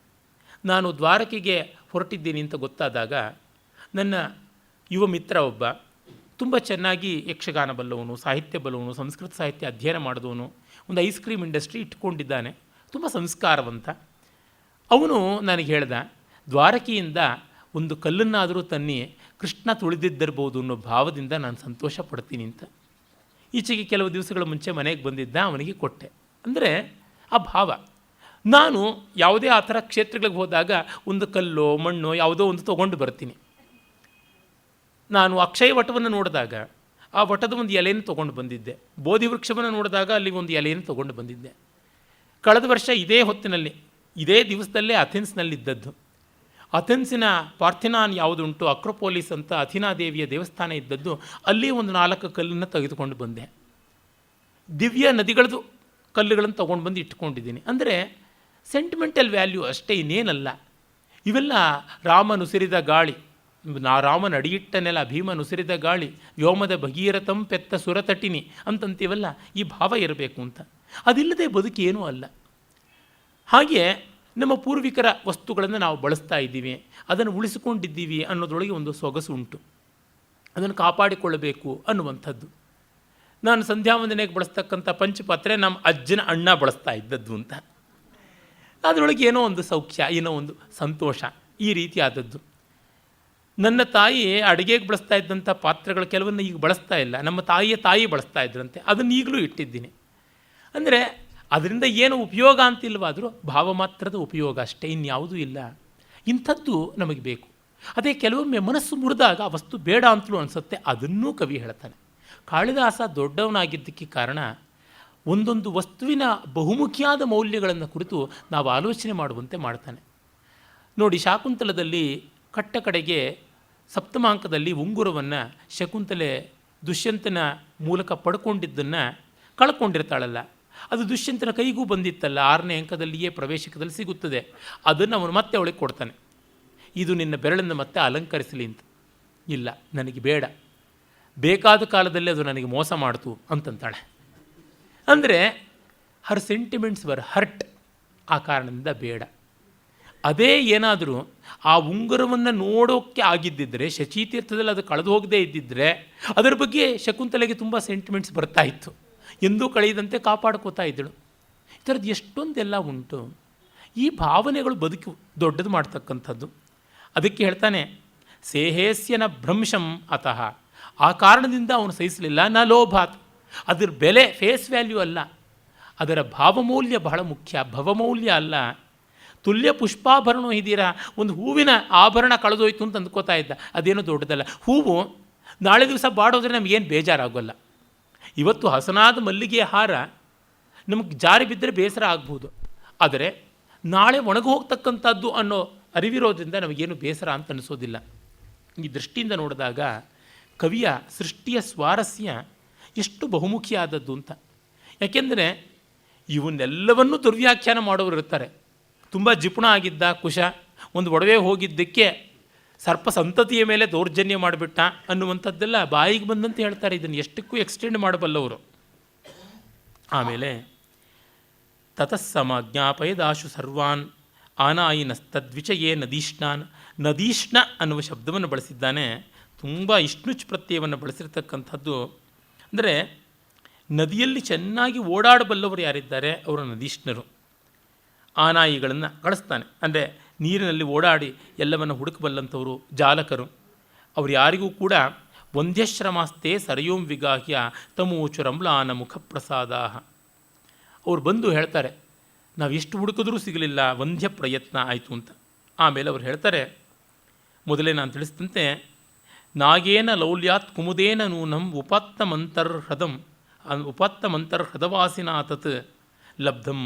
Speaker 1: ನಾನು ದ್ವಾರಕೆಗೆ ಹೊರಟಿದ್ದೀನಿ ಅಂತ ಗೊತ್ತಾದಾಗ ನನ್ನ ಯುವ ಮಿತ್ರ ಒಬ್ಬ ತುಂಬ ಚೆನ್ನಾಗಿ ಯಕ್ಷಗಾನ ಬಲ್ಲವನು, ಸಾಹಿತ್ಯ ಬಲ್ಲವನು, ಸಂಸ್ಕೃತ ಸಾಹಿತ್ಯ ಅಧ್ಯಯನ ಮಾಡಿದವನು, ಒಂದು ಐಸ್ ಕ್ರೀಮ್ ಇಂಡಸ್ಟ್ರಿ ಇಟ್ಕೊಂಡಿದ್ದಾನೆ, ತುಂಬ ಸಂಸ್ಕಾರವಂತ. ಅವನು ನನಗೆ ಹೇಳ್ದ, ದ್ವಾರಕೆಯಿಂದ ಒಂದು ಕಲ್ಲನ್ನಾದರೂ ತನ್ನಿ ಕೃಷ್ಣ ತುಳಿದಿದ್ದಿರ್ಬೋದು ಅನ್ನೋ ಭಾವದಿಂದ ನಾನು ಸಂತೋಷ ಪಡ್ತೀನಿ ಅಂತ. ಈಚೆಗೆ ಕೆಲವು ದಿವಸಗಳ ಮುಂಚೆ ಮನೆಗೆ ಬಂದಿದ್ದ, ಅವನಿಗೆ ಕೊಟ್ಟೆ. ಅಂದರೆ ಆ ಭಾವ. ನಾನು ಯಾವುದೇ ಆ ಥರ ಕ್ಷೇತ್ರಗಳಿಗೆ ಹೋದಾಗ ಒಂದು ಕಲ್ಲೋ ಮಣ್ಣೋ ಯಾವುದೋ ಒಂದು ತೊಗೊಂಡು ಬರ್ತೀನಿ. ನಾನು ಅಕ್ಷಯ ವಟವನ್ನು ನೋಡಿದಾಗ ಆ ವಟದ ಒಂದು ಎಲೆಯನ್ನು ತೊಗೊಂಡು ಬಂದಿದ್ದೆ. ಬೋಧಿ ವೃಕ್ಷವನ್ನು ನೋಡಿದಾಗ ಅಲ್ಲಿ ಒಂದು ಎಲೆಯನ್ನು ತೊಗೊಂಡು ಬಂದಿದ್ದೆ. ಕಳೆದ ವರ್ಷ ಇದೇ ಹೊತ್ತಿನಲ್ಲಿ, ಇದೇ ದಿವಸದಲ್ಲೇ ಅಥೆನ್ಸ್ನಲ್ಲಿದ್ದದ್ದು. ಅಥೆನ್ಸಿನ ಪಾರ್ಥಿನಾನ್ ಯಾವುದುಂಟು, ಅಕ್ರೋಪೋಲಿಸ್ ಅಂತ ಅಥಿನಾದೇವಿಯ ದೇವಸ್ಥಾನ ಇದ್ದದ್ದು, ಅಲ್ಲಿ ಒಂದು 4 ಕಲ್ಲನ್ನು ತೆಗೆದುಕೊಂಡು ಬಂದೆ. ದಿವ್ಯ ನದಿಗಳದು ಕಲ್ಲುಗಳನ್ನು ತೊಗೊಂಡು ಬಂದು ಇಟ್ಕೊಂಡಿದ್ದೀನಿ. ಅಂದರೆ ಸೆಂಟಿಮೆಂಟಲ್ ವ್ಯಾಲ್ಯೂ ಅಷ್ಟೇ, ಇನ್ನೇನಲ್ಲ. ಇವೆಲ್ಲ ರಾಮನುಸಿರಿದ ಗಾಳಿ, ರಾಮನ ಅಡಿಯಿಟ್ಟ ನೆಲ, ಭೀಮನುಸಿರಿದ ಗಾಳಿ, ವ್ಯೋಮದ ಭಗೀರಥಂ ಪೆತ್ತ ಸುರತಟಿನಿ ಅಂತಂತೀವಲ್ಲ, ಈ ಭಾವ ಇರಬೇಕು ಅಂತ. ಅದಿಲ್ಲದೆ ಬದುಕೇನೂ ಅಲ್ಲ. ಹಾಗೆ ನಮ್ಮ ಪೂರ್ವಿಕರ ವಸ್ತುಗಳನ್ನು ನಾವು ಬಳಸ್ತಾ ಇದ್ದೀವಿ, ಅದನ್ನು ಉಳಿಸಿಕೊಂಡಿದ್ದೀವಿ ಅನ್ನೋದ್ರೊಳಗೆ ಒಂದು ಸೊಗಸು ಉಂಟು. ಅದನ್ನು ಕಾಪಾಡಿಕೊಳ್ಳಬೇಕು ಅನ್ನುವಂಥದ್ದು. ನಾನು ಸಂಧ್ಯಾವಂದನೆಗೆ ಬಳಸ್ತಕ್ಕಂಥ ಪಂಚಪಾತ್ರೆ ನಮ್ಮ ಅಜ್ಜನ ಅಣ್ಣ ಬಳಸ್ತಾ ಇದ್ದದ್ದು ಅಂತ. ಅದರೊಳಗೆ ಏನೋ ಒಂದು ಸೌಖ್ಯ, ಏನೋ ಒಂದು ಸಂತೋಷ, ಈ ರೀತಿಯಾದದ್ದು. ನನ್ನ ತಾಯಿ ಅಡುಗೆಗೆ ಬಳಸ್ತಾ ಇದ್ದಂಥ ಪಾತ್ರೆಗಳು ಕೆಲವನ್ನು ಈಗ ಬಳಸ್ತಾ ಇಲ್ಲ, ನಮ್ಮ ತಾಯಿಯ ತಾಯಿ ಬಳಸ್ತಾ ಇದ್ರಂತೆ, ಅದನ್ನು ಈಗಲೂ ಇಟ್ಟಿದ್ದೀನಿ. ಅಂದರೆ ಅದರಿಂದ ಏನು ಉಪಯೋಗ ಅಂತಿಲ್ವಾದರೂ ಭಾವ ಮಾತ್ರದ ಉಪಯೋಗ ಅಷ್ಟೇ, ಇನ್ಯಾವುದೂ ಇಲ್ಲ. ಇಂಥದ್ದು ನಮಗೆ ಬೇಕು. ಅದೇ ಕೆಲವೊಮ್ಮೆ ಮನಸ್ಸು ಮುರಿದಾಗ ಆ ವಸ್ತು ಬೇಡ ಅಂತಲೂ ಅನಿಸುತ್ತೆ, ಅದನ್ನೂ ಕವಿ ಹೇಳ್ತಾನೆ. ಕಾಳಿದಾಸ ದೊಡ್ಡವನಾಗಿದ್ದಕ್ಕೆ ಕಾರಣ ಒಂದೊಂದು ವಸ್ತುವಿನ ಬಹುಮುಖಿಯಾದ ಮೌಲ್ಯಗಳನ್ನು ಕುರಿತು ನಾವು ಆಲೋಚನೆ ಮಾಡುವಂತೆ ಮಾಡ್ತಾನೆ. ನೋಡಿ, ಶಾಕುಂತಲದಲ್ಲಿ ಕಟ್ಟ ಕಡೆಗೆ ಸಪ್ತಮಾಂಕದಲ್ಲಿ ಉಂಗುರವನ್ನು ಶಕುಂತಲೆ ದುಷ್ಯಂತನ ಮೂಲಕ ಪಡ್ಕೊಂಡಿದ್ದನ್ನು ಕಳ್ಕೊಂಡಿರ್ತಾಳಲ್ಲ, ಅದು ದುಷ್ಯಂತನ ಕೈಗೂ ಬಂದಿತ್ತಲ್ಲ, 6ನೇ ಅಂಕದಲ್ಲಿಯೇ ಪ್ರವೇಶಕದಲ್ಲಿ ಸಿಗುತ್ತದೆ. ಅದನ್ನು ಅವನು ಮತ್ತೆ ಅವಳಿಗೆ ಕೊಡ್ತಾನೆ, ಇದು ನಿನ್ನ ಬೆರಳನ್ನು ಮತ್ತೆ ಅಲಂಕರಿಸಲಿ ಅಂತ. ಇಲ್ಲ, ನನಗೆ ಬೇಡ, ಬೇಕಾದ ಕಾಲದಲ್ಲಿ ಅದು ನನಗೆ ಮೋಸ ಮಾಡ್ತು ಅಂತಂತಾಳೆ. ಅಂದರೆ ಹರ್ ಸೆಂಟಿಮೆಂಟ್ಸ್ ವರ್ ಹರ್ಟ್, ಆ ಕಾರಣದಿಂದ ಬೇಡ. ಅದೇ ಏನಾದರೂ ಆ ಉಂಗುರವನ್ನು ನೋಡೋಕ್ಕೆ ಆಗಿದ್ದಿದ್ದರೆ, ಶಚೀತೀರ್ಥದಲ್ಲಿ ಅದು ಕಳೆದು ಹೋಗದೇ ಇದ್ದಿದ್ದರೆ ಅದರ ಬಗ್ಗೆ ಶಕುಂತಲೆಗೆ ತುಂಬ ಸೆಂಟಿಮೆಂಟ್ಸ್ ಬರ್ತಾ ಇತ್ತು, ಎಂದೂ ಕಳೆಯದಂತೆ ಕಾಪಾಡ್ಕೋತಾ ಇದ್ದಳು. ಈ ಥರದ್ದು ಎಷ್ಟೊಂದೆಲ್ಲ ಉಂಟು. ಈ ಭಾವನೆಗಳು ಬದುಕು ದೊಡ್ಡದು ಮಾಡ್ತಕ್ಕಂಥದ್ದು. ಅದಕ್ಕೆ ಹೇಳ್ತಾನೆ, ಸೇಹೇಸ್ಯನ ಭ್ರಂಶಂ ಅತಃ, ಆ ಕಾರಣದಿಂದ ಅವನು ಸಹಿಸಲಿಲ್ಲ. ನ ಲೋಭಾತ್, ಅದರ ಬೆಲೆ ಫೇಸ್ ವ್ಯಾಲ್ಯೂ ಅಲ್ಲ, ಅದರ ಭಾವಮೌಲ್ಯ ಬಹಳ ಮುಖ್ಯ, ಭವಮೌಲ್ಯ ಅಲ್ಲ. ತುಲ್ಯ ಪುಷ್ಪಾಭರಣ ಇದ್ದೀರಾ, ಒಂದು ಹೂವಿನ ಆಭರಣ ಕಳೆದೋಯ್ತು ಅಂತ ಅಂದ್ಕೋತಾ ಇದ್ದ, ಅದೇನೋ ದೊಡ್ಡದಲ್ಲ. ಹೂವು ನಾಳೆ ದಿವಸ ಬಾಡೋದ್ರೆ ನಮಗೇನು ಬೇಜಾರಾಗೋಲ್ಲ. ಇವತ್ತು ಹಸನಾದ ಮಲ್ಲಿಗೆ ಹಾರ ನಮಗೆ ಜಾರಿ ಬಿದ್ದರೆ ಬೇಸರ ಆಗ್ಬೋದು, ಆದರೆ ನಾಳೆ ಒಣಗಿ ಹೋಗ್ತಕ್ಕಂಥದ್ದು ಅನ್ನೋ ಅರಿವಿರೋದ್ರಿಂದ ನಮಗೇನು ಬೇಸರ ಅಂತ ಅನಿಸೋದಿಲ್ಲ. ಈ ದೃಷ್ಟಿಯಿಂದ ನೋಡಿದಾಗ ಕವಿಯ ಸೃಷ್ಟಿಯ ಸ್ವಾರಸ್ಯ ಎಷ್ಟು ಬಹುಮುಖಿಯಾದದ್ದು ಅಂತ. ಯಾಕೆಂದರೆ ಇವನ್ನೆಲ್ಲವನ್ನೂ ದುರ್ವ್ಯಾಖ್ಯಾನ ಮಾಡೋರು ಇರ್ತಾರೆ. ತುಂಬ ಜಿಪುಣ ಆಗಿದ್ದ ಕುಶ ಒಂದು ಒಡವೆ ಹೋಗಿದ್ದಕ್ಕೆ ಸರ್ಪ ಸಂತತಿಯ ಮೇಲೆ ದೌರ್ಜನ್ಯ ಮಾಡಿಬಿಟ್ಟ ಅನ್ನುವಂಥದ್ದೆಲ್ಲ ಬಾಯಿಗೆ ಬಂದಂತೆ ಹೇಳ್ತಾರೆ. ಇದನ್ನು ಎಷ್ಟಕ್ಕೂ ಎಕ್ಸ್ಟೆಂಡ್ ಮಾಡಬಲ್ಲವರು. ಆಮೇಲೆ ತತಸ್ಸಮ ಜ್ಞಾಪಯದಾಶು ಸರ್ವಾನ್ ಆನಾಯಿನಸ್ತದ್ವಿಚಯೇ ನದೀಷ್ಣಾನ್. ನದೀಷ್ಣ ಅನ್ನುವ ಶಬ್ದವನ್ನು ಬಳಸಿದ್ದಾನೆ. ತುಂಬ ಇಷ್ಣುಚ್ ಪ್ರತ್ಯಯವನ್ನು ಬಳಸಿರ್ತಕ್ಕಂಥದ್ದು. ಅಂದರೆ ನದಿಯಲ್ಲಿ ಚೆನ್ನಾಗಿ ಓಡಾಡಬಲ್ಲವರು ಯಾರಿದ್ದಾರೆ ಅವರು ನದೀಷ್ಣರು. ಆನಾಯಿಗಳನ್ನು ಕಳಿಸ್ತಾನೆ, ಅಂದರೆ ನೀರಿನಲ್ಲಿ ಓಡಾಡಿ ಎಲ್ಲವನ್ನು ಹುಡುಕಬಲ್ಲಂಥವರು ಜಾಲಕರು. ಅವರು ಯಾರಿಗೂ ಕೂಡ ವಂದ್ಯಶ್ರಮಾಸ್ತೆ ಸರಯೋಂ ವಿಗಾಹ್ಯ ತಮೂಚುರಂಲಾನ ಮುಖಪ್ರಸಾದ. ಅವ್ರು ಬಂದು ಹೇಳ್ತಾರೆ, ನಾವು ಎಷ್ಟು ಹುಡುಕಿದ್ರೂ ಸಿಗಲಿಲ್ಲ, ವಂದ್ಯ ಪ್ರಯತ್ನ ಆಯಿತು ಅಂತ. ಆಮೇಲೆ ಅವ್ರು ಹೇಳ್ತಾರೆ, ಮೊದಲೇ ನಾನು ತಿಳಿಸಿದಂತೆ, ನಾಗೇನ ಲೌಲ್ಯಾತ್ ಕುಮುದೇನ ನೂನಂ ಉಪಾತ್ತಮಂತರ್ಹೃದವಾಸಿನ ತತ್ ಲಬ್ಧಂ.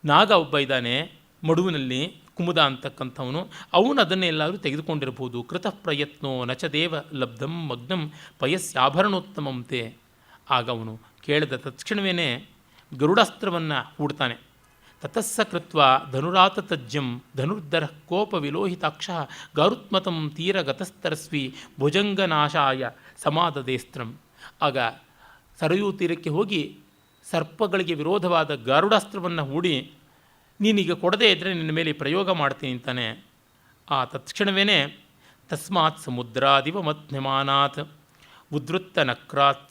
Speaker 1: ನಾಗ ಒಬ್ಬ ಇದ್ದಾನೆ ಮಡುವಿನಲ್ಲಿ, ಕುಮುದ ಅಂತಕ್ಕಂಥವನು, ಅವನು ಅದನ್ನೆಲ್ಲಾದರೂ ತೆಗೆದುಕೊಂಡಿರ್ಬೋದು. ಕೃತಃ ಪ್ರಯತ್ನೋ ನಚದೇವ ಲಬ್ಧಂ ಮಗ್ನಂ ಪಯಸ್ಯಾಭರಣೋತ್ತಮಂತೆ. ಆಗ ಅವನು ಕೇಳಿದ ತತ್ಕ್ಷಣವೇ ಗರುಡಾಸ್ತ್ರವನ್ನು ಹೂಡ್ತಾನೆ. ತತಸ್ಸ ಕೃತ್ವ ಧನುರಾತ ತಜ್ಜಂ ಧನುರ್ಧರ ಕೋಪ ವಿಲೋಹಿತಾಕ್ಷ ಗಾರುತ್ಮತಂ ತೀರಗತಸ್ತರಸ್ವಿ ಭುಜಂಗನಾಶಾಯ ಸಮಾದದೇಸ್ತ್ರಂ. ಆಗ ಸರಯೂ ತೀರಕ್ಕೆ ಹೋಗಿ ಸರ್ಪಗಳಿಗೆ ವಿರೋಧವಾದ ಗಾರುಡಾಸ್ತ್ರವನ್ನು ಹೂಡಿ, ನೀನೀಗ ಕೊಡದೇ ಇದ್ದರೆ ನಿನ್ನ ಮೇಲೆ ಪ್ರಯೋಗ ಮಾಡ್ತೀನಿ ಅಂತಾನೆ. ಆ ತತ್ಕ್ಷಣವೇ ತಸ್ಮಾತ್ ಸಮುದ್ರಾದಿವ ಮಧ್ಯಮಾನಾತ್ ಉದ್ರುತ್ತ ನಕ್ರಾತ್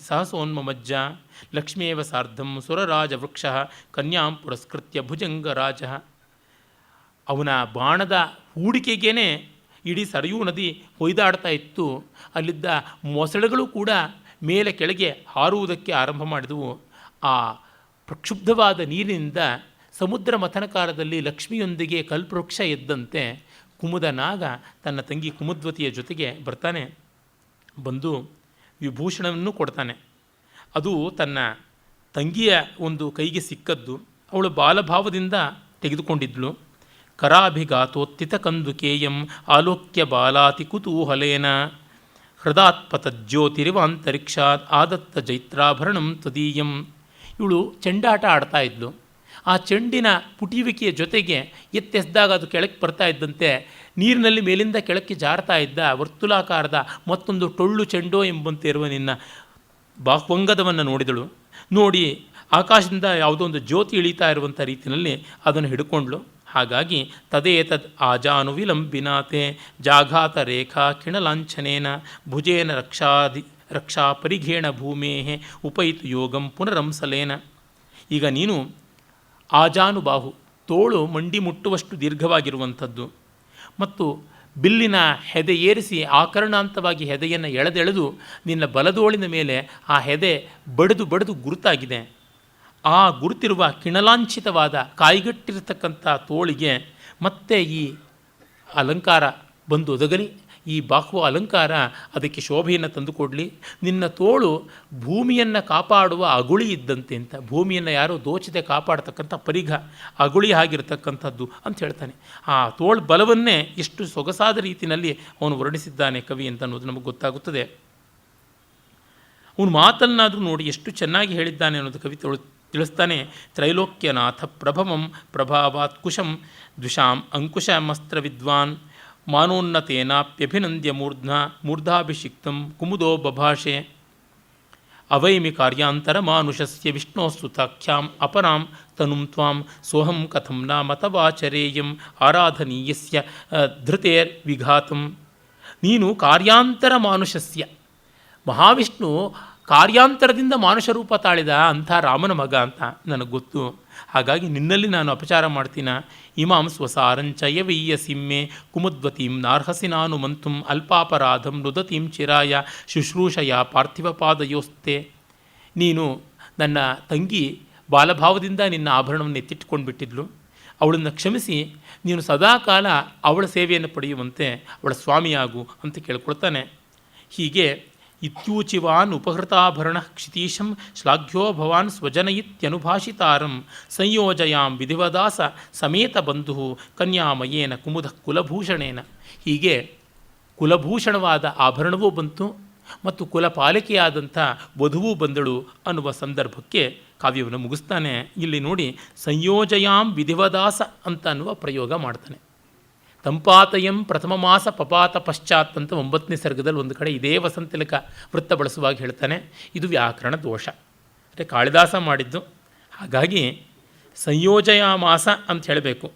Speaker 1: ಸಹಸೋನ್ಮಮಜ್ಜ ಲಕ್ಷ್ಮೇವ ಸಾರ್ಧಂ ಸುರರಾಜವೃಕ್ಷ ಕನ್ಯಾಂ ಪುರಸ್ಕೃತ್ಯ ಭುಜಂಗರಾಜ. ಅವನ ಬಾಣದ ಹೂಡಿಕೆಗೇ ಇಡೀ ಸರಯೂ ನದಿ ಹೊಯ್ದಾಡ್ತಾ ಇತ್ತು. ಅಲ್ಲಿದ್ದ ಮೊಸಳೆಗಳು ಕೂಡ ಮೇಲೆ ಕೆಳಗೆ ಹಾರುವುದಕ್ಕೆ ಆರಂಭ ಮಾಡಿದವು. ಆ ಪ್ರಕ್ಷುಬ್ಧವಾದ ನೀರಿನಿಂದ ಸಮುದ್ರ ಮಥನಕಾಲದಲ್ಲಿ ಲಕ್ಷ್ಮಿಯೊಂದಿಗೆ ಕಲ್ಪವೃಕ್ಷ ಎದ್ದಂತೆ ಕುಮುದ ನಾಗ ತನ್ನ ತಂಗಿ ಕುಮುದ್ವತಿಯ ಜೊತೆಗೆ ಬರ್ತಾನೆ. ಬಂದು ವಿಭೂಷಣವನ್ನು ಕೊಡ್ತಾನೆ. ಅದು ತನ್ನ ತಂಗಿಯ ಒಂದು ಕೈಗೆ ಸಿಕ್ಕದ್ದು. ಅವಳು ಬಾಲಭಾವದಿಂದ ತೆಗೆದುಕೊಂಡಿದ್ಳು. ಕರಾಭಿಘಾತೋತ್ತಿತ ಕಂದುಕೇಯಂ ಆಲೋಕ್ಯ ಬಾಲಾತಿ ಕುತೂಹಲೇನ ಹೃದಾತ್ಪತಜ್ಯೋತಿರಿವಾಂತರಿಕ್ಷಾತ್ ಆದತ್ತ ಜೈತ್ರಾಭರಣಂ ತದೀಯಂ. ಇವಳು ಚೆಂಡಾಟ ಆಡ್ತಾ ಇದ್ಲು. ಆ ಚೆಂಡಿನ ಪುಟಿಯುವಿಕೆಯ ಜೊತೆಗೆ ಎತ್ತೆಸ್ದಾಗ ಅದು ಕೆಳಕ್ಕೆ ಬರ್ತಾ ಇದ್ದಂತೆ ನೀರಿನಲ್ಲಿ ಮೇಲಿಂದ ಕೆಳಕ್ಕೆ ಜಾರ್ತಾ ಇದ್ದ ವರ್ತುಲಾಕಾರದ ಮತ್ತೊಂದು ಟೊಳ್ಳು ಚೆಂಡೋ ಎಂಬಂತೆ ಇರುವ ನಿನ್ನ ಬಾಹ್ವಂಗದವನ್ನು ನೋಡಿದಳು. ನೋಡಿ ಆಕಾಶದಿಂದ ಯಾವುದೋ ಒಂದು ಜ್ಯೋತಿ ಇಳೀತಾ ಇರುವಂಥ ರೀತಿಯಲ್ಲಿ ಅದನ್ನು ಹಿಡ್ಕೊಂಡ್ಳು. ಹಾಗಾಗಿ ತದೇತದ್ ಆಜಾನುವಿಲಂಬಿನಾತೆ ಜಾಘಾತ ರೇಖಾ ಕಿಣಲಾಂಛನೇನ ಭುಜೇನ ರಕ್ಷಾ ಪರಿಘೇಣ ಭೂಮೇ ಉಪೈತು ಯೋಗಂ ಪುನರಂಸಲೇನ. ಈಗ ನೀನು ಆಜಾನುಬಾಹು, ತೋಳು ಮಂಡಿ ಮುಟ್ಟುವಷ್ಟು ದೀರ್ಘವಾಗಿರುವಂಥದ್ದು, ಮತ್ತು ಬಿಲ್ಲಿನ ಹೆದೆ ಏರಿಸಿ ಆಕರ್ಣಾಂತವಾಗಿ ಹೆದೆಯನ್ನು ಎಳೆದೆಳೆದು ನಿನ್ನ ಬಲದೋಳಿನ ಮೇಲೆ ಆ ಹೆದೆ ಬಡಿದು ಗುರುತಾಗಿದೆ. ಆ ಗುರುತಿರುವ ಕಿಣಲಾಂಚಿತವಾದ ಕಾಯಿಗಟ್ಟಿರತಕ್ಕಂಥ ತೋಳಿಗೆ ಮತ್ತೆ ಈ ಅಲಂಕಾರ ಬಂದು ಒದಗಲಿ. ಈ ಬಾಹು ಅಲಂಕಾರ ಅದಕ್ಕೆ ಶೋಭೆಯನ್ನು ತಂದುಕೊಡಲಿ. ನಿನ್ನ ತೋಳು ಭೂಮಿಯನ್ನು ಕಾಪಾಡುವ ಅಗುಳಿ ಇದ್ದಂತೆ ಅಂತ. ಭೂಮಿಯನ್ನು ಯಾರೋ ದೋಚದೆ ಕಾಪಾಡ್ತಕ್ಕಂಥ ಪರಿಘ ಅಗುಳಿ ಆಗಿರತಕ್ಕಂಥದ್ದು ಅಂತ ಹೇಳ್ತಾನೆ. ಆ ತೋಳು ಬಲವನ್ನೇ ಎಷ್ಟು ಸೊಗಸಾದ ರೀತಿಯಲ್ಲಿ ಅವನು ವರ್ಣಿಸಿದ್ದಾನೆ ಕವಿ ಅಂತ ಅನ್ನೋದು ನಮಗೆ ಗೊತ್ತಾಗುತ್ತದೆ. ಅವನು ಮಾತನ್ನಾದರೂ ನೋಡಿ ಎಷ್ಟು ಚೆನ್ನಾಗಿ ಹೇಳಿದ್ದಾನೆ ಅನ್ನೋದು ಕವಿ ತಿಳಿಸ್ತಾನೆ. ತ್ರೈಲೋಕ್ಯನಾಥ ಪ್ರಭವಂ ಪ್ರಭಾವಾತ್ ಕುಶಂ ದ್ವಿಷಾಂ ಅಂಕುಶಮಸ್ತ್ರ ವಿದ್ವಾನ್ ಮಾನೋನ್ನತೇನಾಪ್ಯಭಿನಂದ್ಯ ಮೂರ್ಧಾಭಿಷಿಕ್ತಂ ಕುಮುದೋ ಬಭಾಷೆ. ಅವೈಮಿ ಕಾರ್ಯಾಂತರ ಮಾನುಷಸ್ಯ ವಿಷ್ಣೋ ಸುತಾಖ್ಯಾಂ ಅಪರಾಂ ತನುಂ ತ್ವಾಂ ಸೋಹಂ ಕಥಂ ನಾಮ ತವಾಚರೇಯಂ ಆರಾಧನೀಯಸ್ಯ ಧೃತೇರ್ ವಿಘಾತಂ. ನೀನು ಕಾರ್ಯಾಂತರ ಮಾನುಷಸ್ಯ, ಮಹಾವಿಷ್ಣು ಕಾರ್ಯಾಂತರದಿಂದ ಮಾನುಷ ರೂಪ ತಾಳಿದ ಅಂಥ ರಾಮನ ಮಗ ಅಂತ ನನಗೆ ಗೊತ್ತು. ಹಾಗಾಗಿ ನಿನ್ನಲ್ಲಿ ನಾನು ಅಪಚಾರ ಮಾಡ್ತೀನ. ಇಮಾಂ ಸ್ವಸಾರಂಚಯ ವೀಯ ಸಿಮ್ಮೆ ಕುಮುದ್ವತೀಂ ನಾರ್ಹಸಿ ನಾನು ಮಂತುಂ ಅಲ್ಪಾಪರಾಧಂ ನುದತೀಂ ಚಿರಾಯ ಶುಶ್ರೂಷಯ ಪಾರ್ಥಿವ ಪಾದಯೋಸ್ತೆ. ನೀನು ನನ್ನ ತಂಗಿ ಬಾಲಭಾವದಿಂದ ನಿನ್ನ ಆಭರಣವನ್ನು ಎತ್ತಿಟ್ಟುಕೊಂಡು ಬಿಟ್ಟಿದ್ಲು. ಅವಳನ್ನು ಕ್ಷಮಿಸಿ ನೀನು ಸದಾಕಾಲ ಅವಳ ಸೇವೆಯನ್ನು ಪಡೆಯುವಂತೆ ಅವಳ ಸ್ವಾಮಿಯಾಗು ಅಂತ ಕೇಳ್ಕೊಳ್ತಾನೆ. ಹೀಗೆ ಇತ್ಯೂಚಿವಾನ್ ಉಪಹೃತಾಭರಣ ಕ್ಷಿತೀಶಂ ಶ್ಲಾಘ್ಯೋ ಭವಾನ್ ಸ್ವಜನಯಿತ್ಯನುಭಾಷಿತಾರಂ ಸಂಯೋಜಯಾಂ ವಿಧಿವದಾಸ ಸಮೇತ ಬಂಧು ಕನ್ಯಾಮಯೇನ ಕುಮುದ ಕುಲಭೂಷಣೇನ. ಹೀಗೆ ಕುಲಭೂಷಣವಾದ ಆಭರಣವೂ ಬಂತು ಮತ್ತು ಕುಲಪಾಲಿಕೆಯಾದಂಥ ವಧುವೂ ಬಂದಳು ಅನ್ನುವ ಸಂದರ್ಭಕ್ಕೆ ಕಾವ್ಯವನ್ನು ಮುಗಿಸ್ತಾನೆ. ಇಲ್ಲಿ ನೋಡಿ, ಸಂಯೋಜಯಾಂ ವಿಧಿವದಾಸ ಅಂತ ಅನ್ನುವ ಪ್ರಯೋಗ ಮಾಡ್ತಾನೆ. ತಂಪಾತಯಂ ಪ್ರಥಮ ಮಾಸ ಪಪಾತ ಪಶ್ಚಾತ್ ಅಂತ 9ನೇ ಸರ್ಗದಲ್ಲಿ ಒಂದು ಕಡೆ ಇದೇ ವಸಂತಿಲಕ ವೃತ್ತ ಬಳಸುವಾಗ ಹೇಳ್ತಾನೆ. ಇದು ವ್ಯಾಕರಣ ದೋಷ, ಅಂದರೆ ಕಾಳಿದಾಸ ಮಾಡಿದ್ದು. ಹಾಗಾಗಿ ಸಂಯೋಜಯಾಮಾಸ ಅಂತ ಹೇಳಬೇಕು,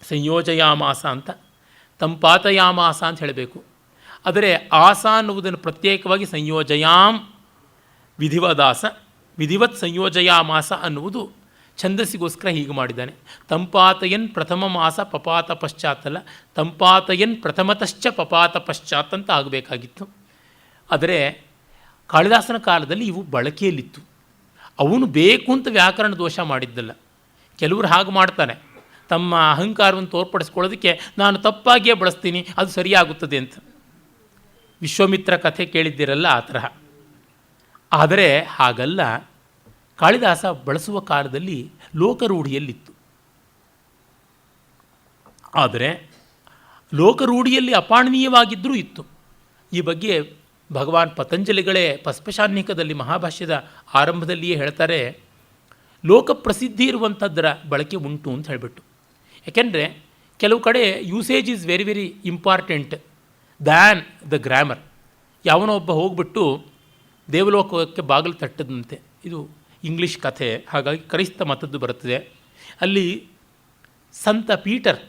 Speaker 1: ಸಂಯೋಜಯಾಮಾಸ ಅಂತ, ತಂಪಾತಯಾಮಾಸ ಅಂತ ಹೇಳಬೇಕು. ಆದರೆ ಆಸ ಅನ್ನುವುದನ್ನು ಪ್ರತ್ಯೇಕವಾಗಿ ಸಂಯೋಜಯಾಂ ವಿಧಿವದಾಸ, ವಿಧಿವತ್ ಸಂಯೋಜಯಾಮಾಸ ಅನ್ನುವುದು ಛಂದಸ್ಸಿಗೋಸ್ಕರ ಹೀಗೆ ಮಾಡಿದ್ದಾನೆ. ತಂಪಾತಯನ್ ಪ್ರಥಮ ಮಾಸ ಪಪಾತ ಪಶ್ಚಾತ್ತಲ್ಲ, ತಂಪಾತಯನ್ ಪ್ರಥಮತಶ್ಚ ಪಪಾತ ಪಶ್ಚಾತ್ ಅಂತ ಆಗಬೇಕಾಗಿತ್ತು. ಆದರೆ ಕಾಳಿದಾಸನ ಕಾಲದಲ್ಲಿ ಇವು ಬಳಕೆಯಲ್ಲಿತ್ತು. ಅವನು ಬೇಕು ಅಂತ ವ್ಯಾಕರಣ ದೋಷ ಮಾಡಿದ್ದಲ್ಲ. ಕೆಲವರು ಹಾಗೆ ಮಾಡ್ತಾರೆ, ತಮ್ಮ ಅಹಂಕಾರವನ್ನು ತೋರ್ಪಡಿಸ್ಕೊಳ್ಳೋದಕ್ಕೆ ನಾನು ತಪ್ಪಾಗಿಯೇ ಬಳಸ್ತೀನಿ, ಅದು ಸರಿಯಾಗುತ್ತದೆ ಅಂತ. ವಿಶ್ವಾಮಿತ್ರ ಕಥೆ ಕೇಳಿದ್ದೀರಲ್ಲ, ಆ ತರಹ. ಆದರೆ ಹಾಗಲ್ಲ, ಕಾಳಿದಾಸ ಬಳಸುವ ಕಾಲದಲ್ಲಿ ಲೋಕರೂಢಿಯಲ್ಲಿತ್ತು. ಆದರೆ ಲೋಕರೂಢಿಯಲ್ಲಿ ಅಪಾಣನೀಯವಾಗಿದ್ದರೂ ಇತ್ತು. ಈ ಬಗ್ಗೆ ಭಗವಾನ್ ಪತಂಜಲಿಗಳೇ ಪಸ್ಪಶಾನ್ನಿಕದಲ್ಲಿ ಮಹಾಭಾಷ್ಯದ ಆರಂಭದಲ್ಲಿಯೇ ಹೇಳ್ತಾರೆ, ಲೋಕಪ್ರಸಿದ್ಧಿ ಇರುವಂಥದ್ದರ ಬಳಕೆ ಉಂಟು ಅಂತ ಹೇಳಿಬಿಟ್ಟು. ಯಾಕೆಂದರೆ ಕೆಲವು ಕಡೆ usage is very very important than the grammar. ಯಾವನೋ ಒಬ್ಬ ಹೋಗ್ಬಿಟ್ಟು ದೇವಲೋಕಕ್ಕೆ ಬಾಗಿಲು ತಟ್ಟದಂತೆ, ಇದು ಇಂಗ್ಲೀಷ್ ಕಥೆ, ಹಾಗಾಗಿ ಕ್ರೈಸ್ತ ಮತದ್ದು ಬರುತ್ತದೆ. ಅಲ್ಲಿ ಸಂತ ಪೀಟರ್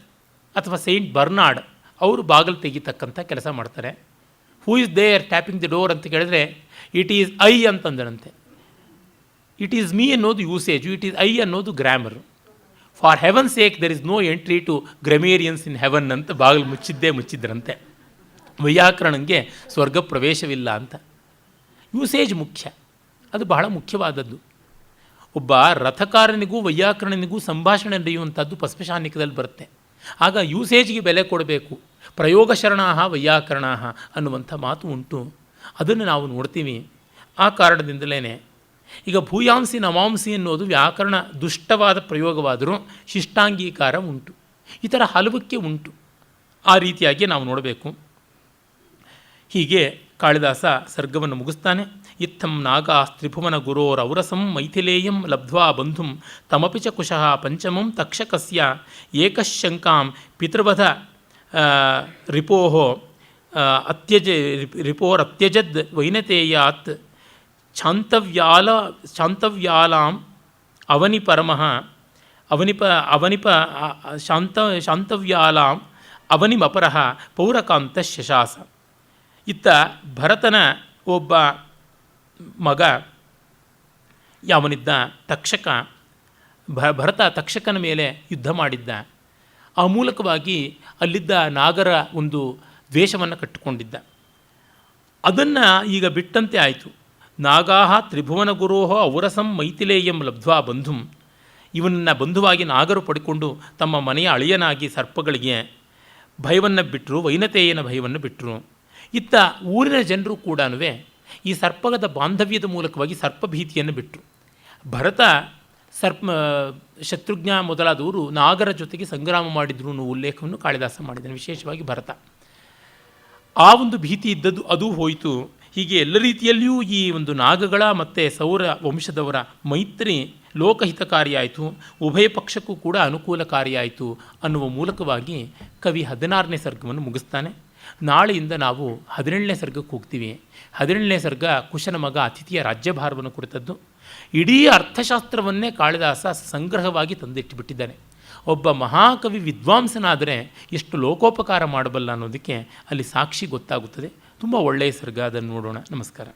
Speaker 1: ಅಥವಾ ಸೈಂಟ್ ಬರ್ನಾರ್ಡ್ ಅವರು ಬಾಗಿಲು ತೆಗಿತಕ್ಕಂಥ ಕೆಲಸ ಮಾಡ್ತಾರೆ. Who is there tapping the door ಅಂತ ಕೇಳಿದ್ರೆ ಇಟ್ ಈಸ್ ಐ ಅಂತಂದರಂತೆ. ಇಟ್ ಈಸ್ ಮೀ ಅನ್ನೋದು ಯೂಸೇಜು, ಇಟ್ ಈಸ್ ಐ ಅನ್ನೋದು grammar. For heaven sake there is no entry to grammarians in heaven ಅಂತ ಬಾಗಿಲು ಮುಚ್ಚಿದ್ರಂತೆ. ವೈಯಾಕರಣಂಗೆ ಸ್ವರ್ಗ ಪ್ರವೇಶವಿಲ್ಲ ಅಂತ. ಯೂಸೇಜ್ ಮುಖ್ಯ, ಅದು ಬಹಳ ಮುಖ್ಯವಾದದ್ದು. ಒಬ್ಬ ರಥಕಾರನಿಗೂ ವೈಯಾಕರಣನಿಗೂ ಸಂಭಾಷಣೆ ನಡೆಯುವಂಥದ್ದು ಪಸ್ಪಶಾನ್ನಿಕದಲ್ಲಿ ಬರುತ್ತೆ. ಆಗ ಯೂಸೇಜ್ಗೆ ಬೆಲೆ ಕೊಡಬೇಕು. ಪ್ರಯೋಗಶರಣಾಹ ವೈಯಾಕರಣಾಹ ಅನ್ನುವಂಥ ಮಾತು ಉಂಟು, ಅದನ್ನು ನಾವು ನೋಡ್ತೀವಿ. ಆ ಕಾರಣದಿಂದಲೇ ಈಗ ಭೂಯಾಂಸಿ ನಮಾಂಸಿ ಅನ್ನೋದು ವ್ಯಾಕರಣ ದುಷ್ಟವಾದ ಪ್ರಯೋಗವಾದರೂ ಶಿಷ್ಟಾಂಗೀಕಾರ ಉಂಟು. ಈ ಥರ ಹಲವಕ್ಕೆ ಉಂಟು. ಆ ರೀತಿಯಾಗಿ ನಾವು ನೋಡಬೇಕು. ಹೀಗೆ ಕಾಳಿದಾಸ ಸರ್ಗವನ್ನು ಮುಗಿಸ್ತಾನೆ. ಇತ್ತಂ ನಾಗಾ ತ್ರಿಭುವನ ಗುರೋರೌರಸಂ ಮೈಥಿಲೇಯಂ ಲಬ್ಧ್ವಾ ಬಂಧುಂ ತಮಪಿ ಚ ಕುಶಃ ಪಂಚಮಂ ತಕ್ಷಕಸ್ಯ ಏಕಶಂಕಾಂ ಪಿತೃವಧ ರಿಪೋಃ ರಿಪೋರತ್ಯಜದ್ ವೈನತೇಯಾತ್ ಶಾಂತವ್ಯಾಲಾಂ ಅವನಿಪರಮಃ ಶಾಂತವ್ಯಾಲಾಂ ಅವನಿಮಪರಃ ಪೌರಕಾಂತ ಶಶಾಸ. ಇತ್ತ ಭರತನ ಒಬ್ಬ ಮಗ ಯಾವನಿದ್ದ ತಕ್ಷಕ, ಭರತ ತಕ್ಷಕನ ಮೇಲೆ ಯುದ್ಧ ಮಾಡಿದ್ದ. ಆ ಮೂಲಕವಾಗಿ ಅಲ್ಲಿದ್ದ ನಾಗರ ಒಂದು ದ್ವೇಷವನ್ನು ಕಟ್ಟಿಕೊಂಡಿದ್ದ. ಅದನ್ನು ಈಗ ಬಿಟ್ಟಂತೆ ಆಯಿತು. ನಾಗಾಹ ತ್ರಿಭುವನ ಗುರೋಹ ಔರಸಂ ಮೈಥಿಲೇಯಂ ಲಬ್ಧ್ವಾ ಬಂಧುಂ. ಇವನನ್ನು ಬಂಧುವಾಗಿ ನಾಗರು ಪಡಿಕೊಂಡು ತಮ್ಮ ಮನೆಯ ಅಳಿಯನಾಗಿ ಸರ್ಪಗಳಿಗೆ ಭಯವನ್ನು ಬಿಟ್ಟರು, ವೈನತೇಯನ ಭಯವನ್ನು ಬಿಟ್ಟರು. ಇತ್ತ ಊರಿನ ಜನರು ಕೂಡ ಈ ಸರ್ಪದ ಬಾಂಧವ್ಯದ ಮೂಲಕವಾಗಿ ಸರ್ಪಭೀತಿಯನ್ನು ಬಿಟ್ಟರು. ಭರತ ಶತ್ರುಘ್ನ ಮೊದಲಾದವರು ನಾಗರ ಜೊತೆಗೆ ಸಂಗ್ರಾಮ ಮಾಡಿದ್ರು ಅನ್ನೋ ಉಲ್ಲೇಖವನ್ನು ಕಾಳಿದಾಸ ಮಾಡಿದ್ದಾನೆ. ವಿಶೇಷವಾಗಿ ಭರತ ಆ ಒಂದು ಭೀತಿ ಇದ್ದದ್ದು ಅದು ಹೋಯಿತು. ಹೀಗೆ ಎಲ್ಲ ರೀತಿಯಲ್ಲಿಯೂ ಈ ಒಂದು ನಾಗಗಳ ಮತ್ತು ಸೌರ ವಂಶದವರ ಮೈತ್ರಿ ಲೋಕಹಿತಕಾರಿಯಾಯಿತು, ಉಭಯ ಪಕ್ಷಕ್ಕೂ ಕೂಡ ಅನುಕೂಲಕಾರಿಯಾಯಿತು ಅನ್ನುವ ಮೂಲಕವಾಗಿ ಕವಿ 16ನೇ ಸರ್ಗವನ್ನು ಮುಗಿಸ್ತಾನೆ. ನಾಳೆಯಿಂದ ನಾವು 17ನೇ ಸರ್ಗಕ್ಕೆ ಹೋಗ್ತೀವಿ. 17ನೇ ಸರ್ಗ ಕುಶನ ಮಗ ಅತಿಥಿಯ ರಾಜ್ಯಭಾರವನ್ನು ಕುರಿತದ್ದು. ಇಡೀ ಅರ್ಥಶಾಸ್ತ್ರವನ್ನೇ ಕಾಳಿದಾಸ ಸಂಗ್ರಹವಾಗಿ ತಂದಿಟ್ಟುಬಿಟ್ಟಿದ್ದಾನೆ. ಒಬ್ಬ ಮಹಾಕವಿ ವಿದ್ವಾಂಸನಾದರೆ ಎಷ್ಟು ಲೋಕೋಪಕಾರ ಮಾಡಬಲ್ಲ ಅನ್ನೋದಕ್ಕೆ ಅಲ್ಲಿ ಸಾಕ್ಷಿ ಗೊತ್ತಾಗುತ್ತದೆ. ತುಂಬ ಒಳ್ಳೆಯ ಸರ್ಗ, ಅದನ್ನು ನೋಡೋಣ. ನಮಸ್ಕಾರ.